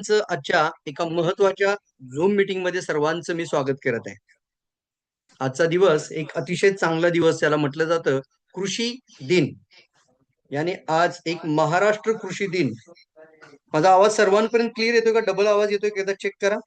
सर्वांचं आजच्या एका महत्वाच्या झूम मीटिंग मध्ये सर्वांचं मी स्वागत करत आहे. आजचा दिवस एक अतिशय चांगला दिवस त्याला म्हटलं जातं कृषी दिन. यानी आज एक महाराष्ट्र कृषी दिन. माझा आवाज सर्वांपर्यंत क्लिअर येतोय का? डबल आवाज येतोय का? एकदा चेक करा.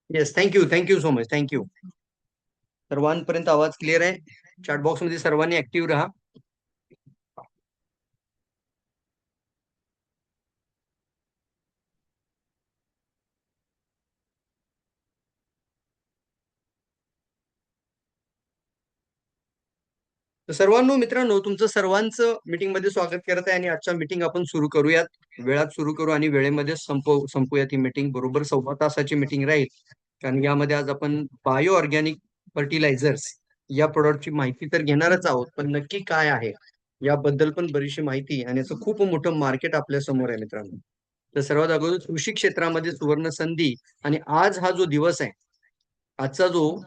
Yes, thank you so much. Thank you. सर्वांपर्यंत आवाज क्लिअर आहे. चॅट बॉक्स मध्ये सर्वांनी ऍक्टिव्ह राहा. तर सर्वांनो, मित्रांनो, तुमचं सर्वांचं मीटिंग मध्ये स्वागत करत आहे आणि आजच्या मीटिंग आपण सुरू करूयात. वेळात सुरू करू आणि वेळेमध्ये संपूयात. ही मीटिंग बरोबर 1.25 तासाची मीटिंग राहील. कारण यामध्ये आज आपण बायो ऑर्गॅनिक फर्टिलायझर्स या प्रोडक्टची माहिती तर घेणारच आहोत, पण नक्की काय आहे याबद्दल पण बरीचशी माहिती आणि याचं खूप मोठं मार्केट आपल्या समोर आहे मित्रांनो. तर सर्वात अगोदर कृषी क्षेत्रामध्ये सुवर्ण संधी. आणि आज हा जो दिवस आहे, आजचा जो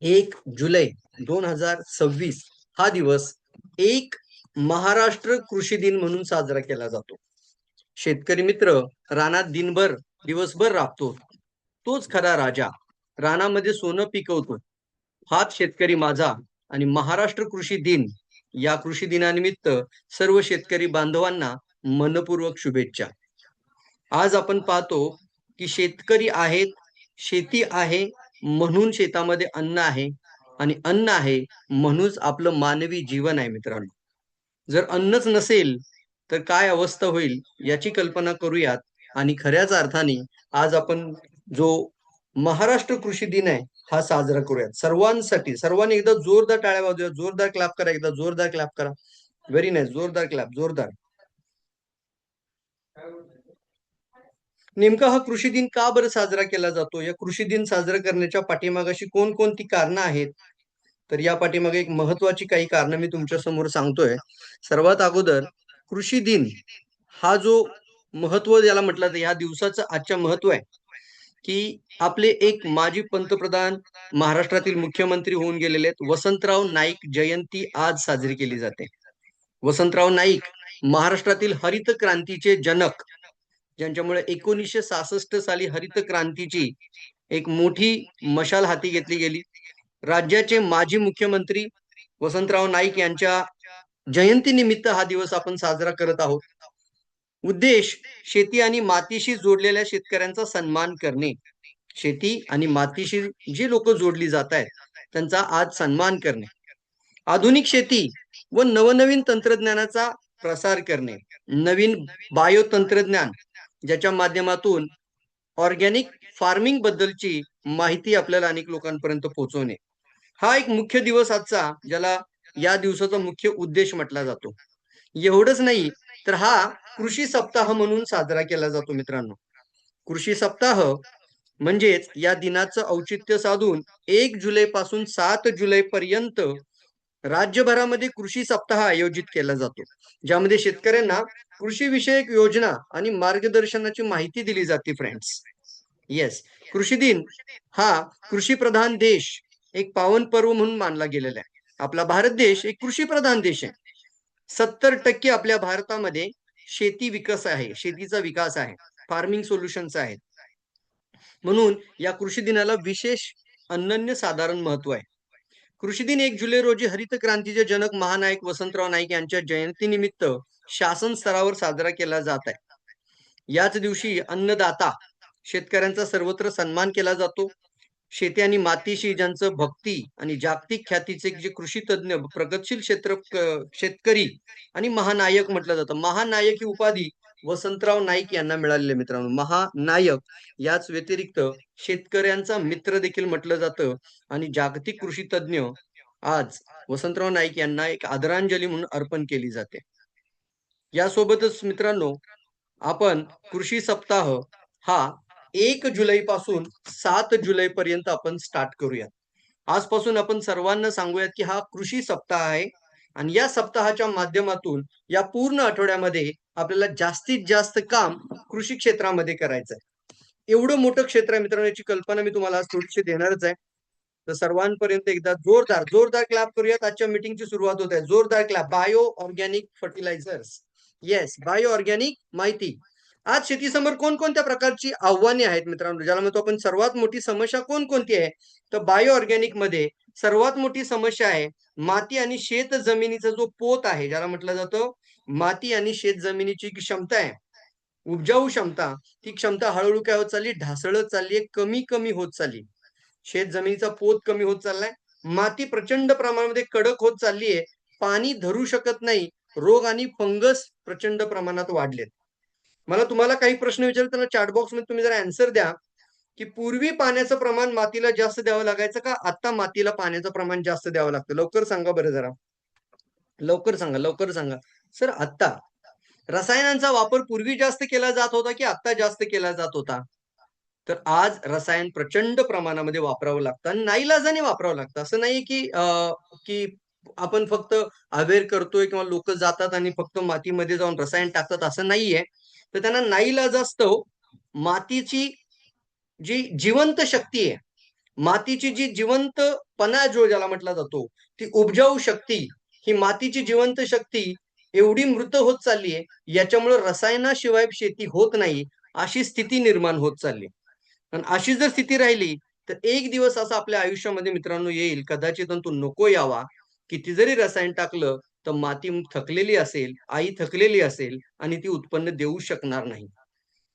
1 जुलै 2026 हा दिवस एक महाराष्ट्र कृषी दिन म्हणून साजरा केला जातो. शेतकरी मित्र रानात दिवसभर राबतो. तोच खरा राजा. रानामध्ये सोनं पिकवतो. हाच शेतकरी माझा. आणि महाराष्ट्र कृषी दिन या कृषी दिनानिमित्त सर्व शेतकरी बांधवांना मनपूर्वक शुभेच्छा. आज आपण पाहतो की शेतकरी आहेत, शेती आहे म्हणून शेतामध्ये अन्न आहे, आणि अन्न आहे म्हणूनच आपलं मानवी जीवन आहे मित्रांनो. जर अन्नच नसेल तर काय अवस्था होईल याची कल्पना करूयात. आणि खऱ्याच अर्थाने आज आपण जो महाराष्ट्र कृषी दिन आहे हा साजरा करूयात सर्वांसाठी. सर्वांनी एकदा जोरदार टाळ्या वाजूया, जोरदार क्लॅप करा, एकदा जोरदार क्लॅप करा. व्हेरी नाईस, जोरदार क्लॅप, जोरदार. नेमका हा कृषी दिन का बरं साजरा केला जातो? या कृषी दिन साजरा करण्याच्या पाठीमागाशी कोणकोणती कारणं आहेत? तर या पाठीमागे एक महत्वाची काही कारणं मी तुमच्या समोर सांगतोय. सर्वात अगोदर कृषी दिन हा जो महत्व ज्याला म्हटलं तर या दिवसाचं आजच्या महत्व आहे की आपले एक माजी पंतप्रधान महाराष्ट्रातील मुख्यमंत्री होऊन गेलेले आहेत वसंतराव नाईक जयंती आज साजरी केली जाते. वसंतराव नाईक महाराष्ट्रातील हरित क्रांतीचे जनक, ज्यांच्यामुळे 1966 साली हरित क्रांतीची एक मोठी मशाल हाती घेतली गेली. राज्याचे माजी मुख्यमंत्री वसंतराव नाईक यांच्या जयंतीनिमित्त हा दिवस आपण साजरा करत आहोत. उद्देश शेती आणि मातीशी जोडलेल्या शेतकऱ्यांचा सन्मान करणे. शेती आणि मातीशी जी लोक जोडली जात आहेत त्यांचा आज सन्मान करणे. आधुनिक शेती व नवनवीन तंत्रज्ञानाचा प्रसार करणे. नवीन बायो तंत्रज्ञान ज्याच्या माध्यमातून ऑर्गॅनिक फार्मिंग बद्दलची माहिती आपल्याला अनेक लोकांपर्यंत पोहोचवणे. हा एक मुख्य दिवस आजचा, ज्याला या दिवसाचा मुख्य उद्देश म्हटला जातो. एवढंच नाही तर हा कृषी सप्ताह म्हणून साजरा केला जातो मित्रांनो. कृषी सप्ताह म्हणजेच या दिनाचं औचित्य साधून 1 जुलै पासून 7 जुलै पर्यंत राज्यभरामध्ये कृषी सप्ताह आयोजित केला जातो, ज्यामध्ये शेतकऱ्यांना कृषी विषयक योजना आणि मार्गदर्शनाची माहिती दिली जाते. फ्रेंड्स, येस, कृषी दिन हा कृषी प्रधान देश एक पावन पर्व म्हणून मानला गेलेला आहे. आपला भारत देश एक कृषी प्रधान देश आहे. 70% आपल्या भारतामध्ये शेती विकास आहे, शेतीचा विकास आहे, फार्मिंग सोल्युशन्स आहेत. म्हणून या कृषी दिनाला विशेष अनन्य साधारण महत्व आहे. कृषी दिन 1 जुलै रोजी हरित क्रांतीचे जनक महानायक वसंतराव नाईक यांच्या जयंतीनिमित्त शासन स्तरावर साजरा केला जात आहे. याच दिवशी अन्नदाता शेतकऱ्यांचा सर्वत्र सन्मान केला जातो. शेती आणि मातीशी ज्यांचं भक्ती आणि जागतिक ख्यातीचे जे कृषी तज्ञ, प्रगतशील शेतकरी आणि महानायक म्हटलं जातं. महानायक ही उपाधी वसंतराव नाईक यांना मिळालेले मित्रांनो. महानायक याच व्यतिरिक्त शेतकऱ्यांचा मित्र देखील म्हटलं जातं. आणि जागतिक कृषी तज्ञ आज वसंतराव नाईक यांना एक आदरांजली म्हणून अर्पण केली जाते. यासोबतच मित्रांनो, आपण कृषी सप्ताह हा 1 जुलै पासून 7 जुलै पर्यंत आपण स्टार्ट करूयात. आजपासून आपण सर्वांना सांगूयात की हा कृषी सप्ताह आहे. आणि या सप्ताहाच्या माध्यमातून या पूर्ण आठवड्यामध्ये आपल्याला जास्तीत जास्त काम कृषी क्षेत्रामध्ये करायचं आहे. एवढं मोठं क्षेत्र आहे मित्रांनो, याची कल्पना मी तुम्हाला आज थोडीशी देणारच आहे. तर सर्वांपर्यंत एकदा जोरदार जोरदार क्लॅप करूयात. आजच्या मीटिंगची सुरुवात होत आहे. जोरदार clap. Bio organic fertilizers. Yes, bio organic माहिती. आज शेतीसमोर कोणकोणत्या प्रकारची आव्हाने आहेत मित्रांनो, ज्याला म्हणतो आपण सर्वात मोठी समस्या कोणकोणती आहे? तर बायो ऑर्गॅनिक मध्ये सर्वात मोठी समस्या आहे माती आणि शेत जमिनीचा जो पोत आहे, ज्याला म्हटलं जातं माती आणि शेत जमिनीची क्षमता आहे, उपजाऊ क्षमता, ती क्षमता हळूहळू काय होत चालली, ढासळत चालली आहे, कमी कमी होत चालली. शेत जमिनीचा पोत कमी होत चाललाय, माती प्रचंड प्रमाणामध्ये कडक होत चालली आहे, पाणी धरू शकत नाही, रोग आणि फंगस प्रचंड प्रमाणात वाढलेत. मला तुम्हाला काही प्रश्न विचारताना चॅट बॉक्स मध्ये तुम्ही जरा आन्सर द्या की पूर्वी पाण्याचं प्रमाण मातीला जास्त द्यावं लागायचं का आता मातीला पाण्याचं प्रमाण जास्त द्यावं लागतं? लवकर सांगा बरं जरा. लवकर सांगा, लवकर सांगा. सर आता रसायनांचा वापर पूर्वी जास्त केला जात होता की आता जास्त केला जात होता? तर आज रसायन प्रचंड प्रमाणामध्ये वापरावं लागतं आणि नाईलाजाने वापरावं लागतं. असं नाही की आपण फक्त अवेअर करतोय किंवा लोक जातात आणि फक्त मातीमध्ये जाऊन रसायन टाकतात, असं नाहीये. तर त्यांना नाईलाजास्तव मातीची जी जिवंत शक्ती आहे, मातीची जी जिवंतपणा जो ज्याला म्हटला जातो, ती उपजाऊ शक्ती, ही मातीची जिवंत शक्ती एवढी मृत होत चालली आहे, याच्यामुळे रसायनाशिवाय शेती होत नाही, अशी स्थिती निर्माण होत चालली. आणि अशी जर स्थिती राहिली तर एक दिवस असा आपल्या आयुष्यामध्ये मित्रांनो येईल, कदाचित तो नको यावा, किती जरी रसायन टाकलं तर माती थकलेली असेल, आई थकलेली असेल आणि ती उत्पन्न देऊ शकणार नाही.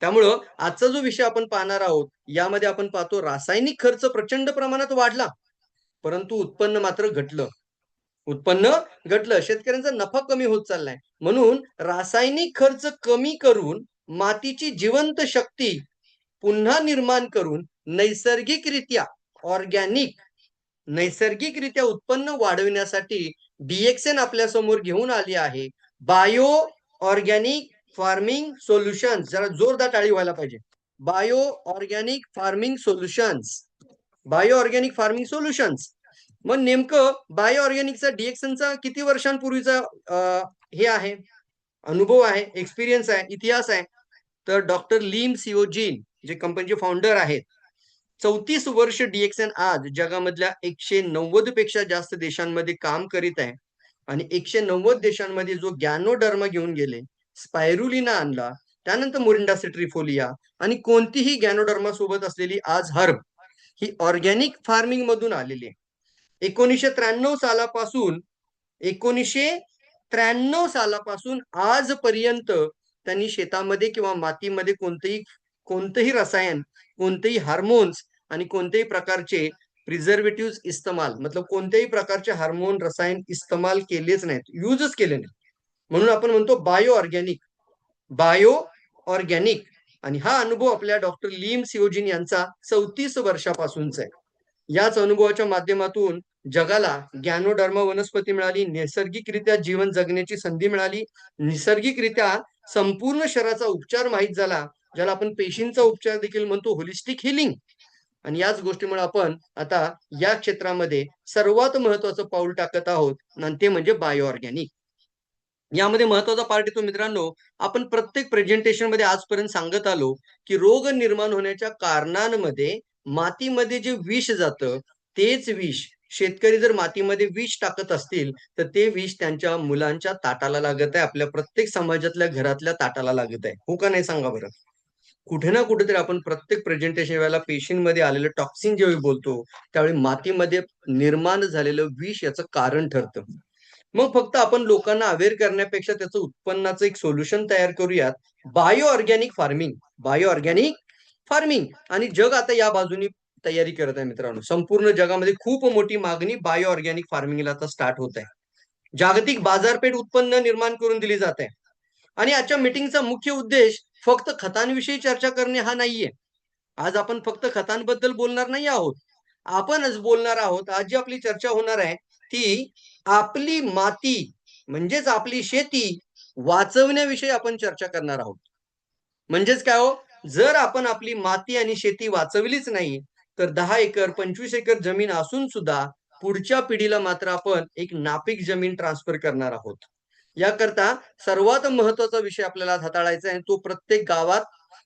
त्यामुळं आजचा जो विषय आपण पाहणार आहोत, यामध्ये आपण पाहतो रासायनिक खर्च प्रचंड प्रमाणात वाढला, परंतु उत्पन्न मात्र घटलं. उत्पन्न घटलं. शेतकऱ्यांचा नफा कमी होत चाललाय. म्हणून रासायनिक खर्च कमी करून मातीची जिवंत शक्ती पुन्हा निर्माण करून नैसर्गिकरित्या ऑर्गॅनिक नैसर्गिकरित्या उत्पन्न वाढविण्यासाठी DXN आपल्या समोर घेऊन आली आहे. Bio organic farming solutions. जरा जोरदार टाळी व्हायला पाहिजे. Bio organic farming solutions. Bio organic farming solutions. मग नेमकं बायो ऑर्गॅनिकचा DXNचा किती वर्षांपूर्वीचा हे आहे, अनुभव आहे, एक्सपिरियन्स आहे, इतिहास आहे? तर डॉक्टर लीम सिओजीन जे कंपनीचे फाउंडर आहेत, 34 वर्ष DXN आज जगामधल्या 190 पेक्षा जास्त देशांमध्ये काम करीत आहे. आणि 190 देशांमध्ये जो गॅनोडर्मा घेऊन गेले, स्पायरुलिना आणला, त्यानंतर मोरिंडा सिट्रिफोलिया आणि कोणतीही गॅनोडर्मा सोबत असलेली आज हर्ब, ही ऑर्गॅनिक फार्मिंग मधून आलेली आहे. 1993 सालापासून 1993 सालापासून आजपर्यंत त्यांनी शेतामध्ये किंवा मातीमध्ये कोणतेही रसायन, कोणतेही हार्मोन्स आणि कोणत्याही प्रकारचे प्रिझर्वेटिव्ह इस्तेमाल, मतलब कोणत्याही प्रकारचे हार्मोन रसायन इस्तेमाल केलेच नाहीत, युजच केले नाही. म्हणून आपण म्हणतो बायो ऑर्गॅनिक. Bio organic. आणि हा अनुभव आपल्या डॉक्टर लीम सिओजिन यांचा 34 वर्षापासूनचा आहे. याच अनुभवाच्या माध्यमातून जगाला गॅनोडर्मा वनस्पती मिळाली, नैसर्गिकरित्या जीवन जगण्याची संधी मिळाली, नैसर्गिकरित्या संपूर्ण शरीराचा उपचार माहीत झाला, ज्याला आपण पेशींचा उपचार देखील म्हणतो, होलिस्टिक हिलिंग. आणि याच गोष्टीमुळे आपण आता या क्षेत्रामध्ये सर्वात महत्वाचं पाऊल टाकत आहोत, आणि ते म्हणजे बायो ऑर्गॅनिक. यामध्ये महत्वाचा पार्ट येतो मित्रांनो, आपण प्रत्येक प्रेझेंटेशन मध्ये आजपर्यंत सांगत आलो की रोग निर्माण होण्याच्या कारणांमध्ये मातीमध्ये जे विष जातं, तेच विष शेतकरी जर मातीमध्ये विष टाकत असतील तर ते विष त्यांच्या मुलांच्या ताटाला लागत आहे, आपल्या प्रत्येक समाजातल्या घरातल्या ताटाला लागत आहे. हो का नाही सांगा बरं? कुठे ना कुठेतरी आपण प्रत्येक प्रेझेंटेशन वेळेला पेशींमध्ये आलेलं टॉक्सिन जेव्हा बोलतो, त्यावेळी मातीमध्ये निर्माण झालेलं विष याचं कारण ठरतं. मग फक्त आपण लोकांना अवेअर करण्यापेक्षा त्याचं उत्पन्नाचं एक सोल्युशन तयार करूयात. Bio organic farming. Bio organic farming. आणि जग आता या बाजूनी तयारी करत आहे मित्रांनो. संपूर्ण जगामध्ये खूप मोठी मागणी बायो ऑर्गॅनिक फार्मिंगला आता स्टार्ट होत आहे. जागतिक बाजारपेठ उत्पन्न निर्माण करून दिली जात आहे. आणि आजच्या मीटिंगचा मुख्य उद्देश फक्त खतांविषयी चर्चा करणे हा नाहीये. आज आपण फक्त खतांबद्दल बोलणार नाही आहोत. आपणच बोलणार आहोत. आज जी आपली चर्चा होणार आहे ती आपली माती म्हणजेच आपली शेती वाचवण्याविषयी आपण चर्चा करणार आहोत. म्हणजेच काय हो, जर आपण आपली माती आणि शेती वाचवलीच नाही तर 10 एकर 25 एकर जमीन असून सुद्धा पुढच्या पिढीला मात्र आपण एक नापीक जमीन ट्रान्सफर करणार आहोत. याकरता सर्वात महत्वाचा विषय आपल्याला हाताळायचा आहे, तो प्रत्येक गावात,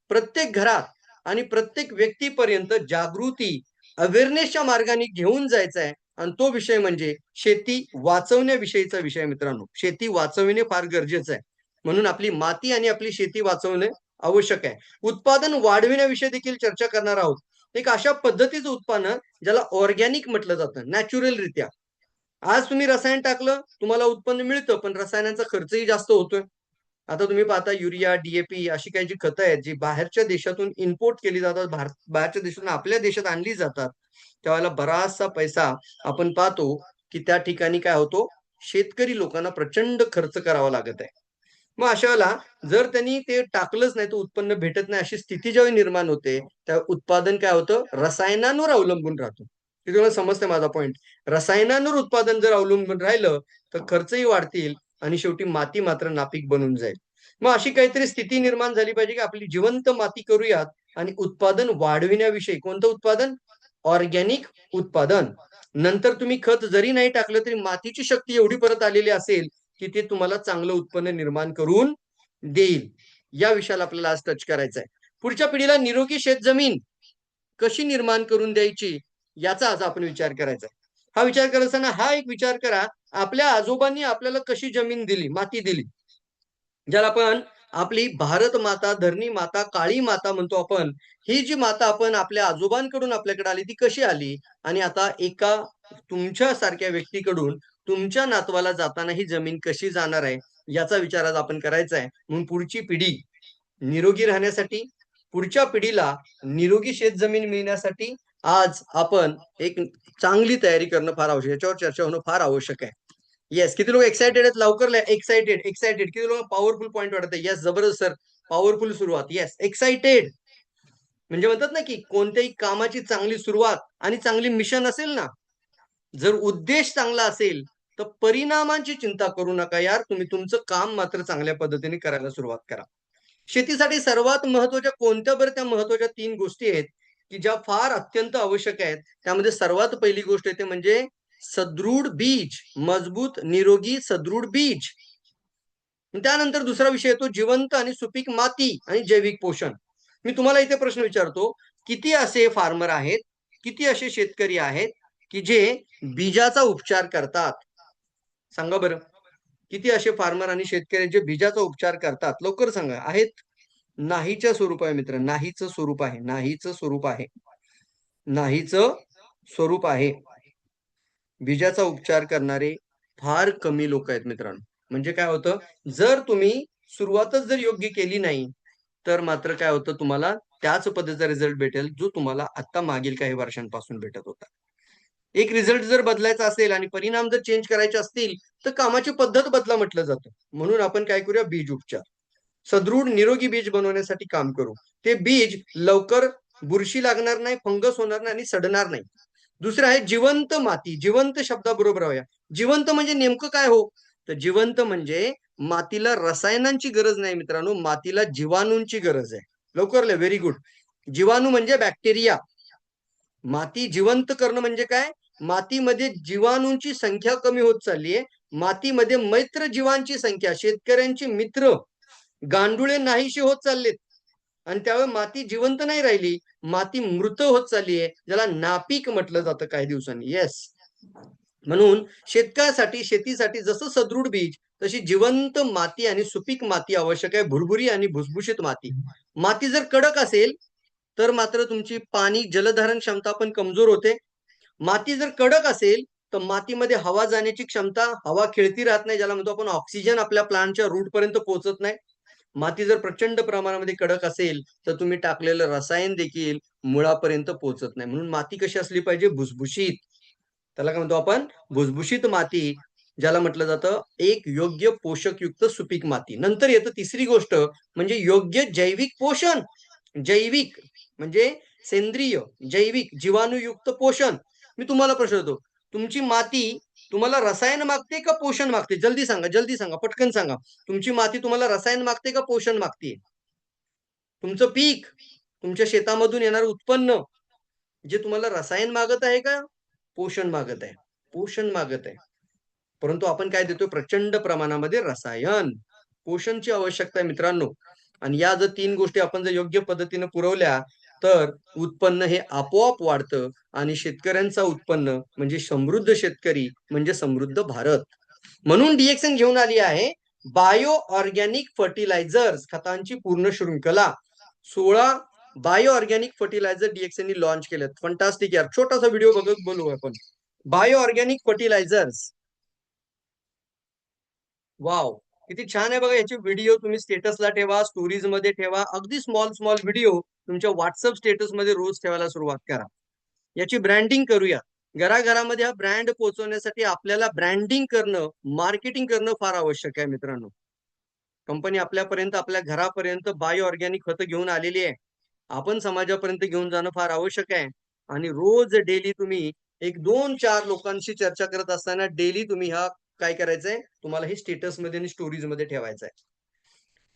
प्रत्येक घरात आणि प्रत्येक व्यक्तीपर्यंत जागृती, अवेअरनेसच्या मार्गाने घेऊन जायचा आहे. आणि तो विषय म्हणजे शेती वाचवण्याविषयीचा विषय मित्रांनो. शेती वाचविणे फार गरजेचं आहे. म्हणून आपली माती आणि आपली शेती वाचवणे आवश्यक आहे. उत्पादन वाढविण्याविषयी देखील चर्चा करणार आहोत. एक अशा पद्धतीचं उत्पादन ज्याला ऑर्गॅनिक म्हटलं जातं, नॅचरल रित्या. आज तुम्ही रसायन टाकलं, तुम्हाला उत्पन्न मिळतं, पण रसायनांचा खर्चही जास्त होतोय. आता तुम्ही पाहता युरिया, DAP अशी काही जी खतं आहेत, जी बाहेरच्या देशातून इम्पोर्ट केली जातात, बाहेरच्या देशातून आपल्या देशात आणली जातात. त्यावेळेला बराचसा पैसा आपण पाहतो, की त्या ठिकाणी काय होतो, शेतकरी लोकांना प्रचंड खर्च करावा लागत आहे. मग अशा वेळेला जर त्यांनी ते टाकलंच नाही, तर उत्पन्न भेटत नाही अशी स्थिती ज्यावेळी निर्माण होते, त्या उत्पादन काय होतं, रसायनांवर अवलंबून राहतो. हे तुम्हाला समजतंय माझा पॉइंट. रसायनांवर उत्पादन जर अवलंबून राहिलं, तर खर्चही वाढतील आणि शेवटी माती मात्र नापीक बनून जाईल. मग अशी काहीतरी स्थिती निर्माण झाली पाहिजे, की आपली जिवंत माती करूयात आणि उत्पादन वाढविण्याविषयी. कोणतं उत्पादन? ऑर्गॅनिक उत्पादन. नंतर तुम्ही खत जरी नाही टाकलं, तरी मातीची शक्ती एवढी परत आलेली असेल, की ते तुम्हाला चांगलं उत्पन्न निर्माण करून देईल. या विषयाला आपल्याला आज टच करायचं आहे. पुढच्या पिढीला निरोगी शेतजमीन कशी निर्माण करून द्यायची, याचा आज आपण विचार करायचा आहे. हा विचार करत असताना हा एक विचार करा, आपल्या आजोबांनी आपल्याला कशी जमीन दिली, माती दिली. ज्याला आपण आपली भारत माता, धरणी माता, काळी माता म्हणतो आपण. ही जी माता आपण आपल्या आजोबांकडून आपल्याकडे आली, ती कशी आली? आणि आता एका तुमच्यासारख्या व्यक्तीकडून तुमच्या नातवाला जाताना ही जमीन कशी जाणार आहे, याचा विचार आज आपण करायचा आहे. म्हणून पुढची पिढी निरोगी राहण्यासाठी, पुढच्या पिढीला निरोगी शेतजमीन मिळण्यासाठी आज आपण एक चांगली तयारी करणं फार आवश्यक आहे. याच्यावर चर्चा होणं फार आवश्यक आहे. येस, किती लोक एक्साइटेड आहेत? लवकर एक्साइटेड, एक्साइटेड. किती लोक पॉवरफुल पॉइंट वाटत आहे? येस, जबरदस्त सर. पॉवरफुल सुरुवात. Yes, excited. म्हणजे म्हणतात ना, की कोणत्याही कामाची चांगली सुरुवात आणि चांगली मिशन असेल ना, जर उद्देश चांगला असेल, तर परिणामांची चिंता करू नका यार. तुम्ही तुमचं काम मात्र चांगल्या पद्धतीने करायला सुरुवात करा. शेतीसाठी सर्वात महत्वाच्या कोणत्या बरं त्या महत्वाच्या 3 गोष्टी आहेत, की ज्या फार अत्यंत आवश्यक आहेत. त्यामध्ये सर्वात पहिली गोष्ट येते म्हणजे सदृढ बीज, मजबूत, निरोगी, सदृढ बीज. त्यानंतर दुसरा विषय येतो जिवंत आणि सुपीक माती आणि जैविक पोषण. मी तुम्हाला इथे प्रश्न विचारतो, किती असे फार्मर आहेत, किती असे शेतकरी आहेत, की जे बीजाचा उपचार करतात? सांगा बरं. किती असे फार्मर आणि शेतकरी जे बीजाचा उपचार करतात? लवकर सांगा. आहेत? नाहीच्या स्वरूप आहे मित्र. नाहीचं स्वरूप आहे. नाहीचं स्वरूप आहे. नाहीचं स्वरूप आहे. बीजाचा उपचार करणारे फार कमी लोक आहेत मित्रांनो. म्हणजे काय होतं, जर तुम्ही सुरुवातच जर योग्य केली नाही, तर मात्र काय होतं, तुम्हाला त्याच पद्धतीचा रिझल्ट भेटेल, जो तुम्हाला आता मागील काही वर्षांपासून भेटत होता. एक रिझल्ट जर बदलायचा असेल आणि परिणाम जर चेंज करायचे असतील, तर कामाची पद्धत बदला म्हटलं जातं. म्हणून आपण काय करूया, बीज उपचार. सदृढ निरोगी बीज बनवण्यासाठी काम करू. ते बीज लवकर बुरशी लागणार नाही, फंगस होणार नाही आणि सडणार नाही. दुसरं आहे जिवंत माती. जिवंत शब्दाबरोबर राहूया. जिवंत म्हणजे नेमकं काय हो? तर जिवंत म्हणजे मातीला रसायनांची गरज नाही मित्रांनो, मातीला जीवाणूंची गरज आहे. लवकर लिहा. Very good. जीवाणू म्हणजे बॅक्टेरिया. माती जिवंत करणं म्हणजे काय? मातीमध्ये जीवाणूंची संख्या कमी होत चालली आहे. मातीमध्ये मैत्र जीवांची संख्या, शेतकऱ्यांची मित्र, गांडुळे नाहीशी होत चाललेत. आणि त्यावेळी माती जिवंत नाही राहिली, माती मृत होत चालली आहे, ज्याला नापीक म्हटलं जातं काही दिवसांनी. येस. म्हणून शेतकऱ्यासाठी, शेतीसाठी जसं सदृढ बीज, तशी जिवंत माती आणि सुपीक माती आवश्यक आहे. भुरभुरी आणि भुसभुशीत माती. माती जर कडक असेल, तर मात्र तुमची पाणी जलधारण क्षमता पण कमजोर होते. माती जर कडक असेल, तर मातीमध्ये हवा जाण्याची क्षमता, हवा खेळती राहत नाही, ज्याला म्हणतो आपण ऑक्सिजन आपल्या प्लांटच्या रूट पर्यंत पोहोचत नाही. माती जर प्रचंड प्रमाणामध्ये कडक असेल, तर तुम्ही टाकलेलं रसायन देखील मुळापर्यंत पोहोचत नाही. म्हणून माती कशी असली पाहिजे? भुसभुशीत. त्याला काय म्हणतो आपण? भुसभुशीत माती, ज्याला म्हटलं जातं एक योग्य पोषकयुक्त सुपीक माती. नंतर येतं तिसरी गोष्ट म्हणजे योग्य जैविक पोषण. जैविक म्हणजे सेंद्रिय, जैविक, जीवाणुयुक्त पोषण. मी तुम्हाला प्रश्न विचारतो, तुमची माती तुम्हाला रसायन मागते का पोषण मागते? जल्दी सांगा, जल्दी सांगा, पटकन सांगा. तुमची माती तुम्हाला रसायन मागते का पोषण मागते? तुमचं पीक, तुमच्या शेतामधून येणारं उत्पन्न, जे तुम्हाला रसायन मागत आहे का पोषण मागत आहे? पोषण मागत आहे. परंतु आपण काय देतोय प्रचंड प्रमाणामध्ये रसायन. पोषणची आवश्यकता आहे मित्रांनो. आणि या जर 3 गोष्टी आपण जर योग्य पद्धतीने पुरवल्या, तर उत्पन्न हे आपोआप वाढतं आणि शेतकऱ्यांचं उत्पन्न म्हणजे समृद्ध शेतकरी म्हणजे समृद्ध भारत. म्हणून DXN घेऊन आली आहे बायो ऑर्गॅनिक फर्टिलायझर्स खतांची पूर्ण शृंखला. 16 bio organic fertilizer DXN launch केलेत. फंटास्टिक यार. छोटासा व्हिडिओ बघत बोलू आपण. Bio organic fertilisers. वाव, किती छान आहे बघा. याचे व्हिडिओ तुम्ही स्टेटसला ठेवा, स्टोरीज मध्ये ठेवा. अगदी स्मॉल स्मॉल व्हिडिओ तुमच्या व्हॉट्सअप स्टेटस मध्ये रोज ठेवायला सुरुवात करा. याची ब्रँडिंग करूया. घराघरामध्ये हा ब्रँड पोहोचवण्यासाठी आपल्याला ब्रँडिंग करणं, मार्केटिंग करणं फार आवश्यक आहे मित्रांनो. कंपनी आपल्यापर्यंत, आपल्या घरापर्यंत बायो ऑर्गॅनिक खतं घेऊन आलेली आहे. आपण समाजापर्यंत घेऊन जाणं फार आवश्यक आहे. आणि रोज डेली तुम्ही एक 2-4 लोकांशी चर्चा करत असताना डेली तुम्ही हा काय करायचंय, तुम्हाला हे स्टेटस मध्ये आणि स्टोरीज मध्ये ठेवायचं आहे.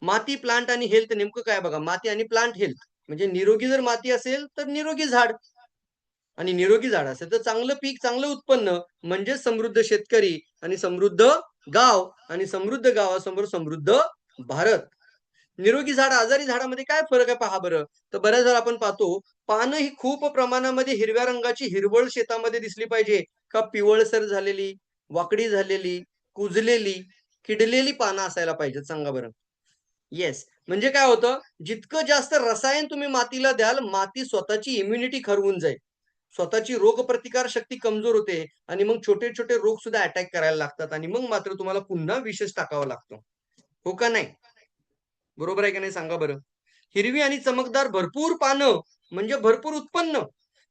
माती, प्लांट आणि हेल्थ नेमकं काय बघा. माती आणि प्लांट हेल्थ म्हणजे निरोगी जर माती असेल तर निरोगी झाड, आणि निरोगी झाड असेल तर चांगलं पीक, चांगलं उत्पन्न म्हणजे समृद्ध शेतकरी आणि समृद्ध गाव, आणि समृद्ध गावासमोर समृद्ध भारत. निरोगी झाड, आजारी झाडामध्ये काय फरक आहे पहा बरं. तर बऱ्याच वेळा आपण पाहतो पानं ही खूप प्रमाणामध्ये हिरव्या रंगाची हिरवळ शेतामध्ये दिसली पाहिजे का पिवळसर झालेली, वाकडी झालेली, कुजलेली, किडलेली पानं असायला पाहिजेत सांगा बरं. येस. म्हणजे काय होतं, जितकं जास्त रसायन तुम्ही मातीला द्याल, माती स्वतःची इम्युनिटी खरवून जाईल. स्वतःची रोगप्रतिकार शक्ती कमजोर होते आणि मग छोटे-छोटे रोग सुद्धा अटॅक करायला लागतात आणि मग मात्र तुम्हाला पुन्हा विषच टाकावा लागतो. हो का नाही? बरोबर आहे की नाही सांगा बरं? हिरवी आणि चमकदार भरपूर पानं म्हणजे भरपूर उत्पन्न.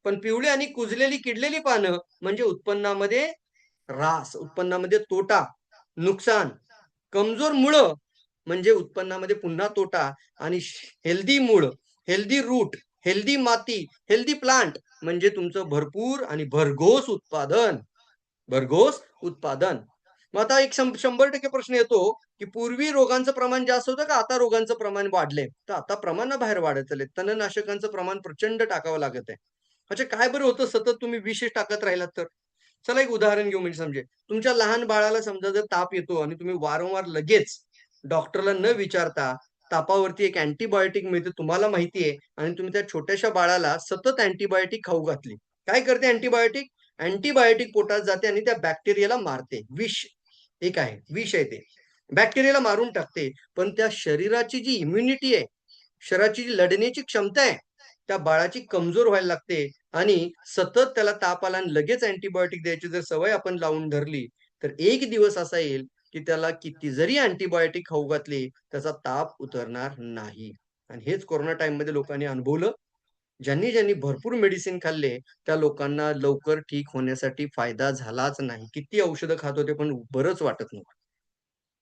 पण पिवळी आणि कुजलेली, किडलेली पानं म्हणजे उत्पन्नामध्ये ऱ्हास, उत्पन्नामध्ये तोटा, नुकसान. कमजोर मुळं म्हणजे उत्पन्नामध्ये पुन्हा तोटा, आणि हेल्दी मूळ, हेल्दी रूट, हेल्दी माती, हेल्दी प्लांट म्हणजे तुमचं भरपूर आणि भरघोस उत्पादन. भरघोस उत्पादन. मग आता एक 100% प्रश्न येतो, की पूर्वी रोगांचं प्रमाण जास्त होतं का आता रोगांचं प्रमाण वाढलंय? तर आता प्रमाणाबाहेर वाढत चाललंय. तणनाशकांचं प्रमाण प्रचंड टाकावं लागत आहे. अच्छा काय बरं होतं सतत तुम्ही विषच टाकत राहिलात तर? चला एक उदाहरण घेऊ म्हणजे समजेल. तुमच्या लहान बाळाला समजा जर ताप येतो आणि तुम्ही वारंवार लगेच डॉक्टरला न विचारता तापावरती एक अँटिबायोटिक मिळते तुम्हाला माहिती आहे, आणि तुम्ही त्या छोट्याशा बाळाला सतत अँटिबायोटिक खाऊ घातली. काय करते अँटिबायोटिक? अँटिबायोटिक पोटात जाते आणि त्या बॅक्टेरियाला मारते. विष एक आहे, विष आहे ते. बॅक्टेरियाला मारून टाकते. पण त्या शरीराची जी इम्युनिटी आहे, शरीराची जी लढण्याची क्षमता आहे, त्या बाळाची कमजोर व्हायला लागते आणि सतत त्याला ताप आला आणि लगेच अँटिबायोटिक द्यायची जर सवय आपण लावून धरली, तर एक दिवस असा येईल, की त्याला किती जरी अँटिबायोटिक खाऊ घातली, त्याचा ताप उतरणार नाही. आणि हेच कोरोना टाईममध्ये लोकांनी अनुभवलं. ज्यांनी भरपूर मेडिसिन खाल्ले, त्या लोकांना लवकर ठीक होण्यासाठी फायदा झालाच नाही. किती औषधं खात होते, पण बरंच वाटत नव्हतं.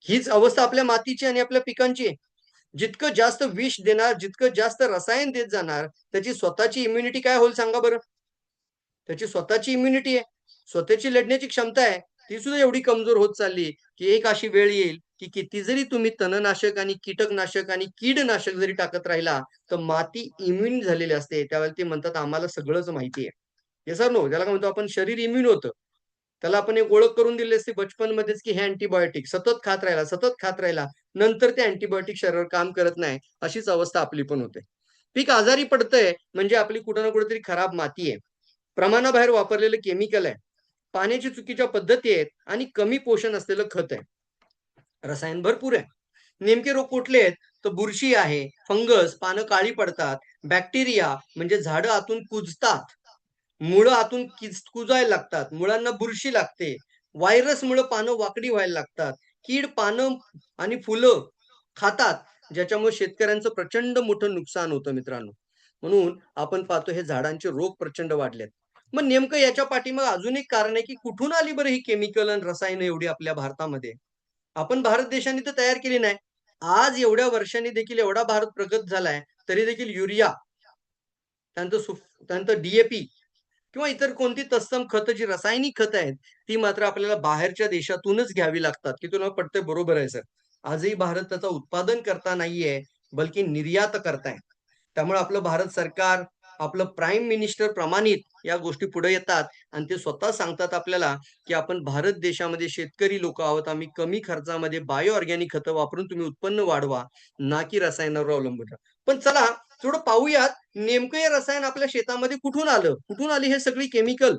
हीच अवस्था आपल्या मातीची आणि आपल्या पिकांची आहे. जितकं जास्त विष देणार, जितकं जास्त रसायन देत जाणार, त्याची स्वतःची इम्युनिटी काय होईल सांगा बरं? त्याची स्वतःची इम्युनिटी आहे, स्वतःची लढण्याची क्षमता आहे, ती सुद्धा एवढी कमजोर होत चालली, की एक अशी वेळ येईल, की किती जरी तुम्ही तणनाशक आणि कीटकनाशक आणि कीडनाशक जरी टाकत राहिला, तर माती इम्यून झालेली असते. त्यावेळेला ते म्हणतात, "आम्हाला सगळंच माहिती आहे." Yes or no? त्याला काय म्हणतो आपण, शरीर इम्यून होतं. त्याला आपण एक ओळख करून दिली असती बचपनमध्येच, की हे अँटिबायोटिक सतत खात राहिला, सतत खात राहिला. नंतर ते अँटिबायोटिक शरीरावर काम करत नाही. अशीच अवस्था आपली पण होते. पीक आजारी पडतंय म्हणजे आपली कुठे ना कुठेतरी खराब माती आहे. प्रमाणाबाहेर वापरलेलं केमिकल आहे. पाण्याची चुकीच्या पद्धती आहेत आणि कमी पोषण असलेलं खत आहे. रसायन भरपूर आहे. नेमके रोग कुठले आहेत? तर बुरशी आहे, फंगस, पानं काळी पडतात, बॅक्टेरिया म्हणजे झाडं आतून कुजतात. मुळं आतून कुजायला लागतात. मुळांना बुरशी लागते. व्हायरसमुळं पानं वाकडी व्हायला लागतात. कीड पानं आणि फुलं खातात, ज्याच्यामुळे शेतकऱ्यांचं प्रचंड मोठं नुकसान होतं मित्रांनो. म्हणून आपण पाहतो हे झाडांचे रोग प्रचंड वाढलेत. मग नेमकं याच्या पाठीमागे अजून एक कारण आहे, की कुठून आली बरं ही केमिकल आणि रसायनं एवढी आपल्या भारतामध्ये? आपण भारत देशाने तर तयार केली नाही. आज एवढ्या वर्षांनी देखील एवढा भारत प्रगत झालाय, तरी देखील युरिया, त्यानंतर डी किंवा इतर कोणती तत्सम खतं जी रासायनिक खतं आहेत, ती मात्र आपल्याला बाहेरच्या देशातूनच घ्यावी लागतात, की तुला पटतंय बरोबर आहे सर. आजही भारत त्याचं उत्पादन करता नाहीये, बल्कि निर्यात करताय. त्यामुळे आपलं भारत सरकार आपलं प्राईम मिनिस्टर प्रमाणित या गोष्टी पुढे येतात आणि ते स्वतः सांगतात आपल्याला, की आपण भारत देशामध्ये शेतकरी लोकं आहोत. आम्ही कमी खर्चामध्ये बायो ऑर्गॅनिक खतं वापरून तुम्ही उत्पन्न वाढवा, ना की रसायनावर अवलंबून राहा. पण चला थोडं पाहूयात, नेमकं हे रसायन आपल्या शेतामध्ये कुठून आलं? कुठून आली हे सगळी केमिकल?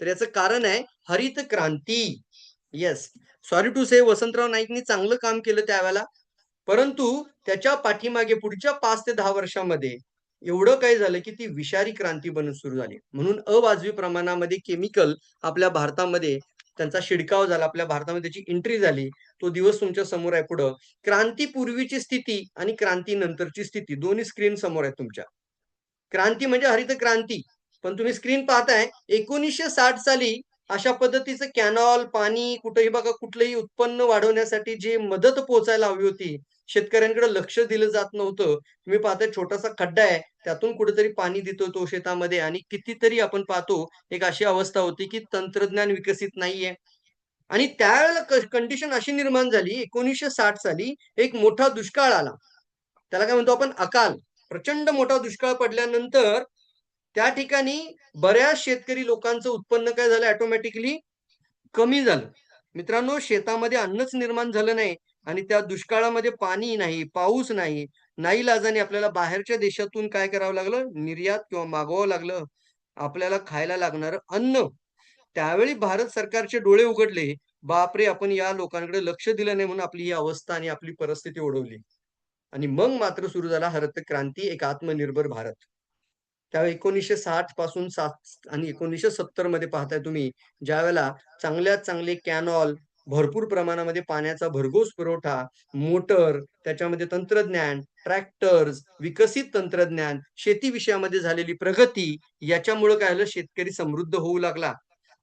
तर याचं कारण आहे हरित क्रांती. येस. सॉरी टू से वसंतराव नाईकनी चांगलं काम केलं त्यावेळेला. परंतु त्याच्या पाठीमागे पुढच्या 5 ते 10 वर्षामध्ये एवढं काय झालं, की ती विषारी क्रांती बनणं सुरू झाली. म्हणून अवाजवी प्रमाणामध्ये केमिकल आपल्या भारतामध्ये त्यांचा शिडकाव झाला. आपल्या भारतामध्ये त्याची एंट्री झाली. तो दिवस तुमच्या समोर आहे पुढं. क्रांतीपूर्वीची स्थिती आणि क्रांतीनंतरची स्थिती दोन्ही स्क्रीन समोर आहेत तुमच्या. क्रांती म्हणजे हरित क्रांती. पण तुम्ही स्क्रीन पाहताय 1960 साली अशा पद्धतीचं कॅनॉल, पाणी कुठेही बघा कुठलंही उत्पन्न वाढवण्यासाठी जी मदत पोहोचायला हवी होती, शेतकऱ्यांकडे लक्ष दिलं जात नव्हतं. तुम्ही पाहताय छोटासा खड्डा आहे, त्यातून कुठेतरी पाणी देतो तो शेतामध्ये आणि कितीतरी आपण पाहतो एक अशी अवस्था होती, की तंत्रज्ञान विकसित नाहीये. आणि त्यावेळेला कंडिशन अशी निर्माण झाली 1960 साली एक मोठा दुष्काळ आला. त्याला काय म्हणतो आपण अकाल. प्रचंड मोठा दुष्काळ पडल्यानंतर त्या ठिकाणी बऱ्याच शेतकरी लोकांचं उत्पन्न काय झालं ऑटोमॅटिकली कमी झालं. मित्रांनो शेतामध्ये अन्नच निर्माण झालं नाही आणि त्या दुष्काळामध्ये पाणी नाही, पाऊस नाही. नाईलाजाने आपल्याला बाहेरच्या देशातून काय करावं लागलं? निर्यात किंवा मागवावं लागलं. आपल्याला खायला लागणारं अन्न. त्यावेळी भारत सरकारचे डोळे उघडले. बापरे! आपण या लोकांकडे लक्ष दिलं नाही म्हणून आपली ही अवस्था आणि आपली परिस्थिती ओढवली. आणि मग मात्र सुरू झाला हरित क्रांती, एक आत्मनिर्भर भारत. त्यावेळी 1960 पासून 7 आणि 1970 मध्ये पाहताय तुम्ही, ज्यावेळेला चांगल्यात चांगले कॅनॉल, भरपूर प्रमाणामध्ये पाण्याचा भरघोस पुरवठा, मोटर, त्याच्यामध्ये तंत्रज्ञान, ट्रॅक्टर्स, विकसित तंत्रज्ञान, शेती विषयामध्ये झालेली प्रगती, याच्यामुळं काय झालं शेतकरी समृद्ध होऊ लागला.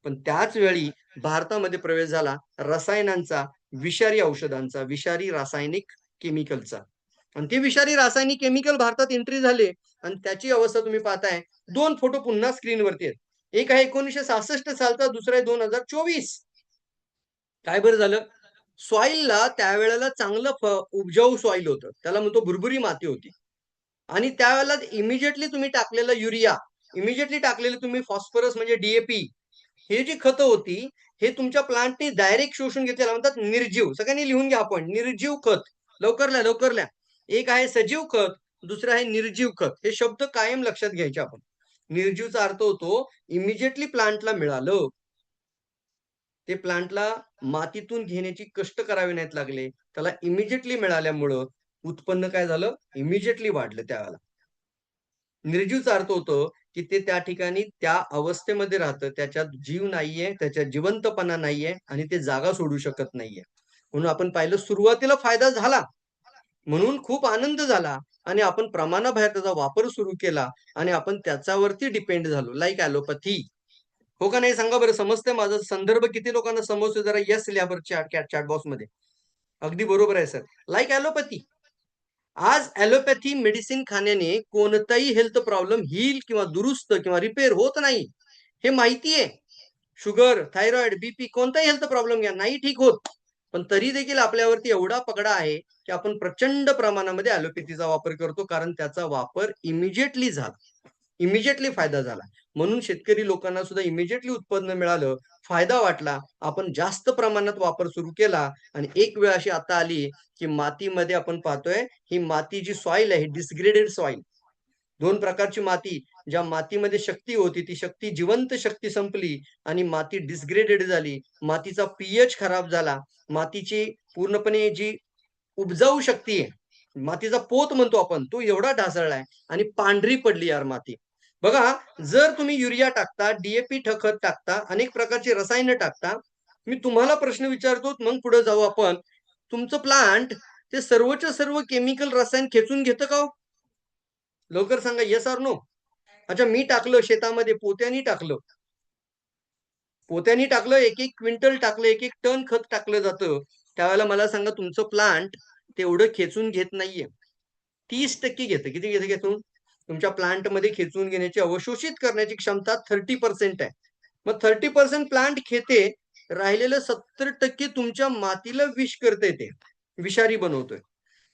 पण त्याच वेळी भारतामध्ये प्रवेश झाला रसायनांचा, विषारी औषधांचा, विषारी रासायनिक केमिकलचा. आणि ते विषारी रासायनिक केमिकल भारतात एंट्री झाले आणि त्याची अवस्था तुम्ही पाहताय. 2 फोटो पुन्हा स्क्रीनवरती आहेत. एक आहे 1966 सालचा, दुसरा आहे 2024. काय बरं झालं? सॉइलला त्यावेळेला चांगलं उपजाऊ सॉइल होतं. त्याला म्हणतो भुरभुरी माती होती. आणि त्यावेळेला इमिडिएटली तुम्ही टाकलेलं युरिया, इमिडिएटली टाकलेलं तुम्ही फॉस्फरस म्हणजे डी हे जी खतं होती, हे तुमच्या प्लांटने डायरेक्ट शोषून घेतलेलं म्हणतात निर्जीव. सगळ्यांनी लिहून घ्या आपण. निर्जीव खत. लवकर लिहा, लवकर लिहा. एक आहे सजीव खत, दुसरं आहे निर्जीव खत. हे शब्द कायम लक्षात घ्यायचे आपण. निर्जीवचा अर्थ होतो इमिडिएटली प्लांटला मिळालं. ते प्लांटला मातीतून घेण्याची कष्ट करावे नाहीत लागले. त्याला इमिडिएटली मिळाल्यामुळं उत्पन्न काय झालं? इमिडिएटली वाढलं त्यावेळेला. निर्जीवचा अर्थ होतो, की ते त्या ठिकाणी त्या अवस्थेमध्ये राहतं. त्याच्यात जीव नाहीये, त्याच्यात जिवंतपणा नाहीये आणि ते जागा सोडू शकत नाहीये. म्हणून आपण पाहिलं सुरुवातीला फायदा झाला. म्हणून खूप आनंद झाला आणि आपण प्रमाणाबाहेर त्याचा वापर सुरू केला आणि आपण त्याच्यावरती डिपेंड झालो. Like allopathy. हो का नाही सांगा बरं? समजतंय माझा संदर्भ किती लोकांना समजतोय? जरा येस लिहा बरं चॅट बॉक्समध्ये. अगदी बरोबर आहे सर. Like allopathy. आज ॲलोपॅथी मेडिसिन खाण्याने कोणताही हेल्थ प्रॉब्लेम हील किंवा दुरुस्त किंवा रिपेअर होत नाही. हे माहिती आहे. शुगर, थायरॉइड, बीपी कोणताही हेल्थ प्रॉब्लेम घ्या, नाही ठीक होत. पण तरी देखील आपल्यावरती एवढा पगडा आहे, की आपण प्रचंड प्रमाणामध्ये ॲलोपॅथीचा वापर करतो कारण त्याचा वापर इमिडिएटली झाला. इमिडिएटली फायदा झाला. म्हणून शेतकरी लोकांना सुद्धा इमिडिएटली उत्पन्न मिळालं, फायदा वाटला. आपण जास्त प्रमाणात वापर सुरू केला आणि एक वेळ अशी आता आली, की मातीमध्ये आपण पाहतोय, ही माती जी सॉइल आहे, डिसग्रेडेड सॉइल. 2 प्रकारची माती. ज्या मातीमध्ये शक्ती होती, ती शक्ती जिवंत शक्ती संपली आणि माती डिसग्रेडेड झाली. मातीचा पी खराब झाला. मातीची पूर्णपणे जी उपजाऊ शक्ती आहे, मातीचा पोत म्हणतो आपण, तो एवढा ढासळलाय आणि पांढरी पडली यार माती. बघा, जर तुम्ही युरिया टाकता, डी खत टाकता, अनेक प्रकारची रसायनं टाकता. मी तुम्हाला प्रश्न विचारतो, मग पुढे जाऊ आपण. तुमचं प्लांट ते सर्वच्या सर्व केमिकल रसायन खेचून घेतं का हो? लवकर सांगा येस ऑर नो? अच्छा मी टाकलं शेतामध्ये पोत्यानी टाकलं. पोत्यानी टाकलं, 1-1 क्विंटल टाकलं, 1-1 टन खत टाकलं जातं. त्यावेळेला मला सांगा तुमचं प्लांट तेवढं खेचून घेत नाहीये. 30% घेतं. किती घेतं खेचून? तुमच्या प्लांटमध्ये खेचून घेण्याची अवशोषित करण्याची क्षमता 30% आहे. मग 30% प्लांट घेते, राहिलेलं 70% तुमच्या मातीला विष करतंय ते. विषारी बनवतोय.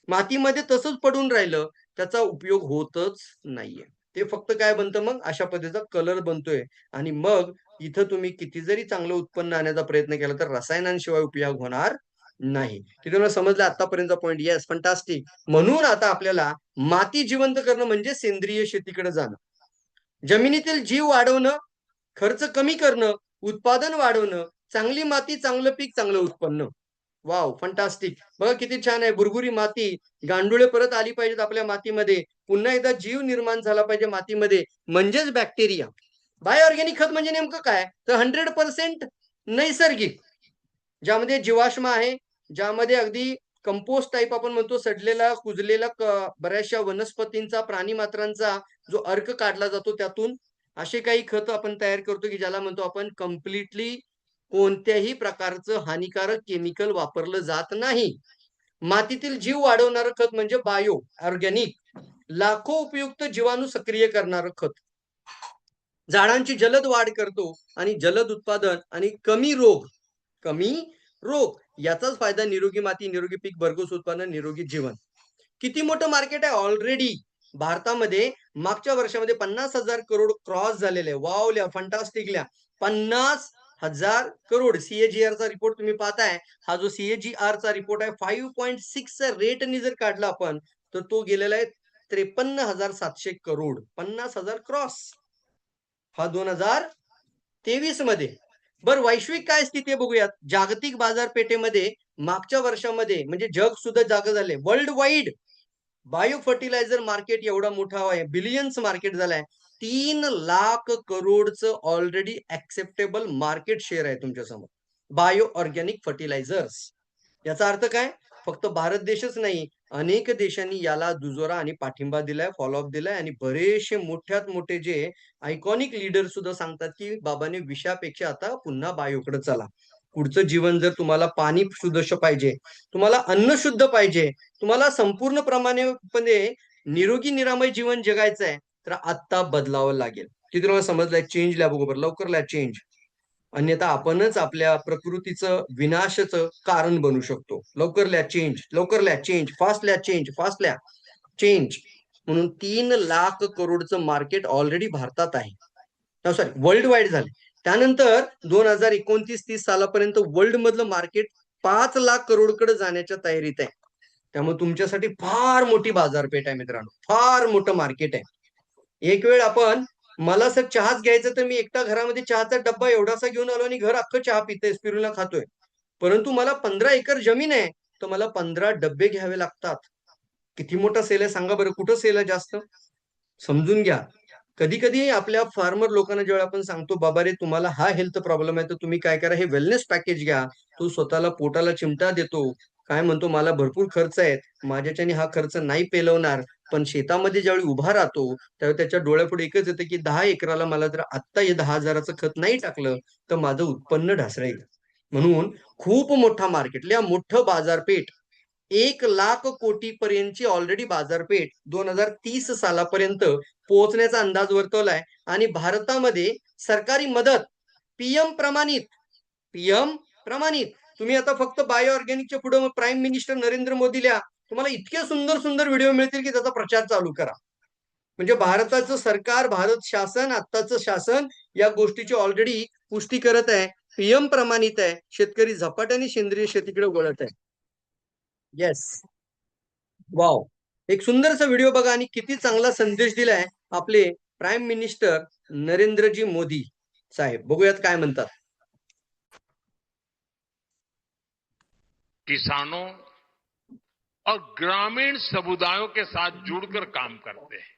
मातीमध्ये तसंच पडून राहिलं, त्याचा उपयोग होतच नाहीये. ते फक्त काय बनतं मग अशा पद्धतीचा कलर बनतोय आणि मग इथं तुम्ही किती जरी चांगलं उत्पन्न आणण्याचा प्रयत्न केला तर रसायनांशिवाय उपयोग होणार नाही. ते तुम्हाला समजलं आतापर्यंतचा पॉइंट. Yes, fantastic. म्हणून आता आपल्याला माती जिवंत करणं म्हणजे सेंद्रिय शेतीकडे जाणं. जमिनीतील जीव वाढवणं, खर्च कमी करणं, उत्पादन वाढवणं, चांगली माती, चांगलं पीक, चांगलं उत्पन्न. वॉव! फंटास्टिक. बघा किती छान आहे. भुरभुरी माती, गांडुळे परत आली पाहिजेत आपल्या मातीमध्ये. पुन्हा एकदा जीव निर्माण झाला पाहिजे मातीमध्ये, म्हणजेच बॅक्टेरिया. बायो ऑर्गॅनिक खत म्हणजे नेमकं काय? तर 100% नैसर्गिक. ज्यामध्ये जीवाश्म आहे, ज्यामध्ये अगदी कंपोस्ट टाइप आपण म्हणतो सडलेला, कुजलेला बऱ्याचशा वनस्पतींचा, प्राणीमात्रांचा जो अर्क काढला जातो त्यातून असे काही खत आपण तयार करतो, की ज्याला म्हणतो आपण कंप्लीटली कोणत्याही प्रकारचं हानिकारक केमिकल वापरलं जात नाही. मातीतील जीव वाढवणारं खत म्हणजे बायो ऑर्गॅनिक. लाखो उपयुक्त जीवाणू सक्रिय करणारं खत. झाडांची जलद वाढ करतो आणि जलद उत्पादन आणि कमी रोग याचाच फायदा निरोगी माती, निरोगी पीक, भरघोस उत्पादन, निरोगी जीवन. किती मोठं मार्केट आहे ऑलरेडी भारतामध्ये मागच्या वर्षामध्ये 50,000 करोड क्रॉस झालेले आहे. Wow, fantastic. 50,000 करोड CAGR चा रिपोर्ट तुम्ही पाहताय. हा जो CAGR चा रिपोर्ट आहे 5.6 चा रेटनी जर काढला आपण तर तो गेलेला आहे 53,700 करोड. 50,000 क्रॉस. हा 2023 मध्ये. बरं, वैश्विक काय स्थिती आहे बघूयात. जागतिक बाजारपेठेमध्ये मागच्या वर्षामध्ये म्हणजे जग सुद्धा जागं झाले. World wide bio fertiliser market एवढा मोठा आहे, बिलियन्स मार्केट झालाय. 3 लाख करोडचं ऑलरेडी ऍक्सेप्टेबल मार्केट शेअर आहे तुमच्या समोर. Bio organic fertilisers. याचा अर्थ काय? फक्त भारत देशच नाही, अनेक देशांनी याला दुजोरा आणि पाठिंबा दिलाय, फॉलोअप दिलाय आणि बरेचसे मोठ्यात मोठे जे आयकॉनिक लीडर सुद्धा सांगतात, की बाबांनी विषापेक्षा आता पुन्हा बायोकडे चला. पुढचं जीवन जर तुम्हाला पाणी शुद्ध पाहिजे, तुम्हाला अन्न शुद्ध पाहिजे, तुम्हाला संपूर्ण प्रमाणेपणे निरोगी निरामय जीवन जगायचं आहे, तर आत्ता बदलावं लागेल. की तुम्हाला समजलंय चेंज ल्या बरोबर लवकर ल्या चेंज. अन्यथा आपणच आपल्या प्रकृतीचं विनाशाचं कारण बनू शकतो. लवकर ल्या चेंज, लवकर ल्या चेंज, फास्ट ल्या चेंज, फास्ट ल्या चेंज. म्हणून 3 लाख करोडचं मार्केट ऑलरेडी भारतात आहे. सॉरी, वर्ल्ड वाईड झाले. त्यानंतर 2029-30 सालापर्यंत वर्ल्ड मधलं मार्केट 5 लाख करोडकडे जाण्याच्या तयारीत आहे. त्यामुळे तुमच्यासाठी फार मोठी बाजारपेठ आहे मित्रांनो, फार मोठं मार्केट आहे. एक वेळ आपण मला सर चहाच घ्यायचा तर मी एकटा घरामध्ये चहाचा डब्बा एवढासा घेऊन आलो आणि घर अख्खं चहा पितोय, स्पिरुला खातोय. परंतु मला 15 एकर जमीन आहे, तर मला 15 डब्बे घ्यावे लागतात. किती मोठा सेल आहे सांगा बरं, कुठं सेल आहे जास्त? समजून घ्या. कधी कधी आपल्या फार्मर लोकांना जेव्हा आपण सांगतो, बाबा रे तुम्हाला हा हेल्थ प्रॉब्लेम आहे तर तुम्ही काय करा, हे वेलनेस पॅकेज घ्या. तो स्वतःला पोटाला चिमटा देतो. काय म्हणतो, मला भरपूर खर्च आहेत, माझ्याच्याने हा खर्च नाही पेलवणार. पण शेतामध्ये ज्यावेळी उभा राहतो त्यावेळी त्याच्या डोळ्यापुढे एकच येतं, की 10 एकराला मला जर आत्ता हे 10,000चं खत नाही टाकलं तर माझं उत्पन्न ढासळेल. म्हणून खूप मोठा मार्केट, मोठं बाजारपेठ, 1 लाख कोटी पर्यंतची ऑलरेडी बाजारपेठ 2030 सालापर्यंत पोहोचण्याचा अंदाज वर्तवलाय. आणि भारतामध्ये सरकारी मदत पीएम प्रमाणित, पीएम प्रमाणित. तुम्ही आता फक्त बायो ऑर्गॅनिकच्या पुढे प्राईम मिनिस्टर नरेंद्र मोदी लिहा, तुम्हाला इतके सुंदर सुंदर व्हिडिओ मिळतील की त्याचा प्रचार चालू करा. म्हणजे भारताचं सरकार, भारत शासन, आत्ताचं शासन या गोष्टीची ऑलरेडी पुष्टी करत आहे. पीएम प्रमाणित आहे. शेतकरी झपाट्याने सेंद्रिय शेतीकडे वळत आहे. येस. वाव. एक सुंदरसा व्हिडिओ बघा आणि किती चांगला संदेश दिलाय आपले प्राईम मिनिस्टर नरेंद्रजी मोदी साहेब. बघूयात काय म्हणतात. किसानों और ग्रामीण समुदायों के साथ जुड़कर काम करते हैं।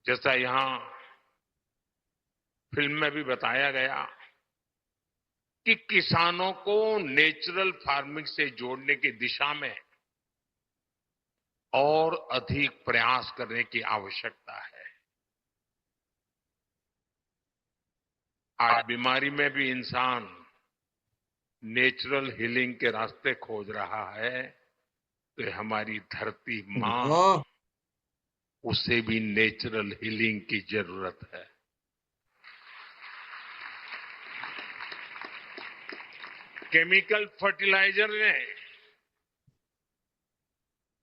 जैसा यहां फिल्म में भी बताया गया कि किसानों को नेचुरल फार्मिंग से जोड़ने की दिशा में और अधिक प्रयास करने की आवश्यकता है। आज बीमारी में भी इंसान नेचुरल हीलिंग के रास्ते खोज रहा है, तो हमारी धरती मां, वाह. उसे भी नेचुरल हीलिंग की जरूरत है। केमिकल फर्टिलाइजर ने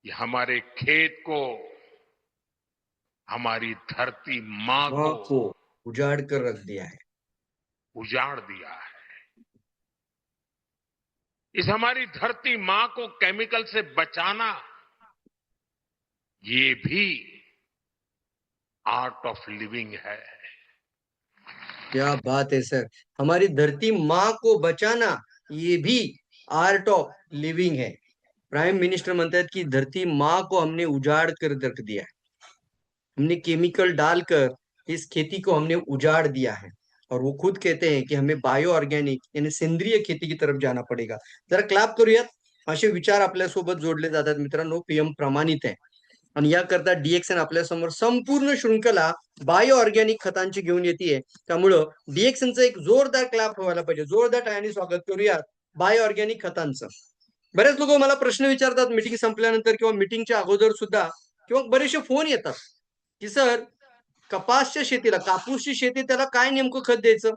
ये हमारे खेत को हमारी धरती माँ माँ को को उजाड़ कर रख दिया है। उजाड़ दिया है। इस हमारी धरती माँ को केमिकल से बचाना, ये भी आर्ट ऑफ लिविंग है। क्या बात है सर, हमारी धरती माँ को बचाना ये भी आर्ट ऑफ लिविंग है। प्राइम मिनिस्टर म्हणतात की धरती माँ को हमने उजाड़ कर रख दिया है, हमने केमिकल डालकर इस खेती को हमने उजाड़ दिया है। और वो खुद कहते हैं कि हमें बायो ऑर्गॅनिक यानी सेंद्रिय खेती की तरफ जाना पडेगा। जरा क्लॅप करूयात, असे विचार आपल्यासोबत जोडले जातात मित्रांनो, पीएम प्रमाणित आहे। आणि याकरता डीएक्सएन आपल्यासमोर संपूर्ण शृंखला बायो ऑर्गॅनिक खतांची घेऊन येते। त्यामुळं डीएक्सएनचं एक जोरदार क्लॅप व्हायला पाहिजे, जोरदार टाळ्यांनी स्वागत करूयात बायो ऑर्गॅनिक खतांचं। बरेच लोक मला प्रश्न विचारतात मीटिंग संपल्यानंतर किंवा मीटिंगच्या अगोदर सुद्धा, किंवा बरेचसे फोन येतात की सर कपासच्या शेतीला, कापूसची शेती, त्याला काय नेमकं खत द्यायचं?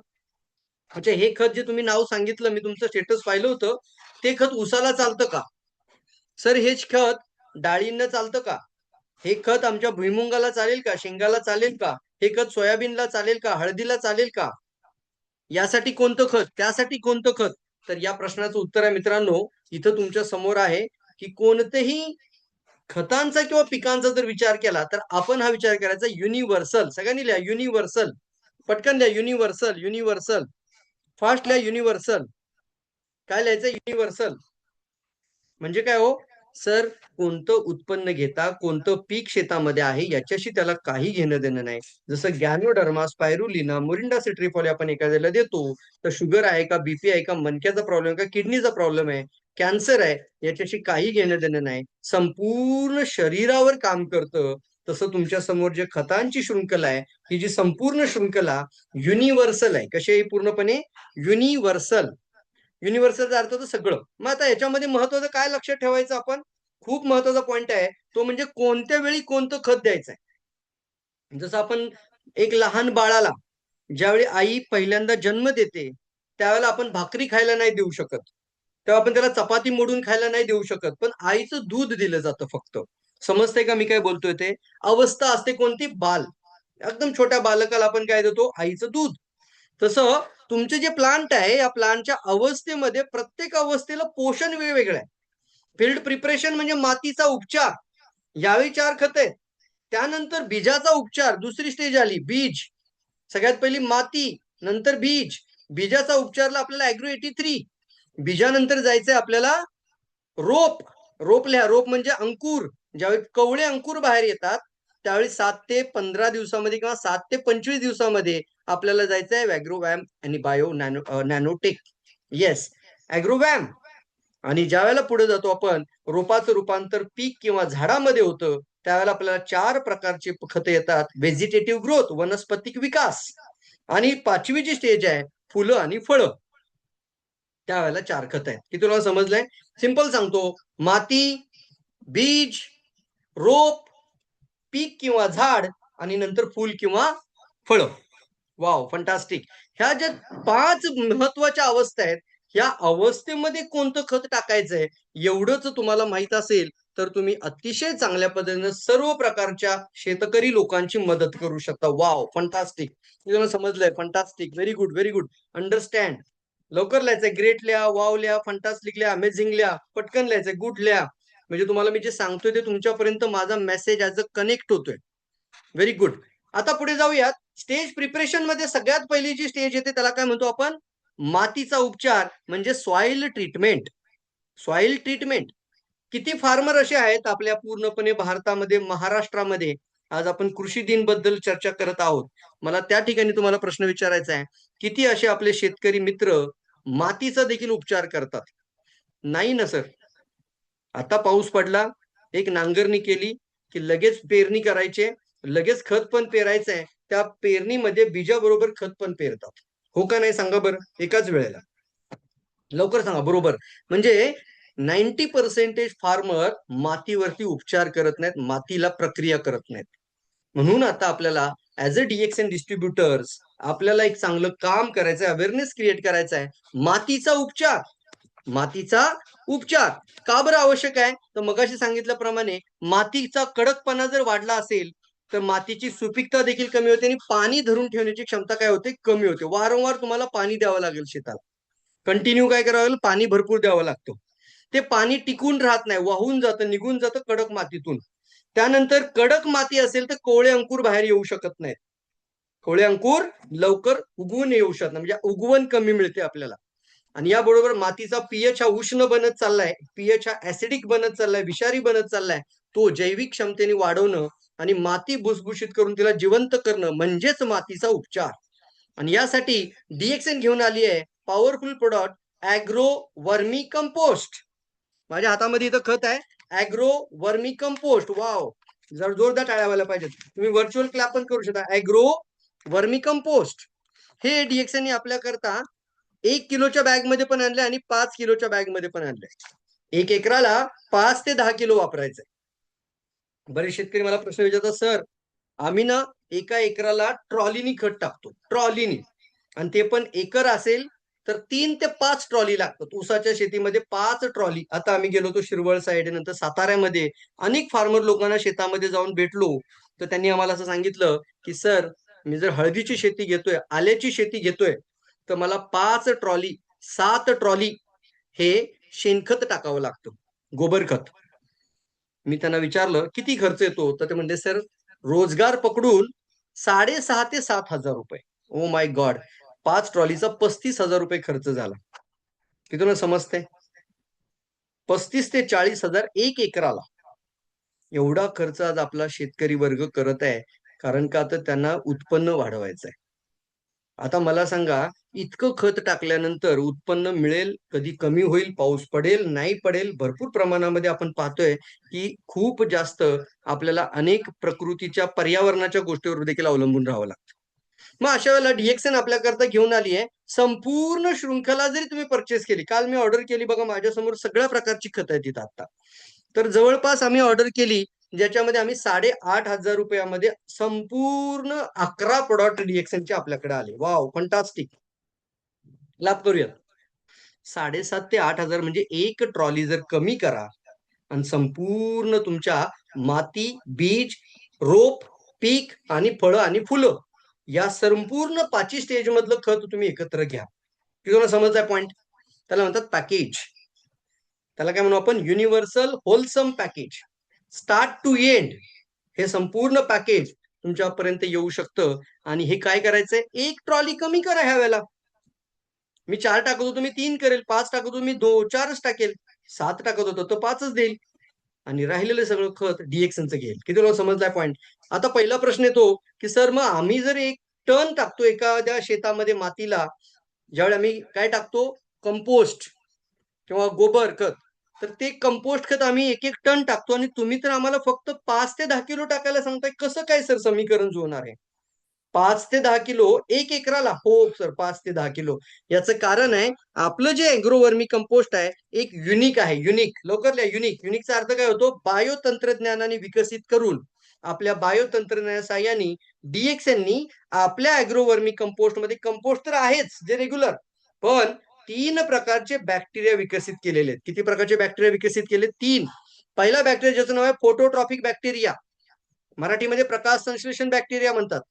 अच्छा, हे खत जे तुम्ही नाव सांगितलं, मी तुमचं स्टेटस पाहिलं होतं, ते खत उसाला चालतं का? सर हेच खत डाळींना चालतं का? हे खत आमच्या भुईमुंगाला चालेल का? शेंगाला चालेल का? हे खत सोयाबीनला चालेल का? हळदीला चालेल का? यासाठी कोणतं खत, त्यासाठी कोणतं खत? तर या प्रश्नाचं उत्तर आहे मित्रांनो, इथं तुमच्या समोर आहे की कोणतेही खतांचा किंवा पिकांचा जर विचार केला तर आपण हा विचार करायचा युनिव्हर्सल। सगळ्यांनी लिहा युनिव्हर्सल, पटकन लिहा युनिव्हर्सल, युनिव्हर्सल, फास्ट लिहा युनिव्हर्सल। काय लिहायचं? युनिव्हर्सल म्हणजे काय हो सर? कोणतं उत्पन्न घेता, कोणतं पीक शेतामध्ये आहे याच्याशी त्याला काही घेणं देणं नाही। जसं गॅनोडर्मा, स्पायरुलिना, मोरिंडा सिट्रिफोली आपण एखाद्याला देतो तर शुगर आहे का, बीपी आहे का, मणक्याचा प्रॉब्लेम का, किडनीचा प्रॉब्लेम आहे, कॅन्सर आहे, याच्याशी काही घेणं देणं नाही, संपूर्ण शरीरावर काम करतं। तसं तुमच्या समोर जे खतांची शृंखला आहे, ही जी संपूर्ण शृंखला युनिव्हर्सल आहे। कशी आहे? पूर्णपणे युनिव्हर्सल। युनिव्हर्सलचा अर्थ होतो सगळं। मग आता याच्यामध्ये महत्वाचं काय लक्षात ठेवायचं आपण? खूप महत्वाचा पॉइंट आहे तो म्हणजे कोणत्या वेळी कोणतं खत द्यायचंय। जसं आपण एक लहान बाळाला ज्यावेळी आई पहिल्यांदा जन्म देते त्यावेळेला आपण भाकरी खायला नाही देऊ शकत, तेव्हा आपण त्याला चपाती मोडून खायला नाही देऊ शकत, पण आईचं दूध दिलं जातं फक्त। समजतंय का मी काय बोलतोय ते? अवस्था असते कोणती? बाल। एकदम छोट्या बालकाला आपण काय देतो? आईचं दूध। तसं तुमचे जे प्लांट आहे या प्लांटच्या अवस्थेमध्ये प्रत्येक अवस्थेला पोषण वेगवेगळं आहे। फील्ड प्रिपरेशन म्हणजे मातीचा उपचार, यावेळी 4 खत आहेत। त्यानंतर बीजाचा उपचार, दुसरी स्टेज आली बीज। सगळ्यात पहिली माती, नंतर बीज, बीजाचा उपचारला आपल्याला ॲग्रो 83। बीजानंतर जायचंय आपल्याला रोप। रोप लिहा, रोप म्हणजे अंकुर। ज्यावेळी कवळे अंकुर बाहेर येतात त्यावेळी 7 ते 15 दिवसामध्ये किंवा 7 ते 25 दिवसामध्ये आपल्याला जायचंय ॲग्रोवॅम आणि बायो नॅनोटेक। येस, ॲग्रोवॅम। आणि ज्या वेळेला पुढे जातो आपण, रोपाचं रूपांतर पीक किंवा झाडामध्ये होतं त्यावेळेला आपल्याला 4 प्रकारचे खतं येतात। व्हेजिटेटिव्ह ग्रोथ, वनस्पतिक विकास, आणि 5वी जी स्टेज आहे फुलं आणि फळं, त्यावेळेला 4 खतं आहेत। किती तुला समजलंय? सिंपल सांगतो, माती, बीज, रोप, पीक किंवा झाड, आणि नंतर फूल किंवा फळं। Wow, fantastic. ह्या ज्या 5 महत्वाच्या अवस्था आहेत, या अवस्थेमध्ये कोणतं खत टाकायचंय एवढंच तुम्हाला माहित असेल तर तुम्ही अतिशय चांगल्या पद्धतीने सर्व प्रकारच्या शेतकरी लोकांची मदत करू शकता। Wow, fantastic. तुम्हाला समजलंय? Fantastic, very good, very good, understand. लवकर लिहायचंय, ग्रेट लिहा, वाव लिहा, फंटास्टिक लिहा, अमेझिंग लिहा, पटकन लिहायचंय, गुड लिहा। म्हणजे तुम्हाला मी जे सांगतोय ते तुमच्यापर्यंत माझा मेसेज ऍज अ कनेक्ट होतोय। Very good. आता पुढे जाऊयात। स्टेज प्रिपरेशन मध्ये सगळ्यात पहिली जी स्टेज येते त्याला काय म्हणतो आपण? मातीचा उपचार म्हणजे सॉइल ट्रीटमेंट। Soil treatment. किती फार्मर असे आहेत आपल्या पूर्णपणे भारतामध्ये, महाराष्ट्रामध्ये? आज आपण कृषी दिन बद्दल चर्चा करत आहोत। मला त्या ठिकाणी तुम्हाला प्रश्न विचारायचा आहे, किती असे आपले शेतकरी मित्र मातीचा देखील उपचार करतात? नाही ना सर। आता पाऊस पडला, एक नांगरणी केली की लगेच पेरणी करायची, लगेच खत पण पेरायचंय, त्या पेरणीमध्ये बीजाबरोबर खत पण पेरतात। हो का नाही सांगा बरं एकाच वेळेला? लवकर सांगा बरोबर। म्हणजे 90% फार्मर मातीवरती उपचार करत नाहीत, मातीला प्रक्रिया करत नाहीत। म्हणून आता आपल्याला ऍज अ डीएक्सएन डिस्ट्रीब्युटर्स आपल्याला एक चांगलं काम करायचंय, अवेअरनेस क्रिएट करायचा आहे। मातीचा उपचार, मातीचा उपचार का बरं आवश्यक आहे? तर मगाशी सांगितल्याप्रमाणे मातीचा कडकपणा जर वाढला असेल तर मातीची सुपीकता देखील कमी होते आणि पाणी धरून ठेवण्याची क्षमता काय होते, कमी होते. वारंवार तुम्हाला पाणी द्यावं लागेल शेताला. कंटिन्यू काय करावं लागेल, पाणी भरपूर द्यावं लागतं. ते पाणी टिकून राहत नाही, वाहून जातं, निघून जातं कडक मातीतून. त्यानंतर कडक माती असेल तर कोवळे अंकुर बाहेर येऊ शकत नाहीत. कोवळे अंकुर लवकर उगवून येऊ शकत नाही, म्हणजे उगवण कमी मिळते आपल्याला. आणि याबरोबर मातीचा पीएच हा उष्ण बनत चाललाय, पीएच हा ऍसिडिक बनत चाललाय, विषारी बनत चाललाय. तो जैविक क्षमतेने वाढवणं आणि माती भुसभुशीत करून तिला जिवंत करणं म्हणजेच मातीचा उपचार. आणि यासाठी डीएक्सएन घेऊन आली आहे पॉवरफुल प्रोडक्ट ऍग्रो वर्मी कंपोस्ट. माझ्या हातामध्ये इथं खत आहे, ऍग्रो वर्मी कंपोस्ट. वाव, जर जोरदार टाळ्या व्हायला पाहिजेत. तुम्ही व्हर्च्युअल क्लॅप पण करू शकता. ऍग्रो वर्मी कंपोस्ट हे डीएक्सएन आपल्या करता 1 किलोच्या बॅग मध्ये पण आणले आणि 5 किलोच्या बॅग मध्ये पण आणले. 1 एकराला 5 ते 10 किलो वापरायचंय. बरेच शेतकरी मला प्रश्न विचारतात, सर आम्ही ना 1 एकराला ट्रॉलीनी खत टाकतो, ट्रॉलीनी, आणि ते पण एकर असेल तर 3 ते 5 ट्रॉली लागतात. ऊसाच्या शेतीमध्ये 5 ट्रॉली. आता आम्ही गेलो होतो शिरवळ साईड, नंतर साताऱ्यामध्ये अनेक फार्मर लोकांना शेतामध्ये जाऊन भेटलो, तर त्यांनी आम्हाला असं सांगितलं की सर, मी जर हळदीची शेती घेतोय, आल्याची शेती घेतोय, तर मला 5 ट्रॉली 7 ट्रॉली हे शेणखत टाकावं लागतं, गोबर खत. मी त्यांना विचारलं किती खर्च येतो, तर ते म्हणले सर रोजगार पकडून 6,500 ते 7,000 रुपये. ओ माय गॉड, 5 ट्रॉलीचा 35,000 रुपये खर्च झाला. की तुला समजते, 35 ते 40,000 1 एकराला. एवढा खर्च आज आपला शेतकरी वर्ग करत आहे, कारण का तर त्यांना उत्पन्न वाढवायचं आहे. आता मला सांगा, इतकं खत टाकल्यानंतर उत्पन्न मिळेल कधी, कमी होईल, पाऊस पडेल नाही पडेल, भरपूर प्रमाणामध्ये आपण पाहतोय की खूप जास्त आपल्याला अनेक प्रकृतीच्या पर्यावरणाच्या गोष्टीवर देखील अवलंबून राहावं लागतं. मग अशा वेळेला डीएक्सएन आपल्याकरता घेऊन आली आहे संपूर्ण शृंखला. जरी तुम्ही परचेस केली, काल मी ऑर्डर केली बघा, माझ्यासमोर सगळ्या प्रकारची खतं आहेत तिथं आता. तर जवळपास आम्ही ऑर्डर केली, ज्याच्यामध्ये आम्ही 8,500 रुपयामध्ये संपूर्ण 11 प्रोडक्ट डीएक्सएनचे आपल्याकडे आले. Wow, fantastic. लाभ करूयात. 7,500 ते 8,000 म्हणजे एक ट्रॉली जर कमी करा आणि संपूर्ण तुमच्या माती, बीज, रोप, पीक आणि फळं आणि फुलं या संपूर्ण 5 स्टेज मधलं खत तुम्ही एकत्र घ्या. की तुम्हाला समजताय पॉइंट? त्याला म्हणतात पॅकेज. त्याला काय म्हणू आपण, universal wholesome package. Start to end हे संपूर्ण पॅकेज तुमच्यापर्यंत येऊ शकतं. आणि हे काय करायचंय, 1 ट्रॉली कमी करा ह्या वेळेला. मी 4 टाकत होतो, मी 3 करेल. 5 टाकत होतो, मी 4च टाकेल. 7 टाकत होतो तर 5च देईल. आणि राहिलेलं सगळं खत डीएक्सएनचं घेईल. किती लोक समजलाय पॉइंट? आता पहिला प्रश्न येतो की सर, मग आम्ही जर 1 टन टाकतो एखाद्या शेतामध्ये मातीला, ज्यावेळी आम्ही काय टाकतो, कंपोस्ट किंवा गोबर खत, तर ते कंपोस्ट खत आम्ही 1 टन टाकतो आणि तुम्ही तर आम्हाला फक्त 5 ते 10 किलो टाकायला सांगताय. कसं काय सर समीकरण जुळणार आहे? 5 ते 10 किलो 1 एकराला? हो सर, 5 ते 10 किलो. याचं कारण आहे, आपलं जे अॅग्रो वर्मी कंपोस्ट आहे एक युनिक आहे. युनिक, लवकर लिहा. युनिक. युनिकचा अर्थ काय होतो, बायो तंत्रज्ञानाने विकसित करून, आपल्या बायो तंत्रज्ञाना साह्याने डीएक्सएननी आपल्या अॅग्रो वर्मी कंपोस्ट मध्ये, कंपोस्ट तर आहेच जे रेग्युलर, पण 3 प्रकारचे बॅक्टेरिया विकसित केलेले आहेत. किती प्रकारचे बॅक्टेरिया विकसित केले? 3. पहिला बॅक्टेरिया ज्याचं नाव आहे फोटोट्रॉफिक बॅक्टेरिया, मराठीमध्ये प्रकाश संश्लेषण बॅक्टेरिया म्हणतात.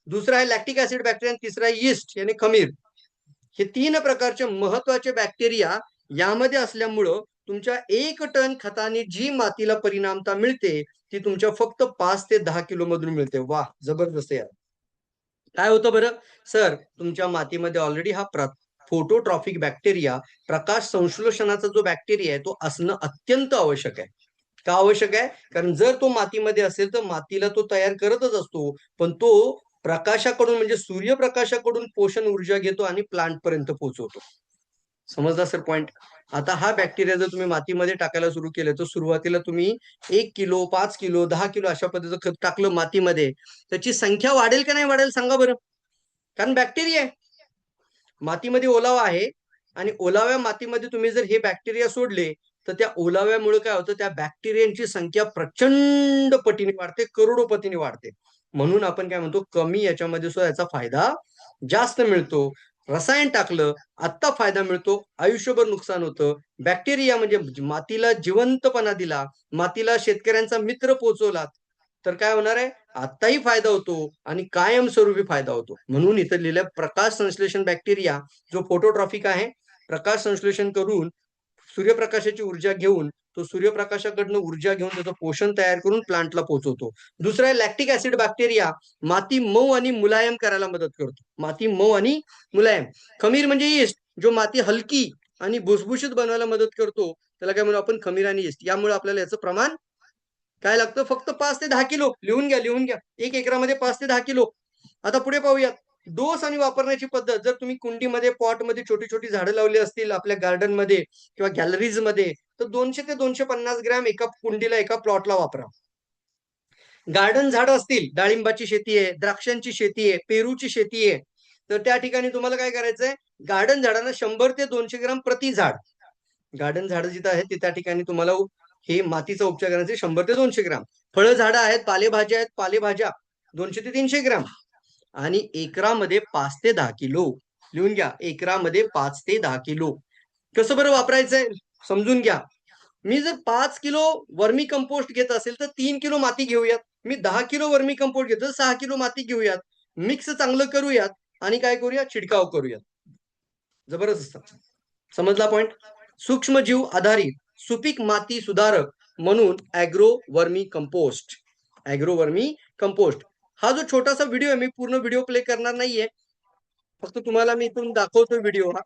दुसरा आहे लॅक्टिक ऍसिड बॅक्टेरिया, तिसरा आहे यीस्ट यानी खमीर. हे 3 प्रकारचे महत्वाचे बॅक्टेरिया यामध्ये असल्यामुळं तुमच्या 1 टन खताने जी मातीला परिणामता मिळते ती तुमच्या फक्त 5 ते 10 किलो मधून मिळते. वाह, जबरदस्त यार. काय होतं बरं सर, तुमच्या मातीमध्ये ऑलरेडी हा फोटोट्रॉफिक बॅक्टेरिया, प्रकाश संश्लेषणाचा जो बॅक्टेरिया आहे तो असणं अत्यंत आवश्यक आहे. का आवश्यक आहे? कारण जर तो मातीमध्ये असेल तर मातीला तो तयार करतच असतो, पण तो प्रकाशाकडून म्हणजे सूर्यप्रकाशाकडून पोषण ऊर्जा घेतो आणि प्लांट पर्यंत पोहोचवतो. समजला सर पॉइंट? आता हा बॅक्टेरिया जर तुम्ही मातीमध्ये टाकायला सुरू केलं, तर सुरुवातीला तुम्ही 1 किलो, 5 किलो, 10 किलो अशा पद्धतीचं खत टाकलं मातीमध्ये, त्याची संख्या वाढेल का नाही वाढेल सांगा बरं? कारण बॅक्टेरिया आहे, मातीमध्ये ओलावा आहे, आणि ओलाव्या मातीमध्ये तुम्ही जर हे बॅक्टेरिया सोडले तर त्या ओलाव्यामुळे काय होतं, त्या बॅक्टेरियांची संख्या प्रचंड पटीने वाढते, करोडो पटीने वाढते. म्हणून आपण काय म्हणतो, कमी याच्यामध्ये सुद्धा याचा फायदा जास्त मिळतो. रसायन टाकलं, आत्ता फायदा मिळतो, आयुष्यभर नुकसान होतं. बॅक्टेरिया म्हणजे मातीला जिवंतपणा दिला, मातीला शेतकऱ्यांचा मित्र पोचवला, तर काय होणार आहे, आताही फायदा होतो आणि कायमस्वरूपी फायदा होतो. म्हणून इथं लिहिलंय प्रकाश संश्लेषण बॅक्टेरिया जो फोटोट्रॉफिक आहे, प्रकाश संश्लेषण करून सूर्यप्रकाशाची ऊर्जा घेऊन तो सूर्यप्रकाशाकडनं ऊर्जा घेऊन त्याचं पोषण तयार करून प्लांटला पोहोचवतो. दुसरं आहे लॅक्टिक ऍसिड बॅक्टेरिया, माती मऊ आणि मुलायम करायला मदत करतो. माती मऊ आणि मुलायम. खमीर म्हणजे यीस्ट, जो माती हलकी आणि भुसभुशीत बनवायला मदत करतो, त्याला काय म्हणू आपण, खमीर आणि यीस्ट. यामुळे आपल्याला याचं प्रमाण काय लागतं, फक्त 5 ते 10 किलो. लिहून घ्या, लिहून घ्या. 1 एकरामध्ये 5 ते 10 किलो. आता पुढे पाहूयात डोस आणि वापरण्याची पद्धत. जर तुम्ही कुंडीमध्ये पॉटमध्ये छोटी छोटी झाडं लावली असतील आपल्या गार्डनमध्ये किंवा गॅलरीज मध्ये, तर 200 ते 250 ग्रॅम एका कुंडीला एका प्लॉटला वापरा. गार्डन झाड असतील, डाळिंबाची शेती आहे, द्राक्षांची शेती आहे, पेरूची शेती आहे, तर त्या ठिकाणी तुम्हाला काय करायचंय, गार्डन झाडांना 100 ते 200 ग्राम प्रति झाड. गार्डन झाडं जिथं आहेत त्या ठिकाणी तुम्हाला हे मातीचा उपचार करायचे 100 ते 200 ग्राम. फळं झाडं आहेत, पालेभाज्या आहेत, पालेभाज्या 200 ते 300 ग्राम. आणि एकरामध्ये 5 ते 10 किलो. लिहून घ्या, एकरामध्ये 5 ते 10 किलो. कसं बरं वापरायचंय समजून घ्या. मी जर 5 किलो वर्मी कंपोस्ट घेत असेल तर 3 किलो माती घेऊयात. मी 10 किलो वर्मी कंपोस्ट घेतो 6 किलो माती घेऊयात. मिक्स चांगलं करूयात आणि काय करूया, छिडकाव करूयात. जबरदस्त. समजला पॉइंट. सूक्ष्मजीव आधारित सुपीक माती सुधारक म्हणून ऍग्रो वर्मी कंपोस्ट. ऍग्रो वर्मी कंपोस्ट हा जो छोटासा व्हिडिओ आहे, मी पूर्ण व्हिडिओ प्ले करणार नाहीये, फक्त तुम्हाला मी इथून दाखवतो व्हिडिओ. हा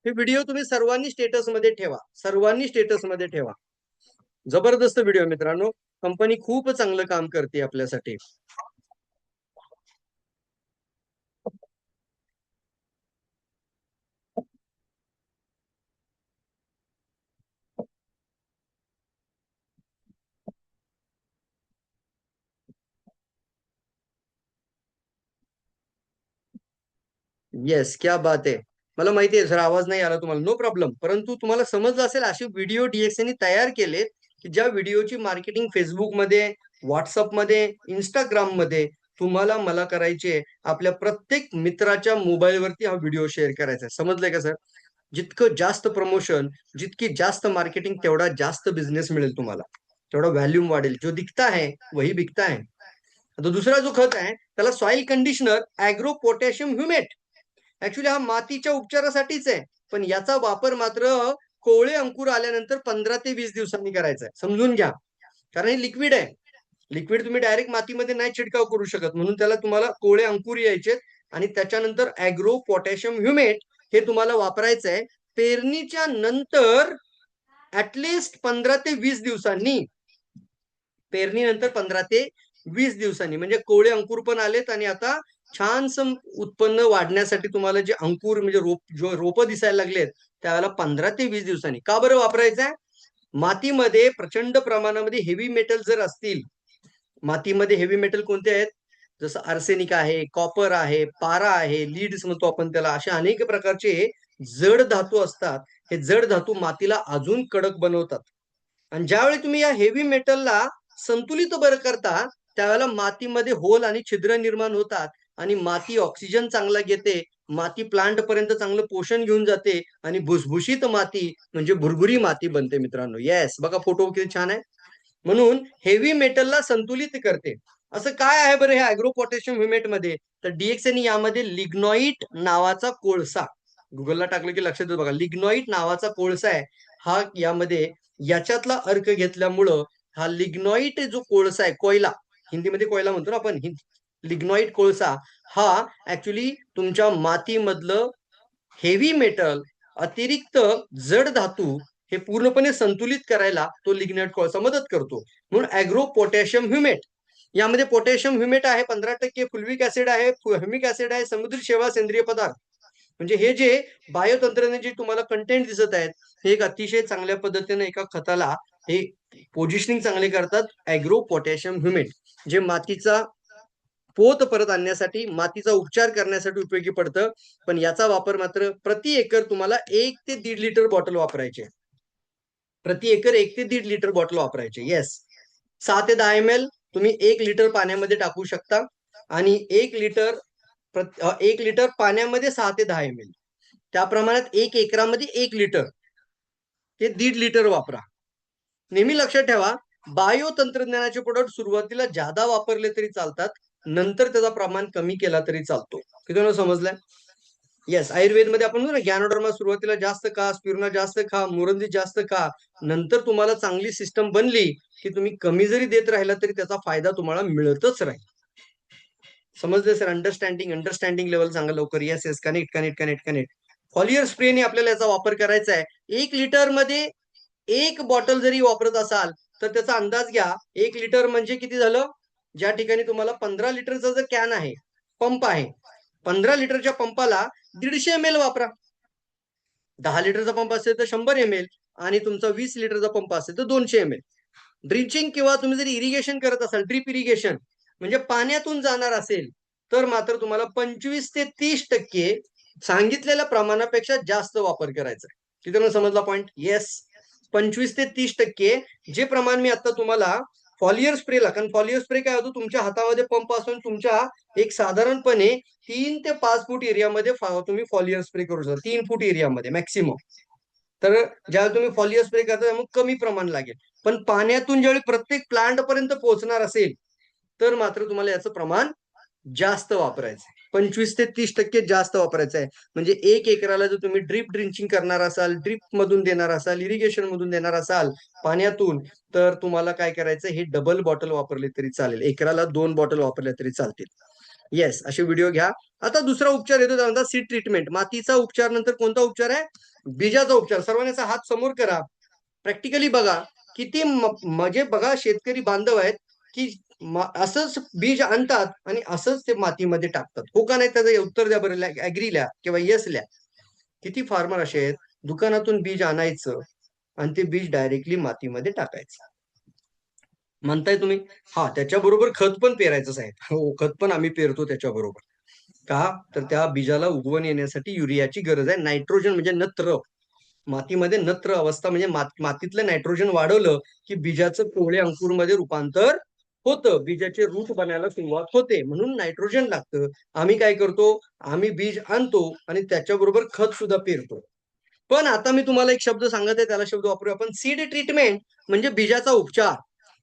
हे व्हिडिओ तुम्ही सर्वांनी स्टेटसमध्ये ठेवा, सर्वांनी स्टेटसमध्ये ठेवा. जबरदस्त व्हिडिओ मित्रांनो. कंपनी खूप चांगलं काम करते आपल्यासाठी. येस, क्या बात आहे. मला माहिती आहे सर, आवाज नाही आला तुम्हाला, नो प्रॉब्लेम. परंतु तुम्हाला समजलं असेल असे व्हिडिओ डीएक्सएने तयार केलेत की ज्या व्हिडिओची मार्केटिंग फेसबुकमध्ये, व्हॉट्सअपमध्ये, इंस्टाग्राममध्ये तुम्हाला मला करायचे, आपल्या प्रत्येक मित्राच्या मोबाईलवरती हा व्हिडिओ शेअर करायचा आहे. समजलंय का सर? जितकं जास्त प्रमोशन, जितकी जास्त मार्केटिंग, तेवढा जास्त बिझनेस मिळेल तुम्हाला, तेवढा व्हॅल्यूम वाढेल. जो दिखता है वही बिकता है. आता दुसरा जो खत आहे त्याला soil conditioner agro potassium humate. Actually हा मातीच्या उपचारासाठीच आहे, पण याचा वापर मात्र कोवळे अंकुर आल्यानंतर 15 ते 20 दिवसांनी करायचा आहे. समजून घ्या, कारण हे लिक्विड आहे. लिक्विड तुम्ही डायरेक्ट मातीमध्ये नाही छिडकाव करू शकत, म्हणून त्याला तुम्हाला कोवळे अंकुर यायचे आणि त्याच्यानंतर ऍग्रो पोटॅशियम ह्युमेट हे तुम्हाला वापरायचं आहे पेरणीच्या नंतर ऍटलिस्ट 15 ते 20 दिवसांनी. पेरणीनंतर 15 ते 20 दिवसांनी, म्हणजे कोवळे अंकुर पण आलेत आणि आता छानस उत्पन्न वाढण्यासाठी तुम्हाला जे अंकुर म्हणजे रोप दिसायला लागलेत त्यावेळेला 15 ते 20 दिवसांनी. का बरं वापरायचं आहे? मातीमध्ये प्रचंड प्रमाणामध्ये हेवी मेटल जर असतील, मातीमध्ये हेवी मेटल कोणते आहेत, जसं आर्सेनिक आहे, कॉपर आहे, पारा आहे, लीड्स म्हणतो आपण त्याला, असे अनेक प्रकारचे जड धातू असतात. हे जड धातू मातीला अजून कडक बनवतात. आणि ज्यावेळी तुम्ही या हेवी मेटलला संतुलित बरं करता, त्यावेळेला मातीमध्ये होल आणि छिद्र निर्माण होतात आणि माती ऑक्सिजन चांगला घेते, माती प्लांट पर्यंत चांगलं पोषण घेऊन जाते आणि भुसभुशीत माती म्हणजे भुरभुरी माती बनते मित्रांनो. येस, बघा फोटो किती छान आहे. म्हणून हेवी मेटलला संतुलित करते. असं काय आहे बरं हे ऍग्रो पोटॅशियम ह्युमेट मध्ये? तर डीएक्सएन यामध्ये लिग्नॉइट नावाचा कोळसा, गुगलला टाकलं की लक्षात येतं बघा, लिग्नॉइट नावाचा कोळसा आहे हा यामध्ये. याच्यातला अर्क घेतल्यामुळं हा लिग्नॉइट जो कोळसा आहे, कोयला, हिंदीमध्ये कोयला म्हणतो ना आपण, लिग्नॉइट कोळसा हा ऍक्च्युली तुमच्या मातीमधलं हेवी मेटल, अतिरिक्त जड धातू हे पूर्णपणे संतुलित करायला तो लिग्नाइट कोळसा मदत करतो. म्हणून ऍग्रो पोटॅशियम ह्युमेट यामध्ये पोटॅशियम ह्युमेट आहे, 15% फुल्विक ऍसिड आहे, ह्युमिक ऍसिड आहे, समुद्री शेवाळ सेंद्रिय पदार्थ. म्हणजे हे जे बायोतंत्रज्ञान जे तुम्हाला कंटेंट दिसत आहेत, हे एक अतिशय चांगल्या पद्धतीने एका खताला हे पोझिशनिंग चांगले करतात. ऍग्रो पोटॅशियम ह्युमेट जे मातीचा पोत परत आणण्यासाठी, मातीचा उपचार करण्यासाठी उपयोगी पडतं. पण याचा वापर मात्र प्रति एकर तुम्हाला 1 ते 1.5 लिटर बॉटल वापरायचे. प्रति एकर 1 ते 1.5 लिटर बॉटल वापरायचे. येस, 6 ते 10 ml तुम्ही 1 लिटर पाण्यामध्ये टाकू शकता आणि 1 लिटर पाण्यामध्ये 6 ते 10 ml, त्या प्रमाणात 1 एकरामध्ये 1 लिटर ते 1.5 लिटर वापरा. नेहमी लक्षात ठेवा, बायो तंत्रज्ञानाचे प्रोडक्ट सुरुवातीला जादा वापरले तरी चालतात, नंतर त्याचा प्रमाण कमी केला तरी चालतो. किती समजलंय? येस, आयुर्वेदमध्ये आपण म्हणतो ना ज्ञानोडर्मा सुरुवातीला जास्त खा, स्पिरुलिना जास्त खा, मुरंजी जास्त खा, नंतर तुम्हाला चांगली सिस्टम बनली की तुम्ही कमी जरी देत राहिला तरी त्याचा फायदा तुम्हाला मिळतच राहील. समजले सर? अंडरस्टँडिंग लेवल सांगा लवकर. Yes yes, connect. फॉलियर स्प्रेने आपल्याला याचा वापर करायचा आहे. 1 लिटर मध्ये 1 बॉटल जरी वापरत असाल तर त्याचा अंदाज घ्या. 1 लिटर म्हणजे किती झालं? ज्या ठिकाणी तुम्हाला 15 लिटरचा जर कॅन आहे, पंप आहे, 15 लिटरच्या पंपाला 150 ml वापरा. 10 लिटरचा पंप असेल तर 100 ml आणि तुमचा 20 लिटरचा पंप असेल तर 200 ml. ड्रिचिंग किंवा तुम्ही जर इरिगेशन करत असाल, ड्रिप इरिगेशन म्हणजे पाण्यातून जाणार असेल तर मात्र तुम्हाला 25 ते 30% सांगितलेल्या प्रमाणापेक्षा जास्त वापर करायचा आहे. किती समजला पॉइंट? येस, 25 ते 30% जे प्रमाण मी आता तुम्हाला फॉलियर स्प्रेला, कारण फॉलियर स्प्रे काय होतो, तुमच्या हातामध्ये पंप असून तुमच्या एक साधारणपणे 3 ते 5 फूट एरियामध्ये तुम्ही फॉलियर स्प्रे करू शकता. 3 फूट एरियामध्ये मॅक्सिमम. तर ज्यावेळी तुम्ही फॉलियर स्प्रे करता मग कमी प्रमाण लागेल. पण पाण्यातून ज्यावेळी प्रत्येक प्लांट पर्यंत पोहोचणार असेल तर मात्र तुम्हाला याचं प्रमाण जास्त वापरायचं आहे. 25 ते 30% जास्त वापरायचं आहे. म्हणजे 1 एकराला जर तुम्ही ड्रिप ड्रिंचिंग करणार असाल, ड्रिप मधून देणार असाल, इरिगेशन मधून देणार असाल पाण्यातून, तर तुम्हाला काय करायचं, हे डबल बॉटल वापरले तरी चालेल. एकराला 2 बॉटल वापरल्या तरी चालतील. येस, असे व्हिडिओ घ्या. आता दुसरा उपचार येतो त्यानंतर सीड ट्रीटमेंट. मातीचा उपचार नंतर कोणता उपचार आहे? बीजाचा उपचार. सर्वांचा हात समोर करा, प्रॅक्टिकली बघा. किती म्हणजे बघा, शेतकरी बांधव आहेत की असंच बीज आणतात आणि असंच ते मातीमध्ये टाकतात. हो का नाही? त्याचं उत्तर द्या बरं, ऍग्री लिहा किंवा येस लिहा. किती फार्मर असे आहेत, दुकानातून बीज आणायचं आणि ते बीज डायरेक्टली मातीमध्ये टाकायचं. म्हणताय तुम्ही? हा, त्याच्याबरोबर खत पण पेरायचं साहेब. हो, खत पण आम्ही पेरतो त्याच्याबरोबर. का? तर त्या बीजाला उगवण येण्यासाठी युरियाची गरज आहे. नायट्रोजन म्हणजे नत्र, मातीमध्ये नत्र अवस्था म्हणजे मातीतलं नायट्रोजन वाढवलं की बीजाचं कोवळे अंकुरमध्ये रूपांतर होतं, बीजाचे रूट बनायला सुरुवात होते, म्हणून नायट्रोजन लागतं. आम्ही काय करतो, आम्ही बीज आणतो आणि त्याच्याबरोबर खत सुद्धा पेरतो. पण आता मी तुम्हाला एक शब्द सांगत आहे, त्याला शब्द वापरूया आपण. सीड ट्रीटमेंट म्हणजे बीजाचा उपचार,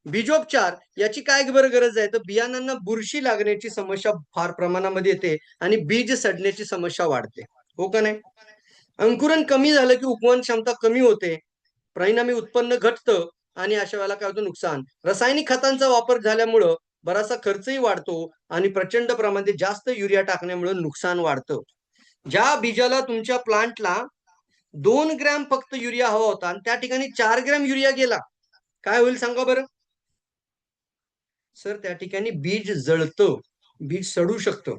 बीजोपचार. याची काय बरं गरज आहे? तर बियाणांना बुरशी लागण्याची समस्या फार प्रमाणामध्ये येते आणि बीज सडण्याची समस्या वाढते. हो का नाही? अंकुरण कमी झालं की उगवण क्षमता कमी होते, परिणामी उत्पन्न घटतं आणि अशा वेळेला काय होतं? नुकसान. रासायनिक खतांचा वापर झाल्यामुळं बराचसा खर्चही वाढतो आणि प्रचंड प्रमाणात जास्त युरिया टाकण्यामुळे नुकसान वाढतं. ज्या बीजाला तुमच्या प्लांटला 2 ग्रॅम फक्त युरिया हवा होता आणि त्या ठिकाणी 4 ग्रॅम युरिया गेला, काय होईल सांगा बरं? सर, त्या ठिकाणी बीज जळतं, बीज सडू शकतं.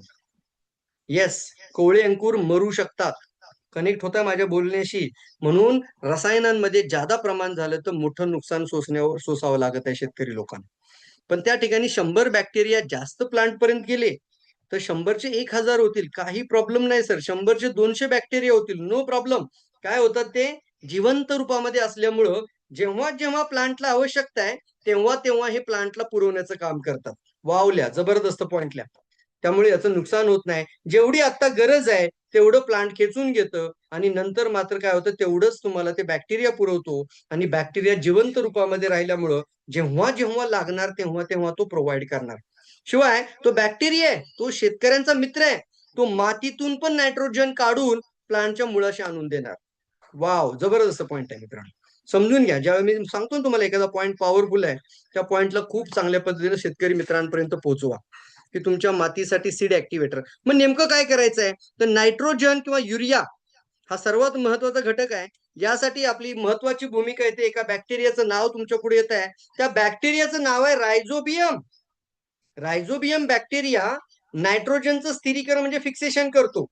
येस, कोवळे अंकुर मरू शकतात. कनेक्ट होता माझ्या बोलण्याशी. म्हणून रसायनांमध्ये जादा प्रमाण झालं तर मोठं नुकसान सोसावं लागत आहे शेतकरी लोकांना. पण त्या ठिकाणी 100 बॅक्टेरिया जास्त प्लांट पर्यंत गेले तर 100चे 1000 होतील, काही प्रॉब्लेम नाही सर. 100चे 200 बॅक्टेरिया होतील, नो प्रॉब्लेम. काय होतात ते? जिवंत रूपामध्ये असल्यामुळं जेव्हा जेव्हा प्लांटला आवश्यकता आहे तेव्हा तेव्हा हे प्लांटला पुरवण्याचं काम करतात. वावल्या, जबरदस्त पॉइंटल्या. त्यामुळे याचं नुकसान होत नाही. जेवढी आता गरज आहे तेवढं प्लांट खेचून घेतं आणि नंतर मात्र काय होतं, तेवढंच तुम्हाला ते बॅक्टेरिया पुरवतो आणि बॅक्टेरिया जिवंत रूपामध्ये राहिल्यामुळं जेव्हा जेव्हा लागणार तेव्हा तेव्हा तो प्रोव्हाइड करणार. शिवाय तो बॅक्टेरिया आहे, तो शेतकऱ्यांचा मित्र आहे. तो मातीतून पण नायट्रोजन काढून प्लांटच्या मुळाशी आणून देणार. वाव, जबरदस्त पॉइंट आहे मित्रांनो. समजून घ्या. ज्यावेळी मी सांगतो ना तुम्हाला एखादा पॉइंट पॉवरफुल आहे, त्या पॉइंटला खूप चांगल्या पद्धतीने शेतकरी मित्रांपर्यंत पोहोचवा की तुमच्या मातीसाठी सीड ऍक्टिव्हेटर. मग नेमकं काय करायचं आहे? तर नायट्रोजन किंवा युरिया हा सर्वात महत्वाचा घटक आहे. यासाठी आपली महत्वाची भूमिका येते. एका बॅक्टेरियाचं नाव तुमच्या पुढे येत आहे. त्या बॅक्टेरियाचं नाव आहे रायझोबियम. रायझोबियम बॅक्टेरिया नायट्रोजनचं स्थिरीकरण म्हणजे फिक्सेशन करतो.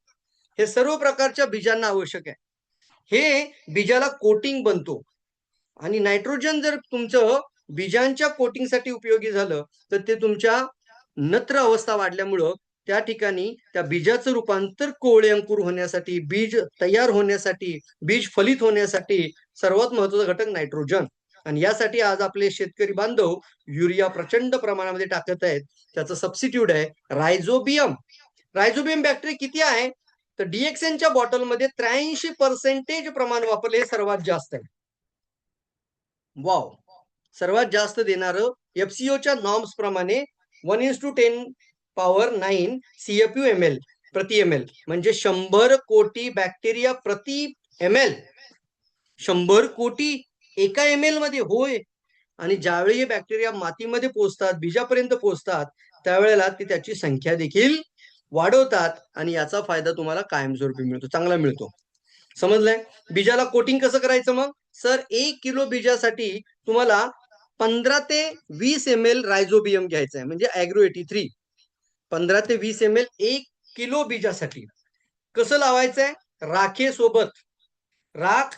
हे सर्व प्रकारच्या बीजांना आवश्यक आहे. हे बीजाला कोटिंग बनतो आणि नायट्रोजन जर तुमचं बीजांच्या कोटिंगसाठी उपयोगी झालं तर ते तुमच्या नत्र अवस्था वाढल्यामुळं त्या ठिकाणी त्या बीजाचं रूपांतर कोवळे अंकुर होण्यासाठी, बीज तयार होण्यासाठी, बीज फलित होण्यासाठी सर्वात महत्वाचा घटक नायट्रोजन. आणि यासाठी आज आपले शेतकरी बांधव युरिया प्रचंड प्रमाणामध्ये टाकत आहेत. त्याचं सबस्टिट्यूट आहे रायझोबियम. रायझोबियम बॅक्टेरिया किती आहे? तर डीएक्सएनच्या बॉटलमध्ये 83% प्रमाण वापरले, हे सर्वात जास्त आहे. वाव, सर्वात जास्त देणारं FCOच्या नॉर्म्स प्रमाणे 1:10⁹ CFU ml प्रति ml, म्हणजे 100 कोटी बॅक्टेरिया प्रति ml. 100 कोटी एका ml मध्ये, होय. आणि ज्यावेळी हे बॅक्टेरिया मातीमध्ये पोहोचतात, बीजापर्यंत पोहोचतात, त्यावेळेला ते त्याची संख्या देखील वाढवतात आणि याचा फायदा तुम्हाला कायमस्वरूपी मिळतो, चांगला मिळतो. समजलंय? बीजाला कोटिंग कसं करायचं मग? सर 1 किलो बीजासाठी तुम्हाला 15 ते 20 ml रायझोबियम घ्यायचं आहे, म्हणजे ॲग्रो 83. 15 ते 20 ml 1 किलो बीजासाठी. कसं लावायचंय? राखेसोबत. राख,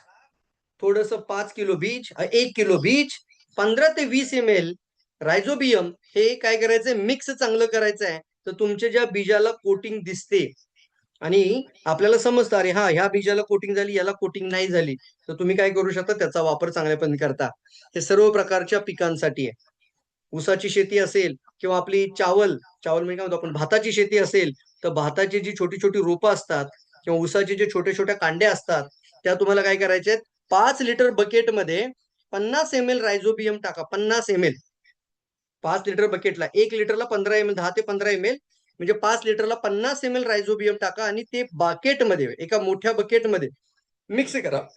थोडंसं 5 किलो बीज, 1 किलो बीज, 15 ते 20 ml रायझोबियम, हे काय करायचंय? मिक्स चांगलं करायचं आहे. तर तुमच्या ज्या बीजाला कोटिंग दिसते आणि आपल्याला समजतं, अरे हा, ह्या बीजाला कोटिंग झाली, याला कोटिंग नाही झाली, तर तुम्ही काय करू शकता? त्याचा वापर चांगल्यापणे करता. हे सर्व प्रकारच्या पिकांसाठी आहे. ऊसाची शेती असेल किंवा आपली चावल म्हणजे काय म्हणतो आपण, भाताची शेती असेल, तर भाताची जी छोटी छोटी रोपं असतात किंवा ऊसाचे जे छोट्या छोट्या कांड्या असतात, त्या तुम्हाला काय करायचे? 5 लिटर बकेटमध्ये 50 ml रायझोबियम टाका. 50 ml. 5 लिटर बकेटला, 1 लिटरला 15 ml, 10 ते 15 ml, म्हणजे 5 लिटरला 50 ml रायझोबियम टाका आणि ते बकेटमध्ये, एका मोठ्या बकेटमध्ये मिक्स करा.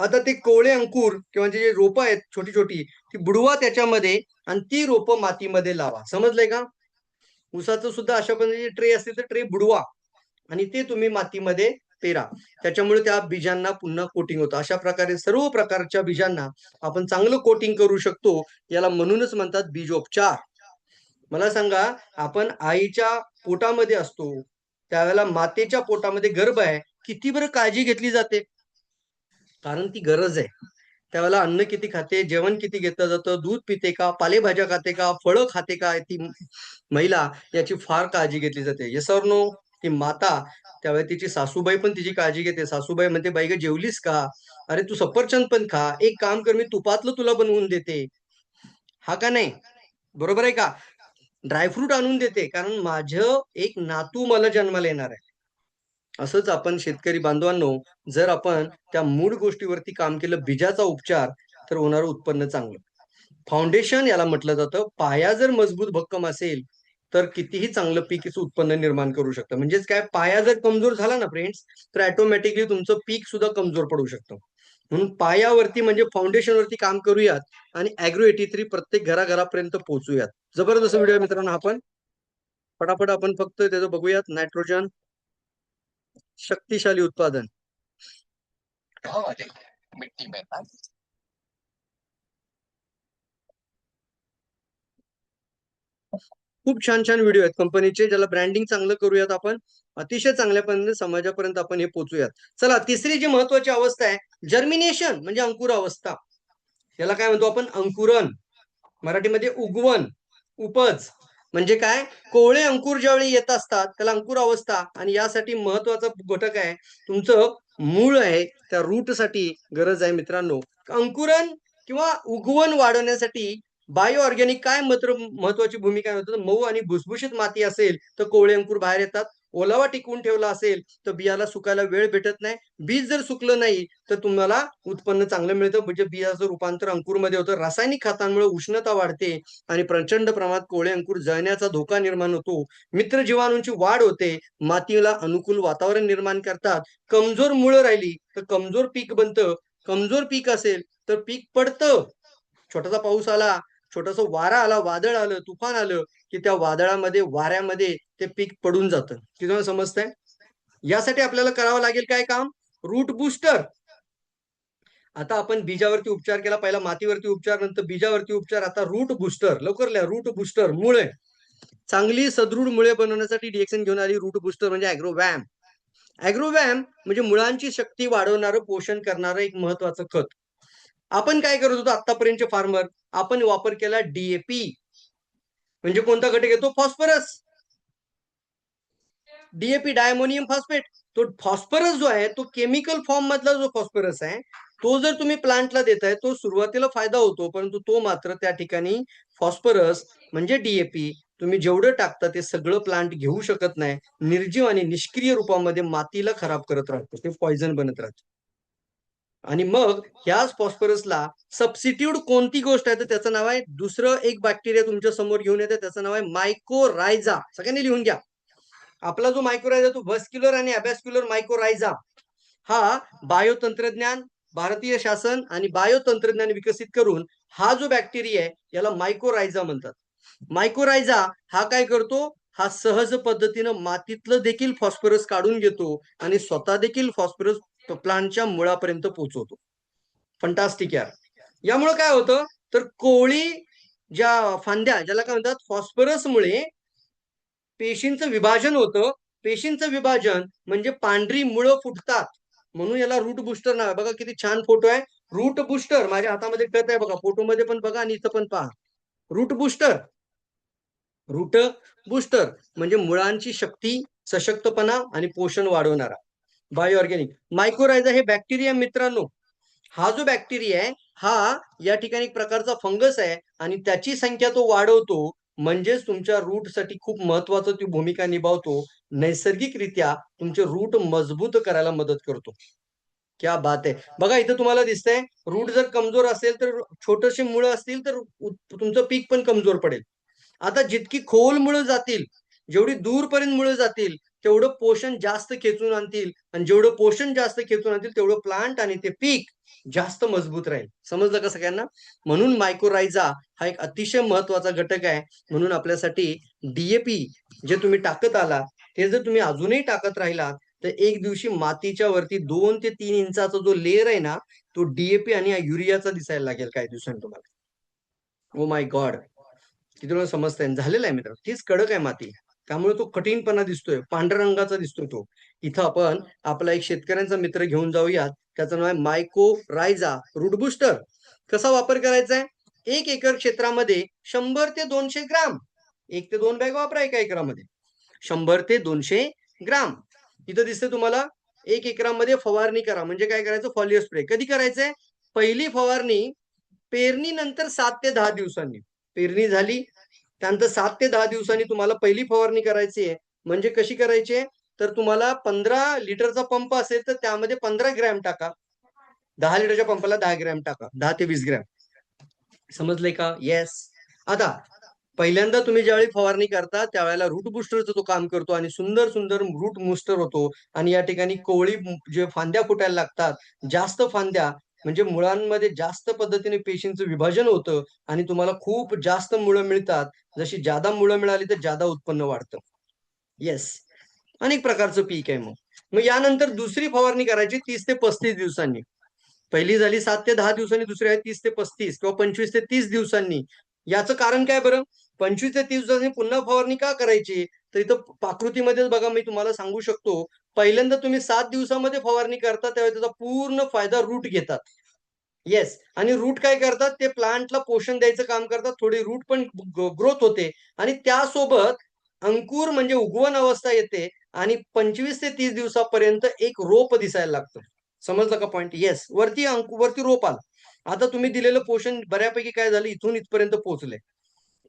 आता ते कोवळे अंकुर किंवा जे रोपं आहेत छोटी छोटी, ती बुडवा त्याच्यामध्ये आणि ती रोपं मातीमध्ये लावा. समजलंय का? ऊसाचं सुद्धा अशा पद्धतीचे ट्रे असतील तर ट्रे बुडवा आणि ते तुम्ही मातीमध्ये पेरा. त्याच्यामुळे त्या बीजांना पुन्हा कोटिंग होतं. अशा प्रकारे सर्व प्रकारच्या बीजांना आपण चांगलं कोटिंग करू शकतो. याला म्हणूनच म्हणतात बीजोपचार. मला सांगा, आपण आईच्या पोटामध्ये असतो, त्यावेळेला मातेच्या पोटामध्ये गर्भ आहे, किती बरं काळजी घेतली जाते? कारण ती गरज आहे. त्यावेळेला अन्न किती खाते, जेवण किती घेतलं जातं, दूध पिते का, पालेभाज्या खाते का, फळं खाते का, ती महिला, याची फार काळजी घेतली जाते. Yes or no? ती माता, त्यावेळेला तिची सासूबाई पण तिची काळजी घेते. सासूबाई म्हणते, बाई गं, जेवलीस का? अरे तू सफरचंद पण खा. एक काम कर, मी तुपातलं तुला बनवून देते. हा का नाही? बरोबर आहे का? ड्रायफ्रूट आणून देते, कारण माझं एक नातू मला जन्माला येणार आहे. असंच आपण शेतकरी बांधवांनो, जर आपण त्या मूळ गोष्टीवरती काम केलं, बीजाचा उपचार, तर होणारं उत्पन्न चांगलं. फाउंडेशन याला म्हटलं जातं. पाया जर मजबूत भक्कम असेल, तर कितीही चांगलं पीकचं उत्पन्न निर्माण करू शकतं. म्हणजेच काय, पाया जर कमजोर झाला ना फ्रेंड्स, तर ऑटोमॅटिकली तुमचं पीक सुद्धा कमजोर पडू शकतं. म्हणून पायावरती म्हणजे फाउंडेशनवरती काम करूयात आणि ॲग्रो 83 प्रत्येक घराघरापर्यंत पोहोचूयात. जबरदस्त व्हिडिओ मित्रांनो. आपण फटाफट आपण फक्त त्याचं बघूयात. नायट्रोजन शक्तिशाली उत्पादन. मिट्टी में खूप छान छान व्हिडिओ आहेत कंपनीचे, ज्याला ब्रँडिंग चांगलं करूयात आपण. अतिशय चांगल्या पद्धतीने समाजापर्यंत आपण हे पोहोचूयात. चला, तिसरी जी महत्वाची अवस्था आहे, जर्मिनेशन, म्हणजे अंकुर अवस्था. याला काय म्हणतो आपण? अंकुरण. मराठीमध्ये उगवण, उपज. म्हणजे काय? कोवळे अंकुर ज्यावेळी येत असतात, त्याला अंकुर अवस्था. आणि यासाठी महत्वाचा घटक आहे तुमचं मूळ आहे. त्या रूट साठी गरज आहे मित्रांनो. अंकुरण किंवा उगवण वाढवण्यासाठी बायो ऑर्गॅनिक काय महत्वाची भूमिका होतं? मऊ आणि भुसभुशीत माती असेल तर कोवळे अंकुर बाहेर येतात. ओलावा टिकवून ठेवला असेल तर बियाला सुकायला वेळ भेटत नाही. बीज जर सुकलं नाही तर तुम्हाला उत्पन्न चांगलं मिळतं, म्हणजे बियाचं रूपांतर अंकुरमध्ये होतं. रासायनिक खतांमुळे उष्णता वाढते आणि प्रचंड प्रमाणात कोवळे अंकुर जळण्याचा धोका निर्माण होतो. मित्र जीवाणूंची वाढ होते, मातीला अनुकूल वातावरण निर्माण करतात. कमजोर मुळं राहिली तर कमजोर पीक बनतं. कमजोर पीक असेल तर पीक पडतं. छोटासा पाऊस आला, छोटासा वारा आला, वादळ आलं, तुफान आलं, की त्या वादळामध्ये, वाऱ्यामध्ये ते पीक पडून जातं. की तुम्हाला समजतंय? यासाठी आपल्याला करावं लागेल काय काम? Root booster. आता आपण बीजावरती उपचार केला, पहिला मातीवरती उपचार, नंतर बीजावरती उपचार, आता रूट बुस्टर. लवकर लिहा, रूट बुस्टर. मुळे, चांगली सदृढ मुळे बनवण्यासाठी डिएक्सन घेऊन आली रूट बुस्टर, म्हणजे ॲग्रोव्हॅम. ॲग्रोव्हॅम म्हणजे मुळांची शक्ती वाढवणारं, पोषण करणारं एक महत्वाचं खत. आपण काय करत होतो आतापर्यंतचे फार्मर? आपण वापर केला DAP. म्हणजे कोणता घटक येतो? फॉस्फरस. DAP, diammonium phosphate. तो फॉस्फरस जो आहे, तो केमिकल फॉर्म मधला जो फॉस्फरस आहे, तो जर तुम्ही प्लांटला देताय, तो सुरुवातीला फायदा होतो, परंतु तो मात्र त्या ठिकाणी फॉस्फरस म्हणजे DAP तुम्ही जेवढं टाकता ते सगळं प्लांट घेऊ शकत नाही. निर्जीव आणि निष्क्रिय रूपामध्ये मातीला खराब करत राहतो, ते पॉइझन बनत राहतं. आणि मग ह्याच फॉस्फरसला सबस्टिट्यूट कोणती गोष्ट आहे तर त्याचं नाव आहे, दुसरं एक बॅक्टेरिया तुमच्या समोर घेऊन येते, त्याचं नाव आहे मायकोरायझा. सगळ्यांनी लिहून घ्या. आपला जो मायक्रोरायझा तो व्हस्क्युलर आणि अबॅस्क्युलर मायक्रोरायझा हा बायोतंत्रज्ञान, भारतीय शासन आणि बायोतंत्रज्ञान विकसित करून हा जो बॅक्टेरिया आहे याला मायक्रोरायझा म्हणतात. मायक्रोरायझा हा काय करतो, हा सहज पद्धतीनं मातीतलं देखील फॉस्फरस काढून घेतो आणि स्वतः देखील फॉस्फरस प्लांटच्या मुळापर्यंत पोहोचवतो. फंटास्टिक यार. यामुळे काय होतं तर कोळी ज्या फांद्या ज्याला काय म्हणतात फॉस्फरसमुळे पेशींचं विभाजन होतं. पेशींचं विभाजन म्हणजे पांढरी मुळं फुटतात, म्हणून याला रूट बुस्टर नाव आहे. बघा किती छान फोटो आहे. रूट बुस्टर माझ्या हातामध्ये कळत आहे बघा, फोटोमध्ये पण बघा आणि इथं पण पहा. रूट बुस्टर, रूट बुस्टर म्हणजे मुळांची शक्ती, सशक्तपणा आणि पोषण वाढवणारा बायो ऑर्गॅनिक. मायक्रोरायझा हे बॅक्टेरिया मित्रांनो, हा जो बॅक्टेरिया आहे हा या ठिकाणी एक प्रकारचा फंगस आहे आणि त्याची संख्या तो वाढवतो, म्हणजेच तुमच्या रूट साठी खूप महत्वाचं ती भूमिका निभावतो. नैसर्गिकरित्या तुमचे रूट मजबूत करायला मदत करतो. क्या बात आहे. बघा इथं तुम्हाला दिसतंय, रूट जर कमजोर असेल तर छोटेसे मुळं असतील तर तुमचं पीक पण कमजोर पडेल. आता जितकी खोल मुळं जातील, जेवढी दूरपर्यंत मुळं जातील, तेवढं पोषण जास्त खेचून आणतील आणि जेवढं पोषण जास्त खेचून आणतील तेवढं प्लांट आणि ते पीक जास्त मजबूत राहील. समजलं का सगळ्यांना? म्हणून मायक्रोरायझा हा एक अतिशय महत्वाचा घटक आहे. म्हणून आपल्यासाठी डीएपी जे तुम्ही टाकत आलात ते जर तुम्ही अजूनही टाकत राहिलात तर एक दिवशी मातीच्या वरती 2 ते 3 इंचाचा जो लेअर आहे ना, तो डीएपी आणि युरियाचा दिसायला लागेल काही दिवसांनी तुम्हाला. ओ माय गॉड, किती वेळा समजतंय. झालेलं आहे मित्र, तीच कडक आहे माती, त्यामुळे तो कठीणपणा दिसतोय, पांढऱ्या रंगाचा दिसतोय तो. इथं आपण आपला एक शेतकऱ्यांचा मित्र घेऊन जाऊयात, त्याचं नाव आहे मायकोरायझा रूट बुस्टर. कसा वापर करायचा आहे? 1 एकर क्षेत्रामध्ये 100 ते 200 ग्राम, 1 ते 2 बॅग वापरा 1 एकरामध्ये. 100 ते 200 ग्राम. इथं दिसते तुम्हाला. 1 एकरामध्ये फवारणी करा. म्हणजे काय करायचं, फॉलियर स्प्रे कधी करायचंय? पहिली फवारणी पेरणीनंतर 7 ते 10 दिवसांनी. पेरणी झाली त्यानंतर 7 ते 10 दिवसांनी तुम्हाला पहिली फवारणी करायची आहे. म्हणजे कशी करायची आहे तर तुम्हाला 15 लिटरचा पंप असेल तर त्यामध्ये 15 ग्रॅम टाका. 10 लिटरच्या पंपाला 10 ग्रॅम टाका, 10 ते 20 ग्रॅम. समजले का? येस. आता पहिल्यांदा तुम्ही ज्यावेळी फवारणी करता त्यावेळेला रूट बुस्टरचं तो काम करतो आणि सुंदर सुंदर रूट बुस्टर होतो. आणि या ठिकाणी कोवळी जे फांद्या फुटायला लागतात, जास्त फांद्या म्हणजे मुळांमध्ये जास्त पद्धतीने पेशींचं विभाजन होतं आणि तुम्हाला खूप जास्त मुळं मिळतात. जशी जादा मुळं मिळाली तर जादा उत्पन्न वाढतं. येस. अनेक प्रकारचं पीक आहे. मग यानंतर दुसरी फवारणी करायची 30 ते 35 दिवसांनी. पहिली झाली 7 ते 10 दिवसांनी, दुसरी आहे 30 ते 35 किंवा 25 ते 30 दिवसांनी. याचं कारण काय बरं? 25 ते 30 दिवसांनी पुन्हा फवारणी का करायची? तर इथं प्रकृतीमध्येच बघा मी तुम्हाला सांगू शकतो. पहिल्यांदा तुम्ही 7 दिवसामध्ये फवारणी करता त्यावेळी त्याचा पूर्ण फायदा रूट घेतात. येस. आणि रूट काय करतात, ते प्लांटला पोषण द्यायचं काम करतात. थोडी रूट पण ग्रोथ होते आणि त्यासोबत अंकुर म्हणजे उगवण अवस्था येते आणि 25 ते 30 दिवसापर्यंत एक रोप दिसायला लागतं. समजलं का पॉइंट? येस. वरती रोप आलं. आता तुम्ही दिलेलं पोषण बऱ्यापैकी काय झालं, इथून इथपर्यंत पोहोचलंय.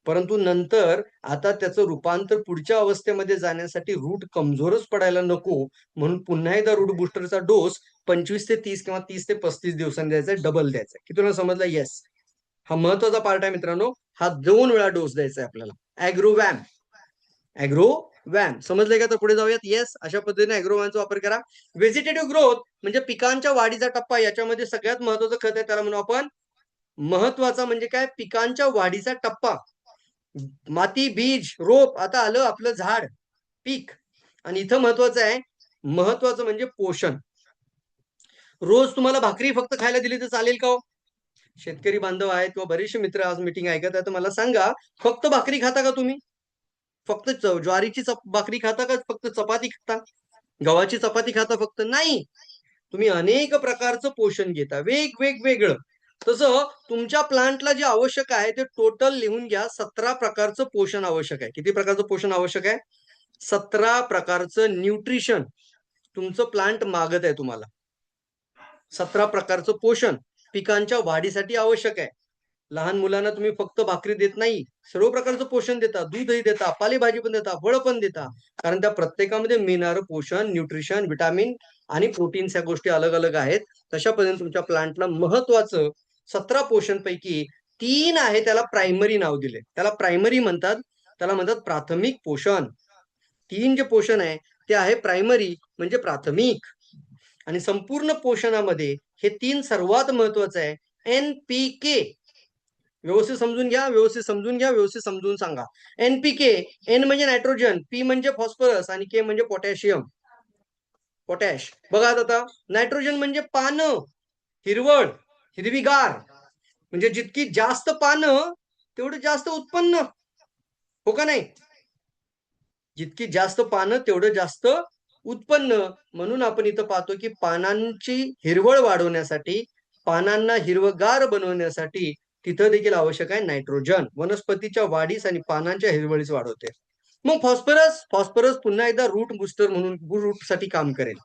परंतु नंतर आता त्याचं रूपांतर पुढच्या अवस्थेमध्ये जाण्यासाठी रूट कमजोरच पडायला नको, म्हणून पुन्हा एकदा रूट बुस्टरचा डोस 25 ते 30 किंवा 30 ते 35 दिवसांनी द्यायचा, डबल द्यायचा. किती वेळा समजलं? येस. हा महत्वाचा पार्ट आहे मित्रांनो. हा 2 वेळा डोस द्यायचा आहे आपल्याला. ॲग्रोवॅम, ॲग्रोवॅम समजलंय का? तर पुढे जाऊयात. येस, अशा पद्धतीने ॲग्रोवॅमचा वापर करा. व्हेजिटेटिव्ह ग्रोथ म्हणजे पिकांच्या वाढीचा टप्पा. याच्यामध्ये सगळ्यात महत्वाचं खत आहे, त्याला म्हणू आपण महत्वाचा म्हणजे काय, पिकांच्या वाढीचा टप्पा. माती, बीज, रोप, आता आलं आपलं झाड, पीक. आणि इथं महत्वाचं आहे, महत्वाचं म्हणजे पोषण. रोज तुम्हाला भाकरी फक्त खायला दिली तर चालेल का हो? शेतकरी बांधव आहेत किंवा बरेचसे मित्र आज मीटिंग ऐकत आहेत, तर मला सांगा, फक्त भाकरी खाता का तुम्ही? फक्त ज्वारीची भाकरी खाता का फक्त चपाती खाता? गव्हाची चपाती खाता फक्त? नाही. तुम्ही अनेक प्रकारचं पोषण घेता, वेगवेगळं. तसं तुमच्या प्लांटला जे आवश्यक आहे ते टोटल लिहून घ्या. 17 प्रकारचं पोषण आवश्यक आहे. किती प्रकारचं पोषण आवश्यक आहे? 17 प्रकारचं न्यूट्रिशन तुमचं प्लांट मागत आहे तुम्हाला. 17 प्रकारचं पोषण पिकांच्या वाढीसाठी आवश्यक आहे. लहान मुलांना तुम्ही फक्त भाकरी देत नाही, सर्व प्रकारचं पोषण देता, दूधही देता, पालेभाजी पण देता, फळं पण देता. कारण त्या प्रत्येकामध्ये मिळणारं पोषण, न्यूट्रिशन, व्हिटॅमिन आणि प्रोटीन्स ह्या गोष्टी अलग अलग आहेत. तशा पद्धतीने तुमच्या प्लांटला महत्वाचं 17 पोषण पैकी 3 आहे त्याला प्रायमरी नाव दिले. त्याला प्रायमरी म्हणतात, त्याला म्हणतात प्राथमिक पोषण. 3 जे पोषण आहे ते आहे प्रायमरी म्हणजे प्राथमिक. आणि संपूर्ण पोषणामध्ये हे 3 सर्वात महत्वाचं आहे. NPK व्यवस्थित समजून घ्या, व्यवस्थित समजून घ्या, व्यवस्थित समजून सांगा. NPK, N म्हणजे नायट्रोजन, P म्हणजे फॉस्फरस आणि K म्हणजे पोटॅशियम, पोटॅश. बघा आता नायट्रोजन म्हणजे पानं, हिरवळ, हिरवीगार. म्हणजे जितकी जास्त पानं तेवढं जास्त उत्पन्न, हो का नाही? जितकी जास्त पानं तेवढं जास्त उत्पन्न. म्हणून आपण इथं पाहतो की पानांची हिरवळ वाढवण्यासाठी, पानांना हिरवगार बनवण्यासाठी तिथं देखील आवश्यक आहे नायट्रोजन. वनस्पतीच्या वाढीस आणि पानांच्या हिरवळीस वाढवते. मग फॉस्फरस, फॉस्फरस पुन्हा एकदा रूट बुस्टर म्हणून रूट साठी काम करेल,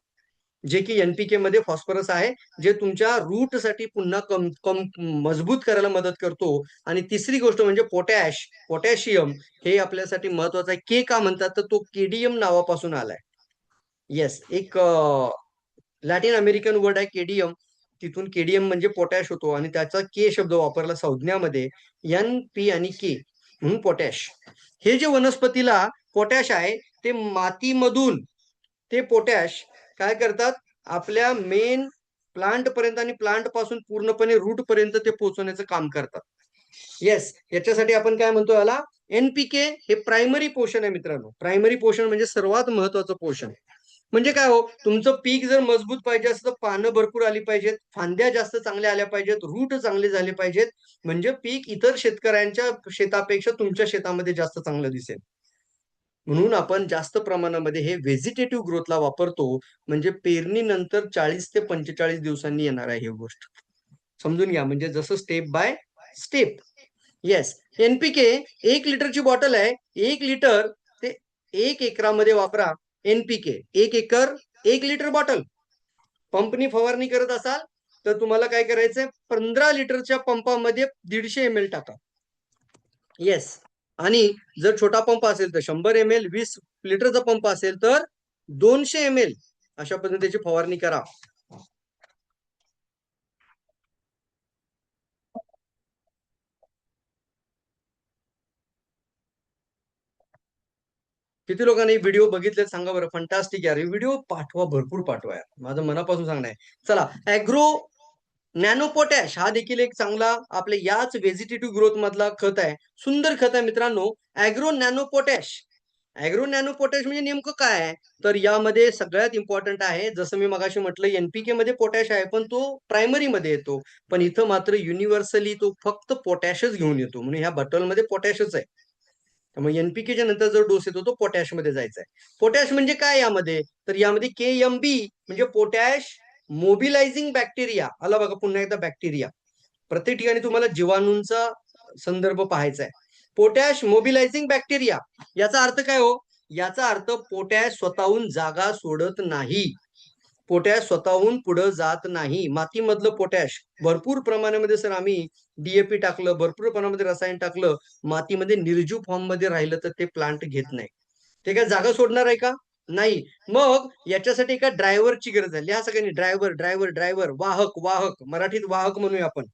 जे की एनपीके मध्ये फॉस्फरस आहे, जे तुमच्या रूट साठी पुन्हा कम कम मजबूत करायला मदत करतो. आणि तिसरी गोष्ट म्हणजे पोटॅश, पोटॅशियम हे आपल्यासाठी महत्वाचं आहे. के का म्हणतात तर तो केडीएम नावापासून आलाय. येस, एक लॅटिन अमेरिकन वर्ड आहे केडीएम, तिथून केडीएम म्हणजे पोटॅश होतो आणि त्याचा के शब्द वापरला संज्ञामध्ये, एन पी आणि के म्हणून पोटॅश. हे जे वनस्पतीला पोटॅश आहे ते मातीमधून ते पोटॅश काय करतात, आपल्या मेन प्लांट पर्यंत आणि प्लांट पासून पूर्णपणे रूट पर्यंत ते पोहोचवण्याचं काम करतात. येस, याच्यासाठी आपण काय म्हणतो, याला एनपीके हे प्रायमरी पोषण आहे मित्रांनो. प्रायमरी पोषण म्हणजे सर्वात महत्वाचं पोषण. म्हणजे काय हो, तुमचं पीक जर मजबूत पाहिजे असेल तर पानं भरपूर आली पाहिजेत, फांद्या जास्त चांगल्या आल्या पाहिजेत, रूट चांगले झाले पाहिजेत, म्हणजे पीक इतर शेतकऱ्यांच्या शेतापेक्षा तुमच्या शेतामध्ये जास्त चांगलं दिसेल. म्हणून आपण जास्त प्रमाणामध्ये हे व्हेजिटेटिव्ह ग्रोथला वापरतो. म्हणजे पेरणीनंतर 40 ते 45 दिवसांनी येणार आहे ही गोष्ट, समजून घ्या. म्हणजे जसं step by step. Yes, NPK 1 लिटरची बॉटल आहे, 1 लिटर ते 1 एकरामध्ये वापरा. NPK 1 acre 1 litre bottle. पंपनी फवारणी करत असाल तर तुम्हाला काय करायचंय, 15 लिटरच्या पंपामध्ये 150 ml टाका. येस, आणि जर छोटा पंप असेल तर 100 ml, 20 लिटरचा पंप असेल तर 200 ml अशा पद्धतीची फवारणी करा. किती लोकांनी व्हिडिओ बघितले सांगा बरं. फंटास्टिक यार, व्हिडिओ पाठवा, भरपूर पाठवा यार, माझं मनापासून सांगणं आहे. चला, ॲग्रो नॅनो पोटॅश हा देखील एक चांगला आपल्या याच व्हेजिटेटिव्ह ग्रोथ मधला खत आहे. सुंदर खत आहे मित्रांनो, agro nano potash. Agro nano potash म्हणजे नेमकं काय आहे, तर यामध्ये सगळ्यात इम्पॉर्टंट आहे, जसं मी मगाशी म्हटलं एनपीके मध्ये पोटॅश आहे पण तो प्रायमरी मध्ये येतो, पण इथं मात्र युनिव्हर्सली तो फक्त पोटॅशच घेऊन येतो, म्हणून ह्या बॉटलमध्ये पोटॅशच आहे. त्यामुळे एनपीकेच्या नंतर जो डोस येतो तो पोटॅश मध्ये जायचा आहे. पोटॅश म्हणजे काय यामध्ये, तर यामध्ये केएमबी म्हणजे पोटॅश मोबिलायझिंग बॅक्टेरिया. आला बघा पुन्हा एकदा बॅक्टेरिया, प्रत्येक ठिकाणी तुम्हाला जीवाणूंचा संदर्भ पाहायचा आहे. पोटॅश मोबिलायझिंग बॅक्टेरिया, याचा अर्थ काय हो, याचा अर्थ पोटॅश स्वतःहून जागा सोडत नाही. पोटॅश स्वतःहून पुढे जात नाही. मातीमधलं पोटॅश भरपूर प्रमाणामध्ये, सर आम्ही डीएपी टाकलं, भरपूर प्रमाणामध्ये रसायन टाकलं, मातीमध्ये निर्जीव फॉर्म मध्ये राहिलं तर ते प्लांट घेत नाही. ते काय जागा सोडणार आहे का, नाही. मग याच्यासाठी एका ड्रायव्हरची गरज आहे. लिहा सगळ्यांनी, ड्रायव्हर ड्रायव्हर ड्रायव्हर, वाहक वाहक, मराठीत वाहक म्हणूया आपण.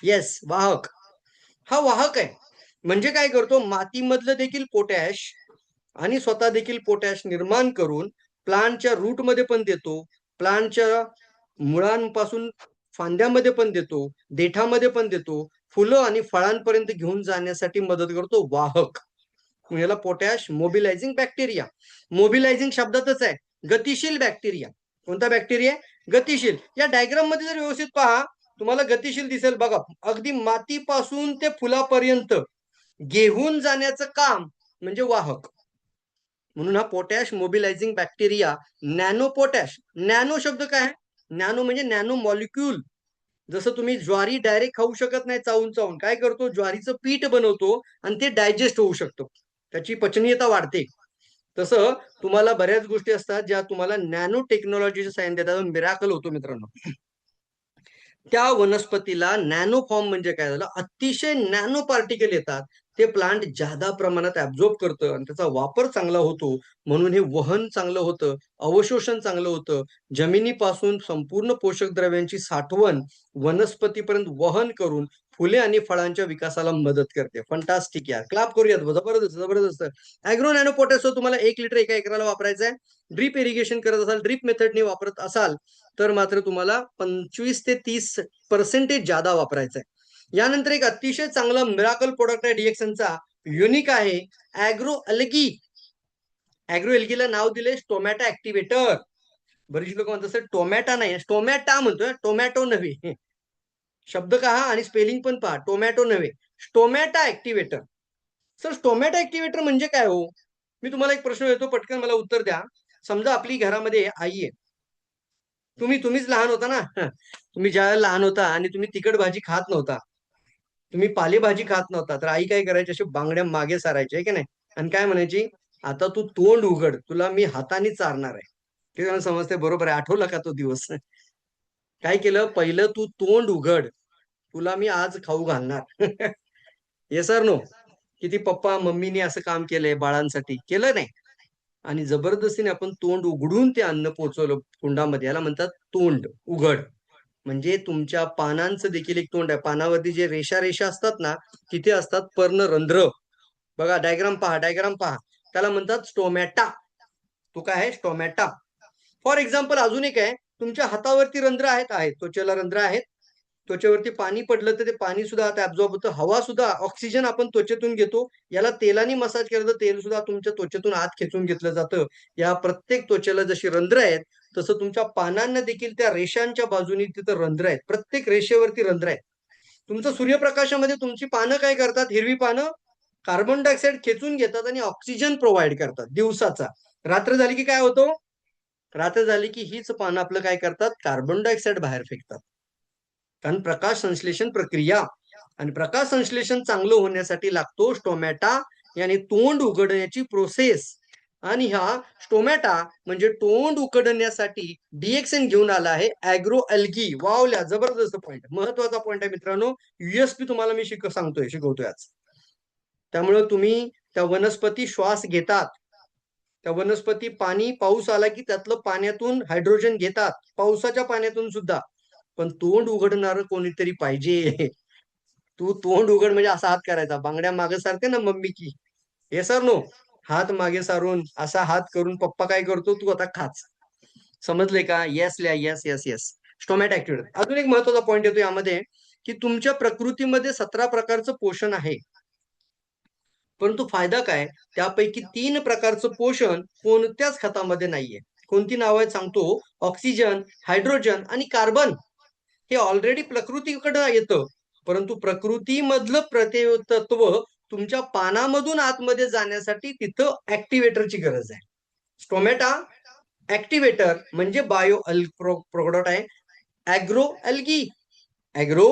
येस, वाहक. हा वाहक आहे. म्हणजे काय करतो, मातीमधलं देखील पोटॅश आणि स्वतः देखील पोटॅश निर्माण करून प्लांटच्या रूट मध्ये पण देतो, प्लांटच्या मुळांपासून फांद्यामध्ये पण देतो, देठामध्ये पण देतो, फुलं आणि फळांपर्यंत घेऊन जाण्यासाठी मदत करतो वाहक. याला पोटॅश मोबिलायझिंग बॅक्टेरिया. मोबिलायझिंग शब्दातच आहे, गतिशील बॅक्टेरिया. कोणता बॅक्टेरिया, गतिशील. या डायग्राम मध्ये जर व्यवस्थित पहा तुम्हाला गतिशील दिसेल बघा, अगदी मातीपासून ते फुलापर्यंत घेऊन जाण्याचं काम म्हणजे वाहक. म्हणून हा potash mobilising bacteria nano potash. Nano शब्द काय आहे, नॅनो म्हणजे नॅनो मॉलिक्यूल. जसं तुम्ही ज्वारी डायरेक्ट खाऊ शकत नाही चावून चावून, काय करतो, ज्वारीचं पीठ बनवतो आणि ते डायजेस्ट होऊ शकतो, त्याची पचनीयता वाढते. तसं तुम्हाला बऱ्याच गोष्टी असतात ज्या तुम्हाला नॅनो टेक्नॉलॉजीच्या साहाय्याने देतात, मिराकल होतो मित्रांनो. त्या वनस्पतीला नॅनो फॉर्म म्हणजे काय झालं, अतिशय नॅनो पार्टिकल येतात, ते प्लांट जादा प्रमाणात ऍब्झॉर्ब करतं आणि त्याचा वापर चांगला होतो. म्हणून हे वहन चांगलं होतं, अवशोषण चांगलं होतं. जमिनीपासून संपूर्ण पोषक द्रव्यांची साठवण वनस्पतीपर्यंत वहन करून फुले आणि फळांच्या विकासाला मदत करते. फंटास्टिक यार, क्लाप करूयात. जबरदस्त जबरदस्त. अॅग्रो नॅनो पोटॅशो तुम्हाला 1 लिटर एका एकराला वापरायचं आहे. ड्रीप इरिगेशन करत असाल, ड्रीप मेथडने वापरत असाल, तर मात्र तुम्हाला 25 ते 30% जादा वापरायचा आहे. यानंतर एक अतिशय चांगला मिराकल प्रोडक्ट आहे डीएक्सनचा, युनिक आहे, अॅग्रो अल्गी. अॅग्रो अल्गीला नाव दिले टोमॅटो ऍक्टिव्हेटर. बरीच लोक म्हणतात सर टोमॅटा नाही, टोमॅटा म्हणतोय, टोमॅटो नव्हे. शब्द पहा आणि स्पेलिंग पण पहा, टोमॅटो नव्हे, टोमॅटा ऍक्टिव्हेटर. सर टोमॅटो ऍक्टिव्हेटर म्हणजे काय हो? मी तुम्हाला एक प्रश्न देतो, पटकन मला उत्तर द्या. समजा आपली घरामध्ये आई आहे, तुम्हीच लहान होता ना. तुम्ही ज्या लहान होता आणि तुम्ही तिखट भाजी खात नव्हता, तुम्ही पालेभाजी खात नव्हता, तर आई काय करायची, अशी बांगड्या मागे सारायची आहे की नाही, आणि काय म्हणायची, आता तू तोंड उघड, तुला मी हाताने चारणार आहे. ते मला समजते, बरोबर आहे. आठवला का तो दिवस? काय केलं, पहिलं तू तोंड उघड, तुला मी आज खाऊ घालणार. Yes sir no? किती पप्पा मम्मीने असं काम केलंय बाळांसाठी, केलं नाही? आणि जबरदस्तीने आपण तोंड उघडून ते अन्न पोचवलं कुंडामध्ये, याला म्हणतात तोंड उघड. म्हणजे तुमच्या पानांचं देखील एक तोंड आहे. पानावरती जे रेषा रेषा असतात ना, तिथे असतात पर्णरंध्र. बघा डायग्राम पहा, डायग्राम पहा. त्याला म्हणतात स्टोमॅटा. तो काय आहे, स्टोमॅटा. फॉर एक्झाम्पल अजून एक आहे, तुमच्या हातावरती रंध्र आहेत, त्वचेला रंध्र आहेत. त्वचेवरती पाणी पडलं तर ते पाणी सुद्धा आता ऍब्झॉर्ब होतं. हवा सुद्धा, ऑक्सिजन आपण त्वचेतून घेतो. याला तेलाने मसाज केलं तर तेल सुद्धा तुमच्या त्वचेतून आत खेचून घेतलं जातं. या प्रत्येक त्वचेला जशी रंध्र आहेत, तसं तुमच्या पानांना देखील त्या रेषांच्या बाजूनी तिथं रंध्र आहेत. प्रत्येक रेषेवरती रंध्र आहेत. तुमचं सूर्यप्रकाशामध्ये तुमची पानं काय करतात, हिरवी पानं कार्बन डायऑक्साईड खेचून घेतात आणि ऑक्सिजन प्रोव्हाइड करतात दिवसाचा. रात्र झाली की काय होतो, रात्र झाली की हीच पानं आपलं काय करतात, कार्बन डायऑक्साईड बाहेर फेकतात. कारण प्रकाश संश्लेषण प्रक्रिया, आणि प्रकाश संश्लेषण चांगलं होण्यासाठी लागतो स्टोमॅटा, याने तोंड उघडण्याची प्रोसेस. आणि ह्या स्टोमॅटा म्हणजे तोंड उघडण्यासाठी डीएक्सएन घेऊन आला आहे अॅग्रो अल्गी. वावल्या, जबरदस्त पॉईंट, महत्वाचा पॉईंट आहे मित्रांनो. युएसपी तुम्हाला मी शिकवतोय आज. त्यामुळे तुम्ही त्या वनस्पती श्वास घेतात, त्या वनस्पती पाणी, पाऊस आला की त्यातलं पाण्यातून हायड्रोजन घेतात, पावसाच्या पाण्यातून सुद्धा. पण तोंड उघडणार कोणीतरी पाहिजे. तू तोंड उघड म्हणजे असा हात करायचा, बांगड्या मागे सारते ना मम्मी की, हे सर नो, हात मागे सारून असा हात करून पप्पा काय करतो, तू आता खाच. समजले का? येस लिया, येस येस येस. स्टोमॅटो ऍक्टिव्हेटर. अजून एक महत्वाचा पॉईंट येतो यामध्ये, की तुमच्या प्रकृतीमध्ये 17 प्रकारचं पोषण आहे, परंतु फायदा काय, त्यापैकी 3 प्रकारचं पोषण कोणत्याच खतामध्ये नाहीये. कोणती नावं आहेत सांगतो, ऑक्सिजन, हायड्रोजन आणि कार्बन. हे ऑलरेडी प्रकृतीकडे येतं, परंतु प्रकृतीमधलं प्रतितत्व तुमच्या पानामधून आतमध्ये जाण्यासाठी तिथं ऍक्टिव्हेटरची गरज आहे. स्टोमॅटा ऍक्टिव्हेटर म्हणजे बायो प्रोडक्ट आहे, अॅग्रो अल्गी. Agro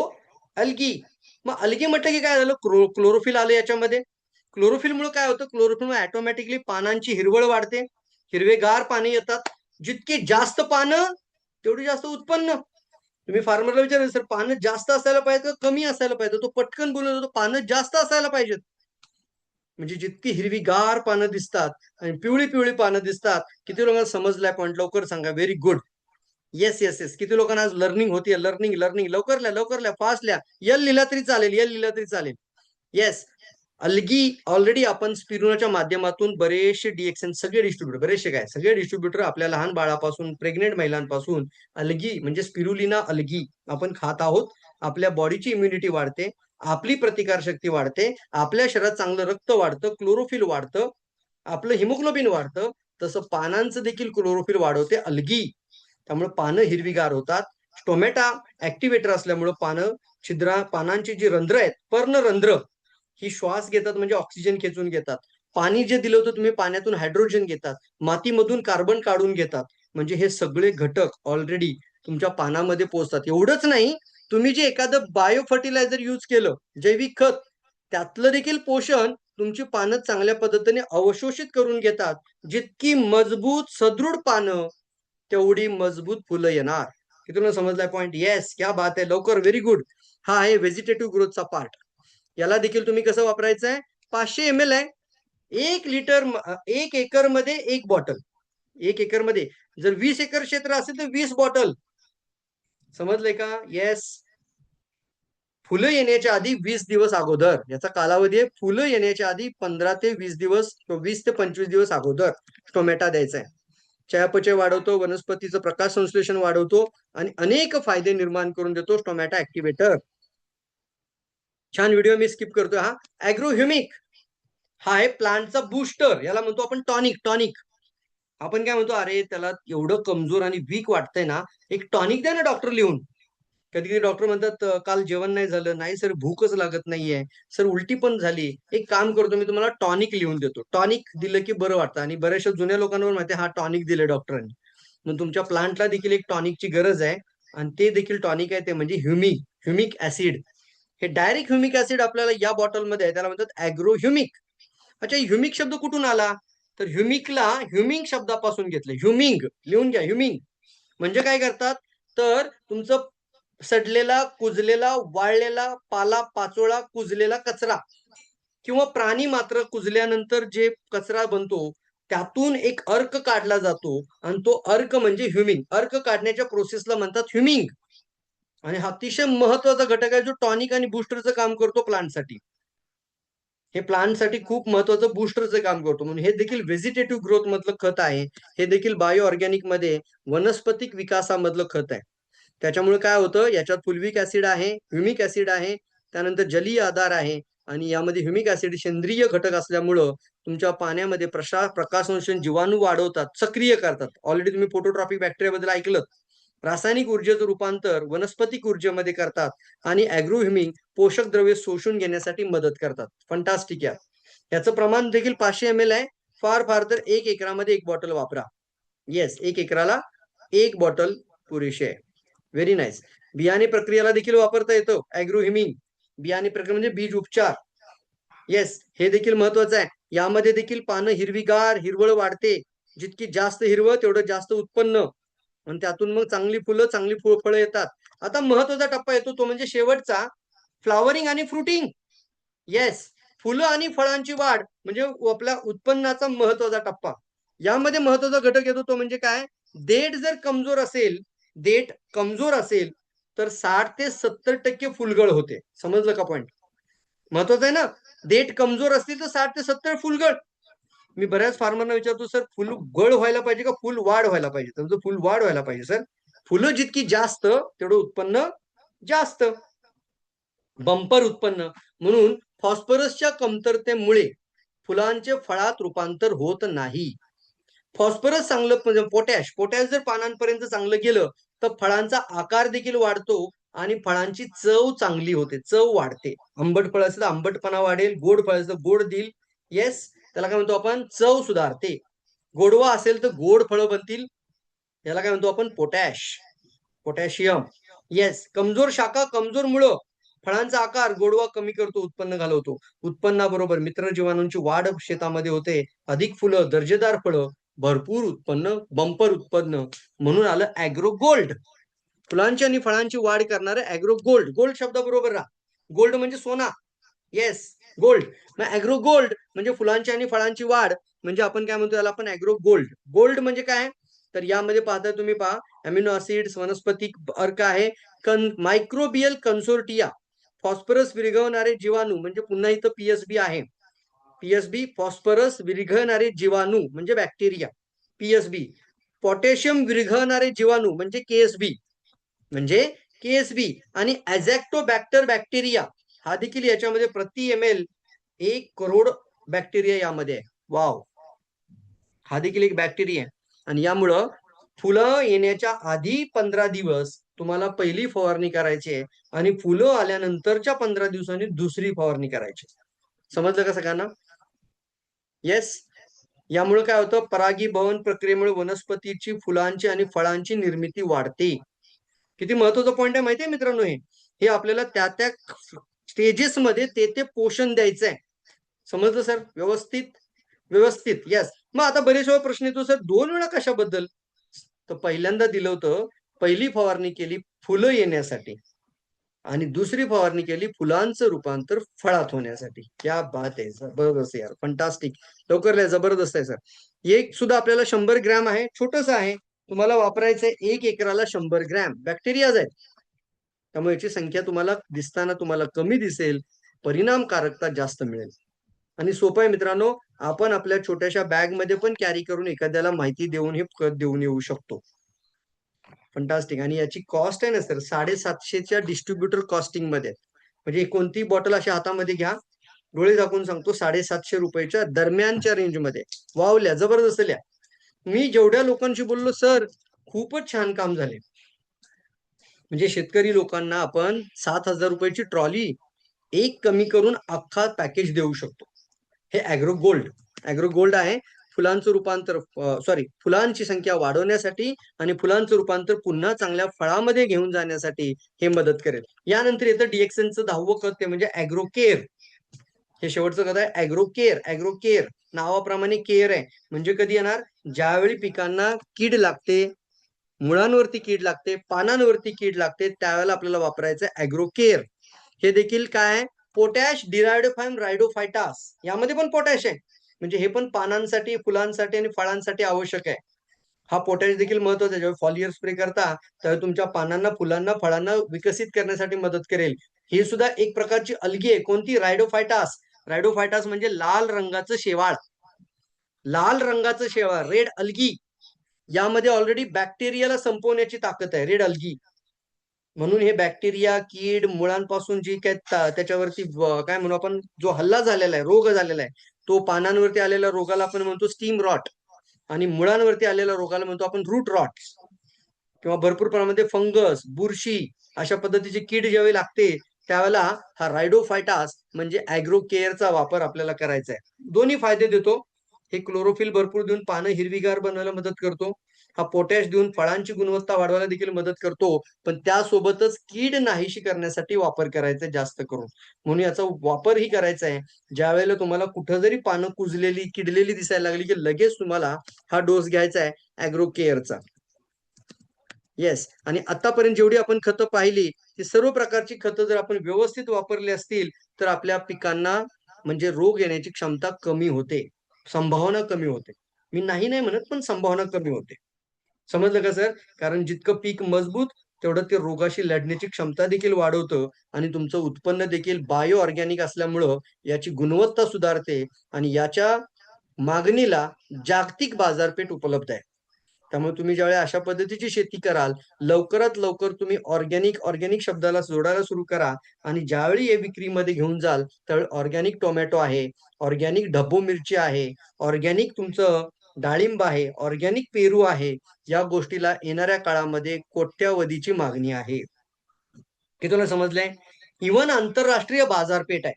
algae. मग अल्गी म्हटलं की काय झालं, क्लोरोफिल आलं याच्यामध्ये. क्लोरोफिल मुळे काय होतं, क्लोरोफिल मुळे ऑटोमॅटिकली पानांची हिरवळ वाढते, हिरवेगार पाने येतात. जितकी जास्त पानं तेवढी जास्त उत्पन्न. तुम्ही फार्मरला विचाराल, सर पानं जास्त असायला पाहिजे कमी असायला पाहिजे, तो पटकन बोलत होतो पानं जास्त असायला पाहिजेत. म्हणजे जितकी हिरवीगार पानं दिसतात आणि पिवळी पिवळी पानं दिसतात. किती लोकांना समजलाय पॉईंट, लवकर सांगा. Very good. Yes yes yes. किती लोकांना आज लर्निंग होतीये, लर्निंग लर्निंग. लवकर लिहा, लवकर लिहा, फास्ट लिहा. यल लिहिला तरी चालेल, यल लिहिला तरी चालेल. येस. अल्गी ऑलरेडी आपण स्पिरुनाच्या माध्यमातून बरेचसे डीएक्सएन, सगळे डिस्ट्रीब्युटर, बरेचसे काय, सगळे डिस्ट्रीब्युटर आपल्या लहान बाळापासून, प्रेग्नेंट महिलांपासून अल्गी म्हणजे स्पिरुलिना अल्गी आपण खात आहोत. आपल्या बॉडीची इम्युनिटी वाढते, आपली प्रतिकारशक्ती वाढते, आपल्या शरीरात चांगलं रक्त वाढतं, क्लोरोफिल वाढतं, आपलं हिमोग्लोबिन वाढतं. तसं पानांचं देखील क्लोरोफिल वाढवते अल्गी. त्यामुळे पानं हिरवीगार होतात. टोमॅटा ऍक्टिव्हेटर असल्यामुळे पानांची जी रंध्र आहेत, पर्णरंध्र, ही श्वास घेतात म्हणजे ऑक्सिजन खेचून घेतात. पाणी जे दिलं होतं तुम्ही, पाण्यातून हायड्रोजन घेतात, मातीमधून कार्बन काढून घेतात. म्हणजे हे सगळे घटक ऑलरेडी तुमच्या पानामध्ये पोहोचतात. एवढंच नाही, तुम्ही जे एखादं बायो फर्टिलायझर यूज केलं, जैविक खत, त्यातलं देखील पोषण तुमची पानं चांगल्या पद्धतीने अवशोषित करून घेतात. जितकी मजबूत सदृढ पानं, तेवढी मजबूत फुलं येणार. किती समजलाय पॉइंट? येस, क्या बात आहे, लवकर, व्हेरी गुड. हा आहे व्हेजिटेटिव्ह ग्रोथचा पार्ट. याला देखील तुम्ही कसं वापरायचं आहे? 500 ml आहे, 1 लिटर, 1 एकर मध्ये 1 बॉटल. 1 एकर मध्ये जर 20 एकर क्षेत्र असेल तर 20 बॉटल. समजलंय का? येस. फुलं येण्याच्या आधी 20 दिवस अगोदर, याचा कालावधी आहे फुलं येण्याच्या आधी 15 ते 20 दिवस, 20 ते 25 दिवस अगोदर टोमॅटो द्यायचा आहे. चयापचय वाढवतो, वनस्पतीचं प्रकाश संश्लेषण वाढवतो आणि अनेक फायदे निर्माण करून देतो टोमॅटो ऍक्टिव्हेटर. छान व्हिडिओ मी स्किप करतोय. हा ऍग्रोह्युमिक हा आहे प्लांटचा बूस्टर, याला म्हणतो आपण टॉनिक. टॉनिक आपण काय म्हणतो, अरे त्याला एवढं कमजोर आणि वीक वाटतंय ना, एक टॉनिक द्या ना डॉक्टर लिहून. कधी कधी डॉक्टर म्हणतात काल जेवण नाही झालं, नाही सर भूकच लागत नाहीये, सर उलटी पण झाली, एक काम करतो मी तुम्हाला टॉनिक लिहून देतो. टॉनिक दिलं की बरं वाटतं. आणि बऱ्याचशा जुन्या लोकांवर माहिती आहे, हा टॉनिक दिले डॉक्टरांनी. मग तुमच्या प्लांटला देखील एक टॉनिकची गरज आहे, आणि ते देखील टॉनिक आहे, ते म्हणजे ह्युमिक ऍसिड. हे डायरेक्ट ह्युमिक ऍसिड आपल्याला या बॉटलमध्ये आहे, त्याला म्हणतात ऍग्रोह्युमिक. अच्छा, ह्युमिक शब्द कुठून आला? तर ह्युमिकला ह्युमिंग शब्दापासून घेतलं. ह्युमिंग लिहून घ्या. ह्युमिंग म्हणजे काय करतात, तर तुमचं सडलेला, कुजलेला, वाळलेला पाला पाचोळा, कुजलेला कचरा किंवा प्राणी मात्र कुजल्यानंतर जे कचरा बनतो, त्यातून एक अर्क काढला जातो, आणि तो अर्क म्हणजे ह्युमिंग. अर्क काढण्याच्या प्रोसेसला म्हणतात ह्युमिंग. आणि हा अतिशय महत्वाचा घटक आहे, जो टॉनिक आणि बूस्टरचं काम करतो प्लांटसाठी. हे प्लांटसाठी खूप महत्वाचं बूस्टरचं काम करतो. म्हणून हे देखील व्हेजिटेटिव्ह ग्रोथ मधलं खत आहे. हे देखील बायो ऑर्गॅनिक मध्ये वनस्पतिक विकासामधलं खत आहे. त्याच्यामुळे काय होतं, याच्यात फुल्विक ऍसिड आहे, ह्युमिक ऍसिड आहे, त्यानंतर जलीय आधार आहे, आणि यामध्ये ह्युमिक ऍसिड सेंद्रिय घटक असल्यामुळं तुमच्या पाण्यामध्ये प्रकाश संश्लेषण जीवाणू वाढवतात, सक्रिय करतात. ऑलरेडी तुम्ही फोटोट्रॉपिक बॅक्टेरिया बद्दल ऐकलं. रासायनिक ऊर्जेचं रूपांतर वनस्पतिक ऊर्जेमध्ये करतात, आणि ॲग्रोह्युमिक पोषक द्रव्ये शोषून घेण्यासाठी मदत करतात. फंटास्टिक आहे. याचं प्रमाण देखील 500 ml आहे. फार फार तर 1 एकरामध्ये 1 बॉटल वापरा. येस, 1 एकराला 1 बॉटल पुरेशी आहे. Very nice. बियाणे प्रक्रियेला देखील वापरता येतो ॲग्रोह्युमिक. बियाणे प्रक्रिया म्हणजे बीज उपचार. येस, हे देखील महत्वाचं आहे. यामध्ये देखील पानं हिरवीगार, हिरवळ वाढते. जितकी जास्त हिरवळ तेवढं जास्त उत्पन्न, आणि त्यातून मग चांगली फुलं, चांगली फळं येतात. आता महत्वाचा टप्पा येतो, तो म्हणजे शेवटचा, फ्लॉवरिंग आणि फ्रुटिंग. येस, फुलं आणि फळांची वाढ म्हणजे आपल्या उत्पन्नाचा महत्वाचा टप्पा. यामध्ये महत्वाचा घटक येतो, तो म्हणजे काय? देठ जर कमजोर असेल, देठ कमजोर असेल तर 60 ते 70% फुलगळ होते. समजलं का पॉइंट? महत्वाचं आहे ना. देठ कमजोर असतील तर 60 ते 70 फुलगळ. मी बऱ्याच फार्मरना विचारतो, सर फुल गळ व्हायला पाहिजे का फुल वाढ व्हायला पाहिजे? तर फुल वाढ व्हायला पाहिजे सर. फुलं जितकी जास्त तेवढं उत्पन्न जास्त, बंपर उत्पन्न. म्हणून फॉस्फरसच्या कमतरतेमुळे फुलांचे फळात रूपांतर होत नाही. फॉस्फरस चांगलं म्हणजे पोटॅश जर पानांपर्यंत चांगलं गेलं तर फळांचा आकार देखील वाढतो, आणि फळांची चव चांगली होते, चव वाढते. आंबट फळ असेल तर आंबटपणा वाढेल, गोड फळ असेल तर गोड देईल. येस, त्याला काय म्हणतो आपण? चव सुधारते. गोडवा असेल तर गोड फळं बनतील. याला काय म्हणतो आपण? पोटॅशियम. येस, कमजोर शाखा, कमजोर मुळं फळांचा आकार, गोडवा कमी करतो, उत्पन्न घालवतो. उत्पन्नाबरोबर मित्र जीवाणूंची वाढ शेतामध्ये होते. अधिक फुलं, दर्जेदार फळं, भरपूर उत्पन्न, बंपर उत्पन्न. म्हणून आलं ॲग्रो गोल्ड. फुलांची आणि फळांची वाढ करणारं ॲग्रो गोल्ड. गोल्ड शब्द बरोबर राहा. गोल्ड म्हणजे सोना. Yes, gold. मग ॲग्रो गोल्ड म्हणजे फुलांची आणि फळांची वाढ, म्हणजे आपण काय म्हणतो याला? आपण ॲग्रो गोल्ड. गोल्ड म्हणजे काय? तर यामध्ये पाहता तुम्ही, पहा, अमिनो ऍसिड्स, वनस्पतिक अर्क आहे, मायक्रोबियल कन्सोर्टिया, फॉस्फरस विरघळणारे जीवाणू म्हणजे पुन्हा इथं पीएसबी आहे. पीएसबी फॉस्फरस विरघळणारे जीवाणू म्हणजे बॅक्टेरिया, पीएसबी. पोटॅशियम विरघळणारे जीवाणू म्हणजे केएसबी. आणि ॲझॅक्टोबॅक्टर बॅक्टेरिया हा देखील याच्यामध्ये प्रति ml 1 करोड बॅक्टेरिया यामध्ये आहे. वाव, हा देखील एक बॅक्टेरिया आहे. आणि यामुळं फुलं येण्याच्या आधी 15 दिवस तुम्हाला पहिली फवारणी करायची आहे, आणि फुलं आल्यानंतरच्या 15 दिवसांनी दुसरी फवारणी करायची. समजलं का सगळ्यांना? येस. यामुळे काय होतं? परागीभवन प्रक्रियेमुळे वनस्पतीची, फुलांची आणि फळांची निर्मिती वाढते. किती महत्वाचा पॉइंट आहे माहितीये मित्रांनो? हे आपल्याला त्या त्या स्टेजेस मध्ये ते पोषण द्यायचं आहे. समजलं सर? व्यवस्थित. येस. मग आता बरेच वेळा प्रश्न येतो, सर 2 वेळा कशाबद्दल? तर पहिल्यांदा दिलं होतं पहिली फवारणी केली फुलं येण्यासाठी आणि दुसरी फवारणी केली फुलांचं रूपांतर फळात होण्यासाठी. क्या बात आहे, जबरदस्त यार, फंटास्टिक. लवकर लिहा, जबरदस्त आहे सर. एक सुद्धा आपल्याला 100 ग्रॅम आहे, छोटस आहे. तुम्हाला वापरायचंय 1 एकराला 100 ग्रॅम. बॅक्टेरियाज आहेत, त्यामुळे याची संख्या तुम्हाला दिसताना तुम्हाला कमी दिसेल, परिणामकारकता जास्त मिळेल. आणि सोपं आहे मित्रांनो, आपण आपल्या छोट्याशा बॅग मध्ये पण कॅरी करून एखाद्याला माहिती देऊन हे खत देऊन येऊ शकतो. फंटास्टिक. आणि याची कॉस्ट आहे ना सर 750च्या डिस्ट्रीब्युटर कॉस्टिंग मध्ये. म्हणजे कोणती बॉटल अशा हातामध्ये घ्या, डोळे झाकून सांगतो 750 रुपयाच्या दरम्यानच्या रेंजमध्ये. वावल्या, जबरदस्त लिहा. मी जेवढ्या लोकांशी बोललो सर, खूपच छान काम झाले. म्हणजे शेतकरी लोकांना आपण 7,000 रुपयाची ट्रॉली एक कमी करून अख्खा पॅकेज देऊ शकतो. हे ॲग्रो गोल्ड आहे. फुलांचं रूपांतर फुलांची संख्या वाढवण्यासाठी आणि फुलांचं रूपांतर पुन्हा चांगल्या फळामध्ये घेऊन जाण्यासाठी हे मदत करेल. यानंतर येतं DXNचं 10वं खत, ते म्हणजे ॲग्रो केअर. हे शेवटचं खत आहे ॲग्रो केअर. नावाप्रमाणे केअर आहे. म्हणजे कधी येणार, ज्यावेळी पिकांना कीड लागते, मुळांवरती कीड लागते, पानांवरती कीड लागते, त्यावेळेला आपल्याला वापरायचं ॲग्रो केअर. हे देखील काय आहे, पोटॅश डिराइव्ड फ्रॉम रायडोफायटास. यामध्ये पण पोटॅश आहे. म्हणजे हे पण पानांसाठी, फुलांसाठी आणि फळांसाठी आवश्यक आहे. हा पोटॅश देखील महत्वाचा आहे. जेव्हा फॉलियर स्प्रे करता त्यावेळी तुमच्या पानांना, फुलांना, फळांना विकसित करण्यासाठी मदत करेल. ही सुद्धा एक प्रकारची अलगी आहे. कोणती? रायडोफायटास म्हणजे लाल रंगाचं शेवाळ. रेड अलगी. यामध्ये ऑलरेडी बॅक्टेरियाला संपवण्याची ताकद आहे, रेड अलगी. म्हणून हे बॅक्टेरिया, कीड, मुळांपासून जी काय त्याच्यावरती काय म्हणू आपण, जो हल्ला झालेला आहे, रोग झालेला आहे, तो पानांवरती आलेल्या रोगाला आपण म्हणतो स्टीम रॉट, आणि मुळांवरती आलेल्या रोगाला म्हणतो आपण रूट रॉट, किंवा भरपूर प्रमाणामध्ये फंगस, बुरशी अशा पद्धतीची कीड ज्यावेळी लागते त्यावेळेला हा रायडोफायटास म्हणजे ॲग्रो केअरचा वापर आपल्याला करायचा आहे. दोन्ही फायदे देतो. हे क्लोरोफिल भरपूर देऊन पानं हिरवीगार बनवायला मदत करतो. हा पोटॅश देऊन फळांची गुणवत्ता वाढवायला देखील मदत करतो. पण त्यासोबतच कीड नाहीशी करण्यासाठी वापर करायचा जास्त करून. म्हणून याचा वापरही करायचा आहे. ज्या वेळेला तुम्हाला कुठं जरी पानं कुजलेली, किडलेली दिसायला लागली की लगेच तुम्हाला हा डोस घ्यायचा आहे ॲग्रो केअरचा. येस. आणि आतापर्यंत जेवढी आपण खतं पाहिली, ती सर्व प्रकारची खतं जर आपण व्यवस्थित वापरली असतील तर आपल्या पिकांना म्हणजे रोग येण्याची क्षमता कमी होते, संभावना कमी होते. मी नाही म्हणत, पण संभावना कमी होते. समजलं का सर? कारण जितकं पीक मजबूत तेवढं ते रोगाशी लढण्याची क्षमता देखील वाढवतं आणि तुमचं उत्पन्न देखील बायो ऑर्गॅनिक असल्यामुळं याची गुणवत्ता सुधारते आणि याच्या मागणीला जागतिक बाजारपेठ उपलब्ध आहे. त्यामुळे तुम्ही ज्यावेळी अशा पद्धतीची शेती कराल, लवकरात लवकर तुम्ही ऑर्गॅनिक शब्दाला जोडायला सुरू करा. आणि ज्यावेळी हे विक्रीमध्ये घेऊन जाल त्यावेळी ऑर्गॅनिक टोमॅटो आहे, ऑर्गॅनिक ढब्बू मिरची आहे, ऑर्गॅनिक तुमचं डाळिंब आहे, ऑर्गॅनिक पेरू आहे. या गोष्टीला येणाऱ्या काळामध्ये कोट्यावधीची मागणी आहे. हे तुला समजलंय? इव्हन आंतरराष्ट्रीय बाजारपेठ आहे.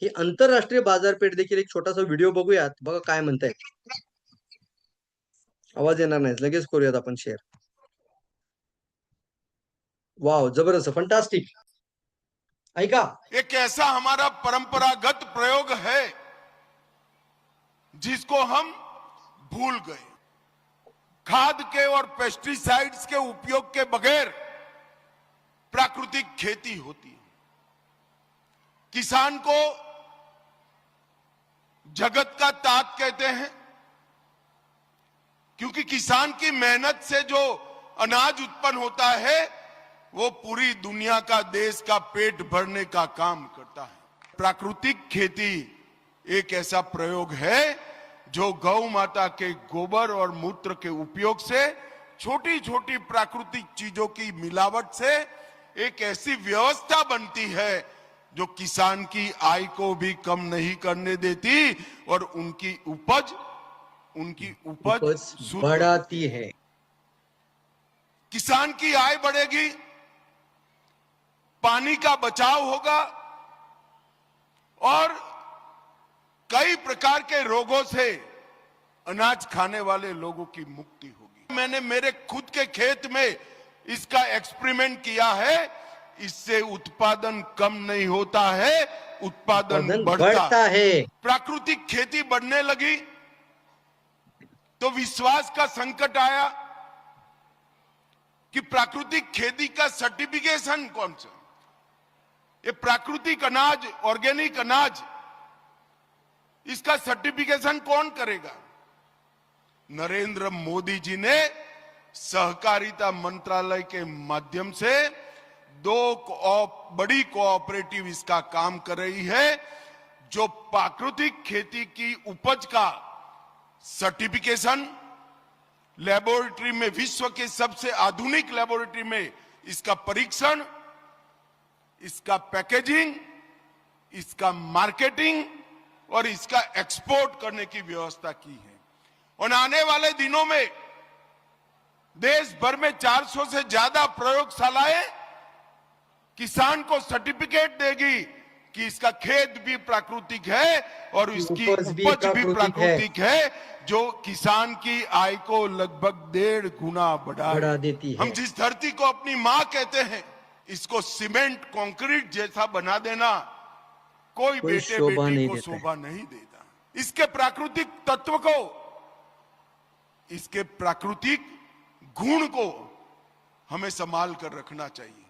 ही आंतरराष्ट्रीय बाजारपेठ देखील एक छोटासा व्हिडिओ बघूयात. बघा काय म्हणतायत. आवाज येणार नाही, लगेच करूयात आपण शेअर. वाव, जबरदस्त, फंटास्टिक. ऐका. एक ऐसा हमारा परंपरागत प्रयोग है जिसको हम भूल गए। खाद के और पेस्टिसाइड्स के उपयोग के बगैर प्राकृतिक खेती होती है। किसान को जगत का ताज कहते हैं, क्योंकि किसान की मेहनत से जो अनाज उत्पन्न होता है वो पूरी दुनिया का, देश का पेट भरने का काम करता है। प्राकृतिक खेती एक ऐसा प्रयोग है जो गौ माता के गोबर और मूत्र के उपयोग से, छोटी छोटी प्राकृतिक चीजों की मिलावट से एक ऐसी व्यवस्था बनती है जो किसान की आय को भी कम नहीं करने देती और उनकी उपज शुद्ध बढ़ाती है। किसान की आय बढ़ेगी, पानी का बचाव होगा और कई प्रकार के रोगों से अनाज खाने वाले लोगों की मुक्ति होगी। मैंने मेरे खुद के खेत में इसका एक्सपेरिमेंट किया है। इससे उत्पादन कम नहीं होता है, उत्पादन बढ़ता है। प्राकृतिक खेती बढ़ने लगी तो विश्वास का संकट आया कि प्राकृतिक खेती का सर्टिफिकेशन कौन सा, ये प्राकृतिक अनाज, ऑर्गेनिक अनाज, इसका सर्टिफिकेशन कौन करेगा? नरेंद्र मोदी जी ने सहकारिता मंत्रालय के माध्यम से बड़ी कोऑपरेटिव इसका काम कर रही है, जो प्राकृतिक खेती की उपज का सर्टिफिकेशन लेबोरेटरी में, विश्व के सबसे आधुनिक लेबोरेटरी में इसका परीक्षण, इसका पैकेजिंग, इसका मार्केटिंग और इसका एक्सपोर्ट करने की व्यवस्था की है। और आने वाले दिनों में देश भर में 400 से ज्यादा प्रयोगशालाएं किसान को सर्टिफिकेट देगी कि इसका खेत भी प्राकृतिक है और इसकी उपज भी प्राकृतिक है, जो किसान की आय को लगभग 1.5 गुना बढ़ा देती है। हम जिस धरती को अपनी मां कहते हैं, इसको सीमेंट कंक्रीट जैसा बना देना कोई बेटे बेटी को शोभा नहीं देता। इसके प्राकृतिक तत्व को, इसके प्राकृतिक गुण को हमें संभाल कर रखना चाहिए।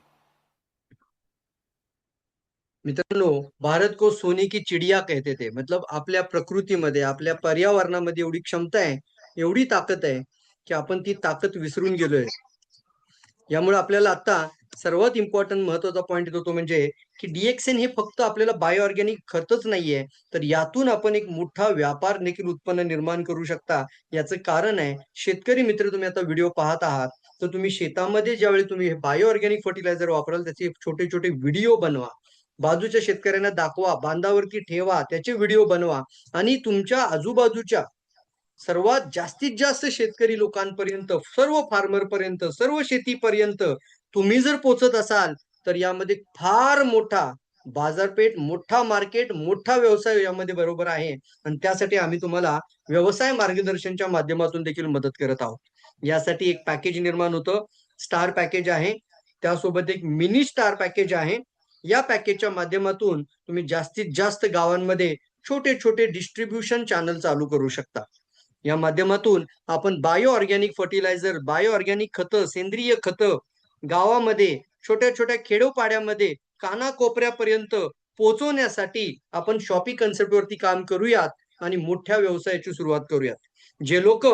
मित्रांनो, भारत को सोने की चिडिया कहते थे, मतलब आपल्या प्रकृतीमध्ये, आपल्या पर्यावरणामध्ये एवढी क्षमता आहे, एवढी ताकद आहे की आपण ती ताकद विसरून गेलोय। यामुळे आपल्याला आता सर्वात इम्पॉर्टंट महत्वाचा पॉइंट येतो तो म्हणजे की डीएक्सएन हे फक्त आपल्याला बायो ऑर्गॅनिक खतच नाहीये, तर यातून आपण एक मोठा व्यापार देखील उत्पन्न निर्माण करू शकता। याचं कारण आहे, शेतकरी मित्र तुम्ही आता व्हिडिओ पाहत आहात, तर तुम्ही शेतामध्ये ज्यावेळी तुम्ही हे बायो ऑर्गॅनिक फर्टिलायझर वापराल, त्याचे छोटे छोटे व्हिडिओ बनवा, बाजूच्या शेतकऱ्यांना दाखवा, बांधावरती ठेवा, त्याचे व्हिडिओ बनवा आणि तुमच्या आजूबाजूच्या सर्वात जास्तीत जास्त शेतकरी लोकांपर्यंत, सर्व फार्मर पर्यंत, सर्व शेतीपर्यंत तुम्ही जर पोहोचत असाल, तर यामध्ये फार मोठा बाजारपेठ, मोठा मार्केट, मोठा व्यवसाय यामध्ये बरोबर आहे। आणि त्यासाठी आम्ही तुम्हाला व्यवसाय मार्गदर्शनच्या माध्यमातून देखील मदत करत आहोत। यासाठी एक पॅकेज निर्माण होतं, स्टार पॅकेज आहे, त्यासोबत एक मिनी स्टार पॅकेज आहे। या पॅकेजच्या माध्यमातून तुम्ही जास्तीत जास्त गावांमध्ये छोटे छोटे डिस्ट्रीब्युशन चॅनल चालू करू शकता। या माध्यमातून आपण bio organic fertilizer, bio organic खतं, सेंद्रिय खतं गावामध्ये, छोट्या छोट्या खेडोपाड्यामध्ये, कानाकोपऱ्यापर्यंत पोहोचवण्यासाठी आपण शॉपी कन्सेप्टवरती काम करूयात आणि मोठ्या व्यवसायाची सुरुवात करूयात। जे लोक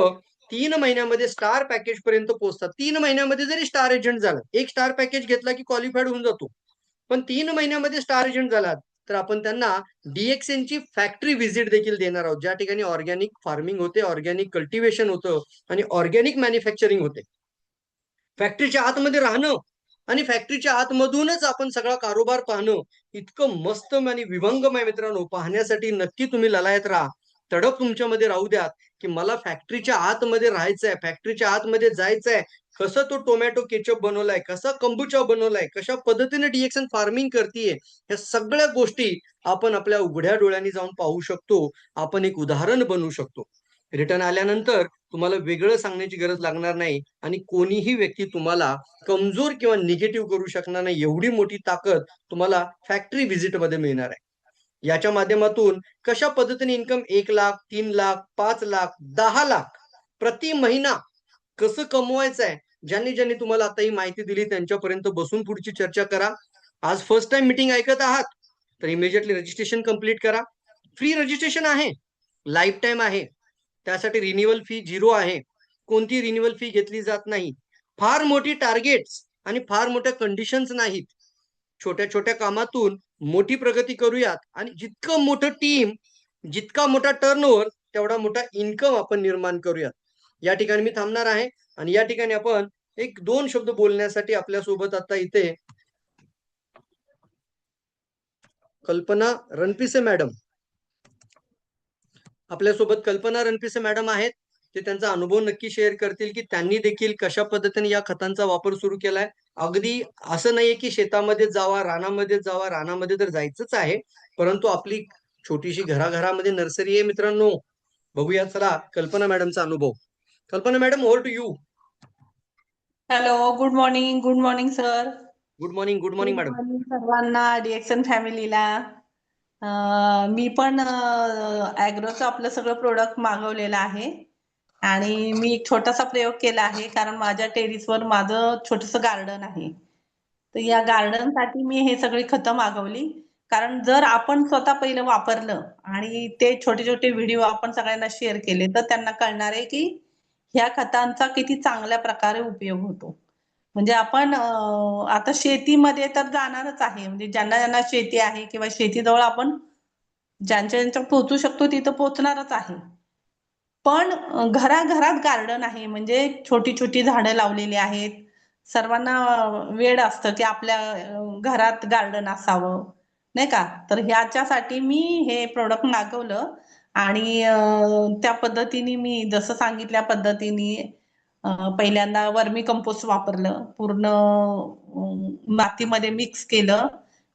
3 महिन्यामध्ये स्टार पॅकेज पर्यंत पोहोचतात, 3 महिन्यामध्ये जरी स्टार एजंट झाला, एक स्टार पॅकेज घेतला की क्वालिफाईड होऊन जातो, पण 3 महिन्यामध्ये स्टार एजंट झालात तर आपण त्यांना डीएक्सएन ची फॅक्टरी व्हिजिट देखील देणार आहोत, ज्या ठिकाणी ऑर्गॅनिक फार्मिंग होते, ऑर्गॅनिक कल्टिव्हेशन होतं आणि ऑर्गॅनिक मॅन्युफॅक्चरिंग होते। फॅक्टरीच्या आतमध्ये राहणं आणि फॅक्टरीच्या आतमधूनच आपण सगळा कारोबार पाहणं इतकं मस्त आणि विभंगम आहे मित्रांनो। पाहण्यासाठी नक्की तुम्ही ललायत राहा, तडप तुमच्यामध्ये राहू द्यात की मला फॅक्टरीच्या आतमध्ये राहायचंय, फॅक्टरीच्या आतमध्ये जायचंय, कसं तो टोमॅटो केचप बनवलाय, कसा कंबुचा बनवलाय, कशा पद्धतीने डीएक्सएन फार्मिंग करतीये, या सगळ्या गोष्टी आपण आपल्या उघड्या डोळ्यांनी जाऊन पाहू शकतो। आपण एक उदाहरण बनवू शकतो। रिटर्न आल्यानंतर तुम्हाला वेगळं सांगण्याची गरज लागणार नाही आणि कोणीही व्यक्ती तुम्हाला कमजोर किंवा निगेटिव्ह करू शकणार नाही, एवढी मोठी ताकद तुम्हाला फॅक्टरी व्हिजिट मध्ये मिळणार आहे। याच्या माध्यमातून कशा पद्धतीने इन्कम 1 लाख, 3 लाख, 5 लाख, 10 लाख प्रति महिना कसं कमवायचं आहे, ज्यांनी तुम्हाला आता ही माहिती दिली त्यांच्यापर्यंत बसून पुढची चर्चा करा। आज फर्स्ट टाइम मीटिंग ऐकत आहात तर इमिजिएटली रजिस्ट्रेशन कंप्लीट करा। फ्री रजिस्ट्रेशन आहे, लाईफ टाइम आहे, त्यासाठी रिन्युअल फी 0 आहे, कोणती रिन्युअल फी घेतली जात नाही। फार मोठी टार्गेट्स आणि फार मोठ्या कंडिशन्स नाहीत, छोट्या छोट्या कामातून मोठी प्रगती करूयात आणि जितकं मोठं टीम, जितका मोठा टर्नओव्हर, तेवढा मोठा इन्कम आपण निर्माण करूयात। या ठिकाणी मी थांबणार आहे आणि या ठिकाणी आपण 1-2 शब्द बोलण्यासाठी आपल्यासोबत आता इथे कल्पना रणपिसे मॅडम, आपल्यासोबत कल्पना रणपिसे मॅडम आहेत। ते त्यांचा अनुभव नक्की शेअर करतील की त्यांनी देखील कशा पद्धतीने या खतांचा वापर सुरू केलाय। अगदी असं नाहीये की शेतामध्ये जावा, रानामध्ये जावा, रानामध्ये तर जायचंच आहे, परंतु आपली छोटीशी घराघरामध्ये नर्सरी आहे मित्रांनो। बघूया चला कल्पना मॅडमचा अनुभव। Kalpana madam, over to you. Hello, good morning sir. Good morning madam. सर्वांना, डीएक्सएन फॅमिलीला। मी पण ॲग्रोचं आपलं सगळं प्रोडक्ट मागवलेलं आहे आणि मी एक छोटासा प्रयोग केला आहे, कारण माझ्या टेरेसवर माझं छोटंसं गार्डन आहे. तर या गार्डनसाठी मी हे सगळी खतं मागवली. कारण जर आपण स्वतः पहिलं वापरलं आणि ते छोटे छोटे व्हिडिओ आपण सगळ्यांना शेअर केले, तर त्यांना कळणार आहे की ह्या खतांचा किती चांगल्या प्रकारे उपयोग होतो. म्हणजे आपण आता शेतीमध्ये तर जाणारच आहे. म्हणजे ज्यांना ज्यांना शेती आहे किंवा शेतीजवळ आपण ज्यांच्या ज्यांच्या पोहोचू शकतो तिथं पोहोचणारच आहे. पण घराघरात गार्डन आहे, म्हणजे छोटी छोटी झाडं लावलेली आहेत. सर्वांना वेड असतं की आपल्या घरात गार्डन असावं, नाही का? तर ह्याच्यासाठी मी हे प्रोडक्ट मागवलं आणि त्या पद्धतीने मी जसं सांगितल्या पद्धतीने पहिल्यांदा वर्मी कंपोस्ट वापरलं, पूर्ण मातीमध्ये मिक्स केलं.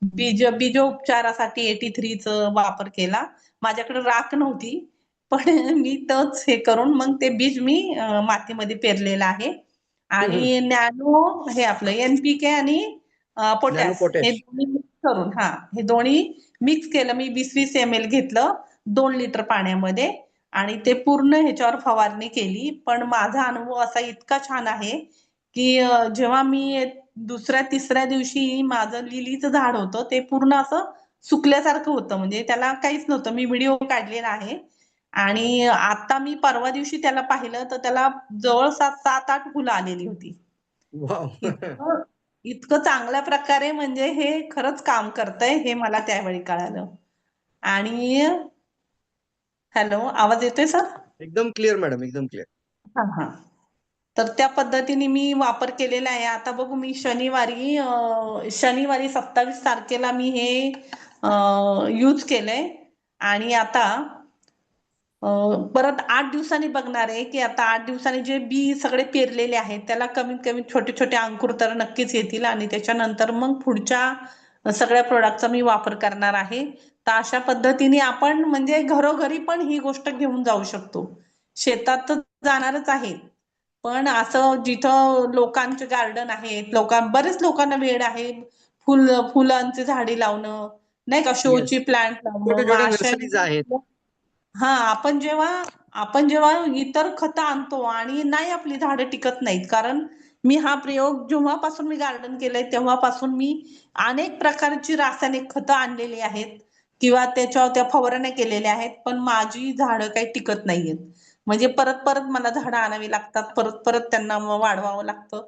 बीजोपचारासाठी 83चं वापर केला. माझ्याकडे राख नव्हती, पण मी तोच हे करून मग ते बीज मी मातीमध्ये पेरलेलं आहे. आणि नॅनो हे आपलं NPK आणि नॅनो पोटॅश हे पोटॅश. दोन्ही मिक्स करून, हे दोन्ही मिक्स केलं मी. 20-20 ml घेतलं 2 लिटर पाण्यामध्ये आणि ते पूर्ण ह्याच्यावर फवारणी केली. पण माझा अनुभव असा इतका छान आहे की जेव्हा मी दुसऱ्या तिसऱ्या दिवशी माझं लिलीचं झाड होतं ते पूर्ण असं सुकल्यासारखं होतं, म्हणजे त्याला काहीच नव्हतं. मी व्हिडिओ काढलेला आहे आणि आता मी परवा दिवशी त्याला पाहिलं तर त्याला जवळ 7-8 फुलं आलेली होती. वाव. इतकं इतकं चांगल्या प्रकारे म्हणजे हे खरंच काम करतंय हे मला त्यावेळी कळालं. आणि हॅलो, आवाज येतोय सर? एकदम क्लिअर मॅडम, एकदम क्लिअर. हा हा. तर त्या पद्धतीने मी वापर केलेला आहे. आता बघू, मी शनिवारी 27 तारखेला मी हे यूज केलंय आणि आता परत 8 दिवसांनी बघणार आहे की आता 8 दिवसांनी जे बी सगळे पेरलेले आहेत त्याला कमीत कमी छोटे छोटे अंकुर तर नक्कीच येतील आणि त्याच्यानंतर मग पुढच्या सगळ्या प्रोडक्टचा मी वापर करणार आहे. तर अशा पद्धतीने आपण म्हणजे घरोघरी पण ही गोष्ट घेऊन जाऊ शकतो. शेतात तर जाणारच आहे, पण असं जिथं लोकांचे गार्डन आहेत, बरेच लोकांना वेळ आहे फुलांची झाडी लावणं, नाही का, येस. शोची प्लांट छोटे लावणं. मग छोटे अशा नर्सरीज आहेत. आपण जेव्हा इतर खतं आणतो आणि नाही, आपली झाडं टिकत नाहीत. कारण मी हा प्रयोग जेव्हापासून मी गार्डन केलंय तेव्हापासून मी अनेक प्रकारची रासायनिक खतं आणलेली आहेत किंवा त्याच्यावर त्या फवारण्या केलेल्या आहेत, पण माझी झाडं काही टिकत नाहीयेत. म्हणजे परत परत मला झाडं आणावी लागतात, परत परत त्यांना वाढवावं लागतं.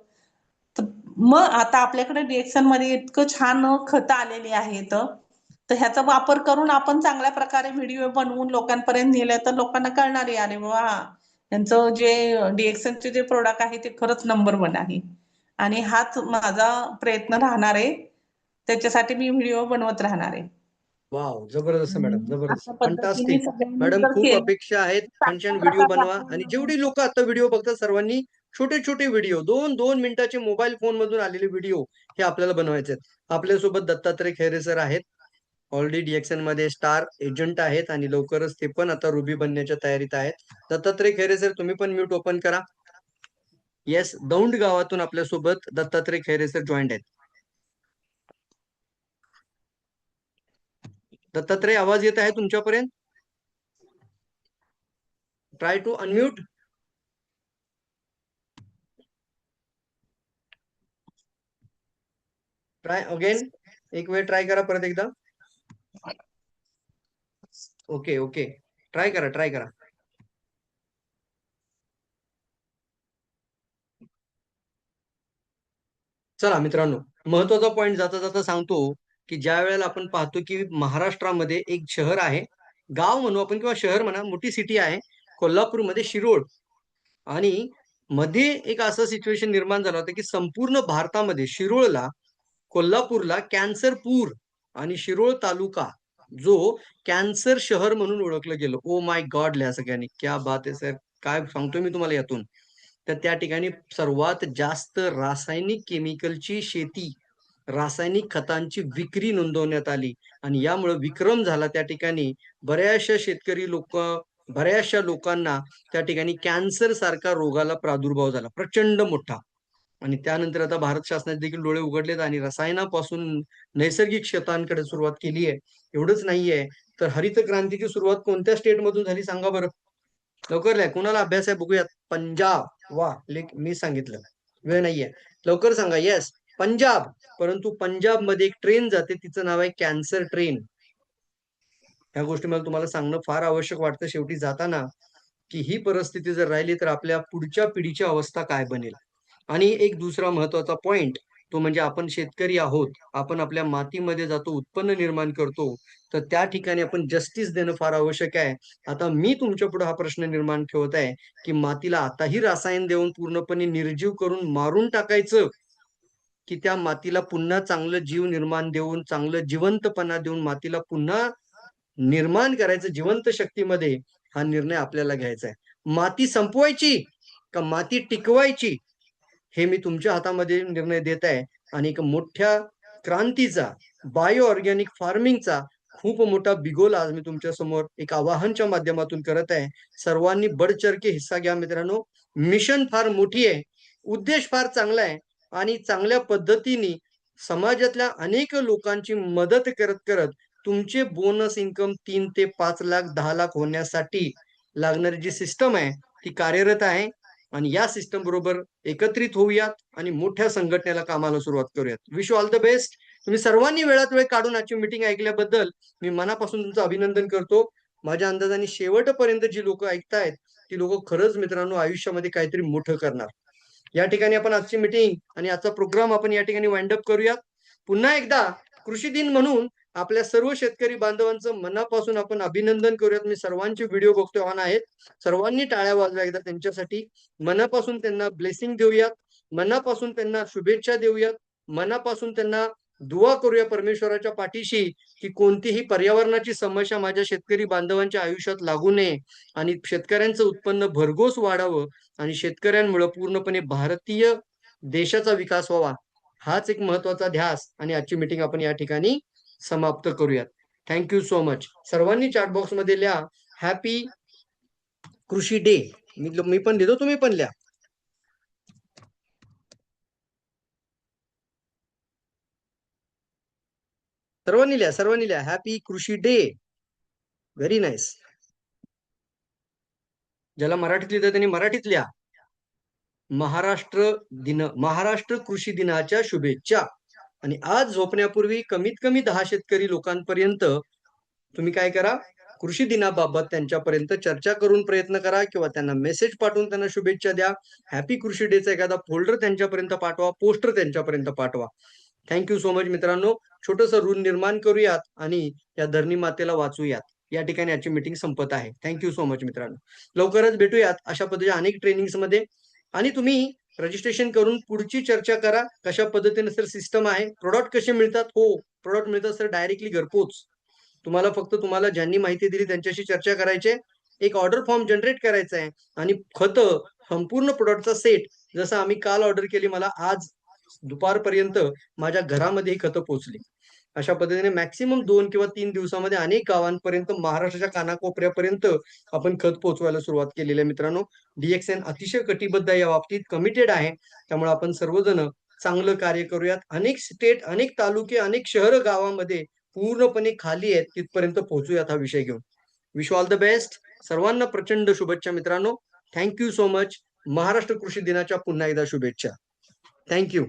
तर मग आता आपल्याकडे DXN मध्ये इतकं छान खतं आलेली आहेत, तर ह्याचा वापर करून आपण चांगल्या प्रकारे व्हिडिओ बनवून लोकांपर्यंत नेलं तर लोकांना कळणार आहे, अरे वा, यांचं जे DXN चे जे प्रोडक्ट आहे ते खरंच नंबर 1 आहे. आणि हाच माझा प्रयत्न राहणार आहे. त्याच्यासाठी मी व्हिडिओ बनवत राहणार आहे. वाव, जबरदस्त मॅडम, जबरदस्त, अशा पद्धतीने फंटास्टिक. सगळ्यांनी मॅडम, जर खूप केलं अपेक्षा आहेत. छान छान चांगल्या व्हिडिओ प्रकारे बनवा आणि आपण जेवढी लोक आता व्हिडिओ बघतात सर्वांनी छोटे छोटे व्हिडिओ, 2-2 मिनिटाचे मोबाईल फोन मधून आलेले व्हिडिओ हे आपल्याला बनवायचे आहेत. आपल्यासोबत दत्तात्रय खैरे सर आहेत. ऑलरेडी DXN मध्ये स्टार एजंट आहेत आणि लवकरच ते पण आता रुबी बनण्याच्या तयारीत आहेत. दत्तात्रय खैरे सर, तुम्ही पण म्यूट ओपन करा. येस, दौंड गावातून आपल्यासोबत दत्तात्रय खैरे सर जॉईंट आहेत. दत्तात्रय, आवाज येत आहे तुमच्यापर्यंत? Try to unmute. Try again. एक वेळ ट्राय करा परत एकदा. ओके ओके, ट्राय करा, ट्राय करा. चला मित्रांनो, महत्वाचा पॉइंट जाता जाता सांगतो की ज्या वेळेला आपण पाहतो की महाराष्ट्रामध्ये एक शहर आहे, गाव म्हणू आपण किंवा शहर म्हणा, मोठी सिटी आहे कोल्हापूरमध्ये, शिरोळ. आणि मध्ये एक असं सिच्युएशन निर्माण झालं होतं की संपूर्ण भारतामध्ये शिरोळला, कोल्हापूरला कॅन्सर पूर आणि शिरोळ तालुका जो कॅन्सर शहर म्हणून ओळखलं गेलं. ओ माय गॉड, लिहा सगळ्यांनी, क्या बात आहे सर, काय सांगतोय मी तुम्हाला यातून. तर त्या ठिकाणी सर्वात जास्त रासायनिक केमिकलची शेती, रासायनिक खतांची विक्री नोंदवण्यात आली आणि यामुळे विक्रम झाला त्या ठिकाणी. बऱ्याचशा लोकांना त्या ठिकाणी कॅन्सर सारखा रोगाला प्रादुर्भाव झाला प्रचंड मोठा. आणि त्यानंतर आता भारत शासनाचे देखील डोळे उघडलेत आणि रसायनापासून नैसर्गिक शेतांकडे सुरुवात केली आहे. एवढंच नाहीये, तर हरित क्रांतीची सुरुवात कोणत्या स्टेट मधून झाली सांगा बरं? लवकर लिहा. कुणाला अभ्यास आहे बघूयात. पंजाब. वा, मी सांगितलं, वेळ नाहीये. लवकर सांगा. येस, पंजाब. परंतु पंजाब मध्ये एक ट्रेन जाते, तिचं नाव आहे कॅन्सर ट्रेन. ह्या गोष्टी मला तुम्हाला सांगणं फार आवश्यक वाटतं शेवटी जाताना, की ही परिस्थिती जर राहिली तर आपल्या पुढच्या पिढीची अवस्था काय बनेल. आणि एक दुसरा महत्वाचा पॉइंट, तो म्हणजे आपण शेतकरी आहोत. आपण आपल्या मातीमध्ये जातो, उत्पन्न निर्माण करतो, तर त्या ठिकाणी आपण जस्टिस देणं फार आवश्यक आहे. आता मी तुमच्या पुढे हा प्रश्न निर्माण ठेवत आहे, की मातीला आताही रसायन देऊन पूर्णपणे निर्जीव करून मारून टाकायचं, की त्या मातीला पुन्हा चांगलं जीव निर्माण देऊन, चांगलं जिवंतपणा देऊन मातीला पुन्हा निर्माण करायचं जिवंत शक्तीमध्ये. हा निर्णय आपल्याला घ्यायचा आहे. माती संपवायची का माती टिकवायची, हे मी तुमच्या हातामध्ये निर्णय देत आहे. आणि एक मोठ्या क्रांतीचा, बायो ऑर्गॅनिक फार्मिंगचा खूप मोठा बिगोल आज मी तुमच्या समोर एक आवाहनच्या माध्यमातून करत आहे. सर्वांनी बढ़-चढ़ के हिस्सा घ्या मित्रांनो. मिशन फार मोठी आहे, उद्देश फार चांगला आहे आणि चांगल्या पद्धतीने समाजातल्या अनेक लोकांची मदत करत करत तुमचे बोनस इन्कम 3 ते 5 लाख 10 लाख होण्यासाठी लागणारी जी सिस्टम आहे ती कार्यरत आहे. आणि या सिस्टम बरोबर एकत्रित होऊयात आणि मोठ्या संघटनेला कामाला सुरुवात करूयात. Wish you all the best. तुम्ही सर्वांनी वेळात वेळ काढून आजची मीटिंग ऐकल्याबद्दल मी मनापासून तुमचं अभिनंदन करतो. माझ्या अंदाजाने शेवटपर्यंत जी लोक ऐकतायत ती लोक खरंच मित्रांनो आयुष्यामध्ये काहीतरी मोठं करणार. या ठिकाणी आपण आजची मीटिंग आणि आजचा प्रोग्राम आपण या ठिकाणी वाइंड अप करूयात. पुन्हा एकदा कृषी दिन म्हणून आपल्या सर्व शेतकरी बांधवांचं मनापासून आपण अभिनंदन करूयात. मी सर्वांचे व्हिडिओ बघतोय, ऑन आहेत. सर्वांनी टाळ्या वाजवा एकदा त्यांच्यासाठी. मनापासून त्यांना ब्लेसिंग देऊयात, मनापासून त्यांना शुभेच्छा देऊयात, मनापासून त्यांना दुआ करूया परमेश्वराच्या पाठीशी, की कोणतीही पर्यावरणाची समस्या माझ्या शेतकरी बांधवांच्या आयुष्यात लागू नये आणि शेतकऱ्यांचं उत्पन्न भरघोस वाढावं आणि शेतकऱ्यांमुळे पूर्णपणे भारतीय देशाचा विकास व्हावा. हाच एक महत्वाचा ध्यास आणि आजची मीटिंग आपण या ठिकाणी समाप्त करूयात. Thank you so much. सर्वांनी चॅट बॉक्स मध्ये लिहा हॅपी कृषी डे. मी पण लिहितो, तुम्ही पण लिहा. सर्वांनी लिहा हॅपी कृषी डे. Very nice. ज्याला मराठीत लिहितं त्यांनी मराठीत लिहा. महाराष्ट्र कृषी दिनाच्या शुभेच्छा. आणि आज झोपण्यापूर्वी कमीत कमी 10 शेतकरी लोकांपर्यंत तुम्ही काय करा, कृषी दिनाबाबत त्यांच्यापर्यंत चर्चा करून प्रयत्न करा किंवा त्यांना मेसेज पाठवून त्यांना शुभेच्छा द्या. हॅपी कृषी डेचा एखादा फोल्डर त्यांच्यापर्यंत पाठवा, पोस्टर त्यांच्यापर्यंत पाठवा. थँक्यू सो मच मित्रांनो. छोटंसं ऋण निर्माण करूयात आणि या धरणी मातेला वाचूयात. या ठिकाणी आजची मीटिंग संपत आहे. थँक्यू सो मच मित्रांनो. लवकरच भेटूयात अशा पद्धतीच्या अनेक ट्रेनिंग्स मध्ये. आणि तुम्ही रजिस्ट्रेशन करून पुढची चर्चा करा. कशा पद्धतीने सर सिस्टम आहे, प्रोडक्ट कसे मिळतात. हो, प्रोडक्ट मिळतात सर डायरेक्टली घरपोच. तुम्हाला ज्यांनी माहिती दिली त्यांच्याशी चर्चा करायचे, एक ऑर्डर फॉर्म जनरेट करायचा आहे आणि खतं संपूर्ण प्रोडक्टचा सेट जसं आम्ही काल ऑर्डर केली, मला आज दुपारपर्यंत माझ्या घरामध्ये ही खतं पोहोचली. अशा पद्धतीने मॅक्सिमम 2 किंवा 3 दिवसामध्ये अनेक गावांपर्यंत महाराष्ट्राच्या कानाकोपऱ्यापर्यंत आपण खत पोहोचवायला सुरुवात केलेली आहे मित्रांनो. DXN अतिशय कटिबद्ध आहे, या बाबतीत कमिटेड आहे. त्यामुळे आपण सर्वजण चांगलं कार्य करूयात. अनेक स्टेट, अनेक तालुके, अनेक शहर गावामध्ये पूर्णपणे खाली आहेत, तिथपर्यंत पोहोचूयात हा विषय घेऊन. Wish all the best. सर्वांना प्रचंड शुभेच्छा मित्रांनो. Thank you so much. महाराष्ट्र कृषी दिनाच्या पुन्हा एकदा शुभेच्छा. थँक्यू.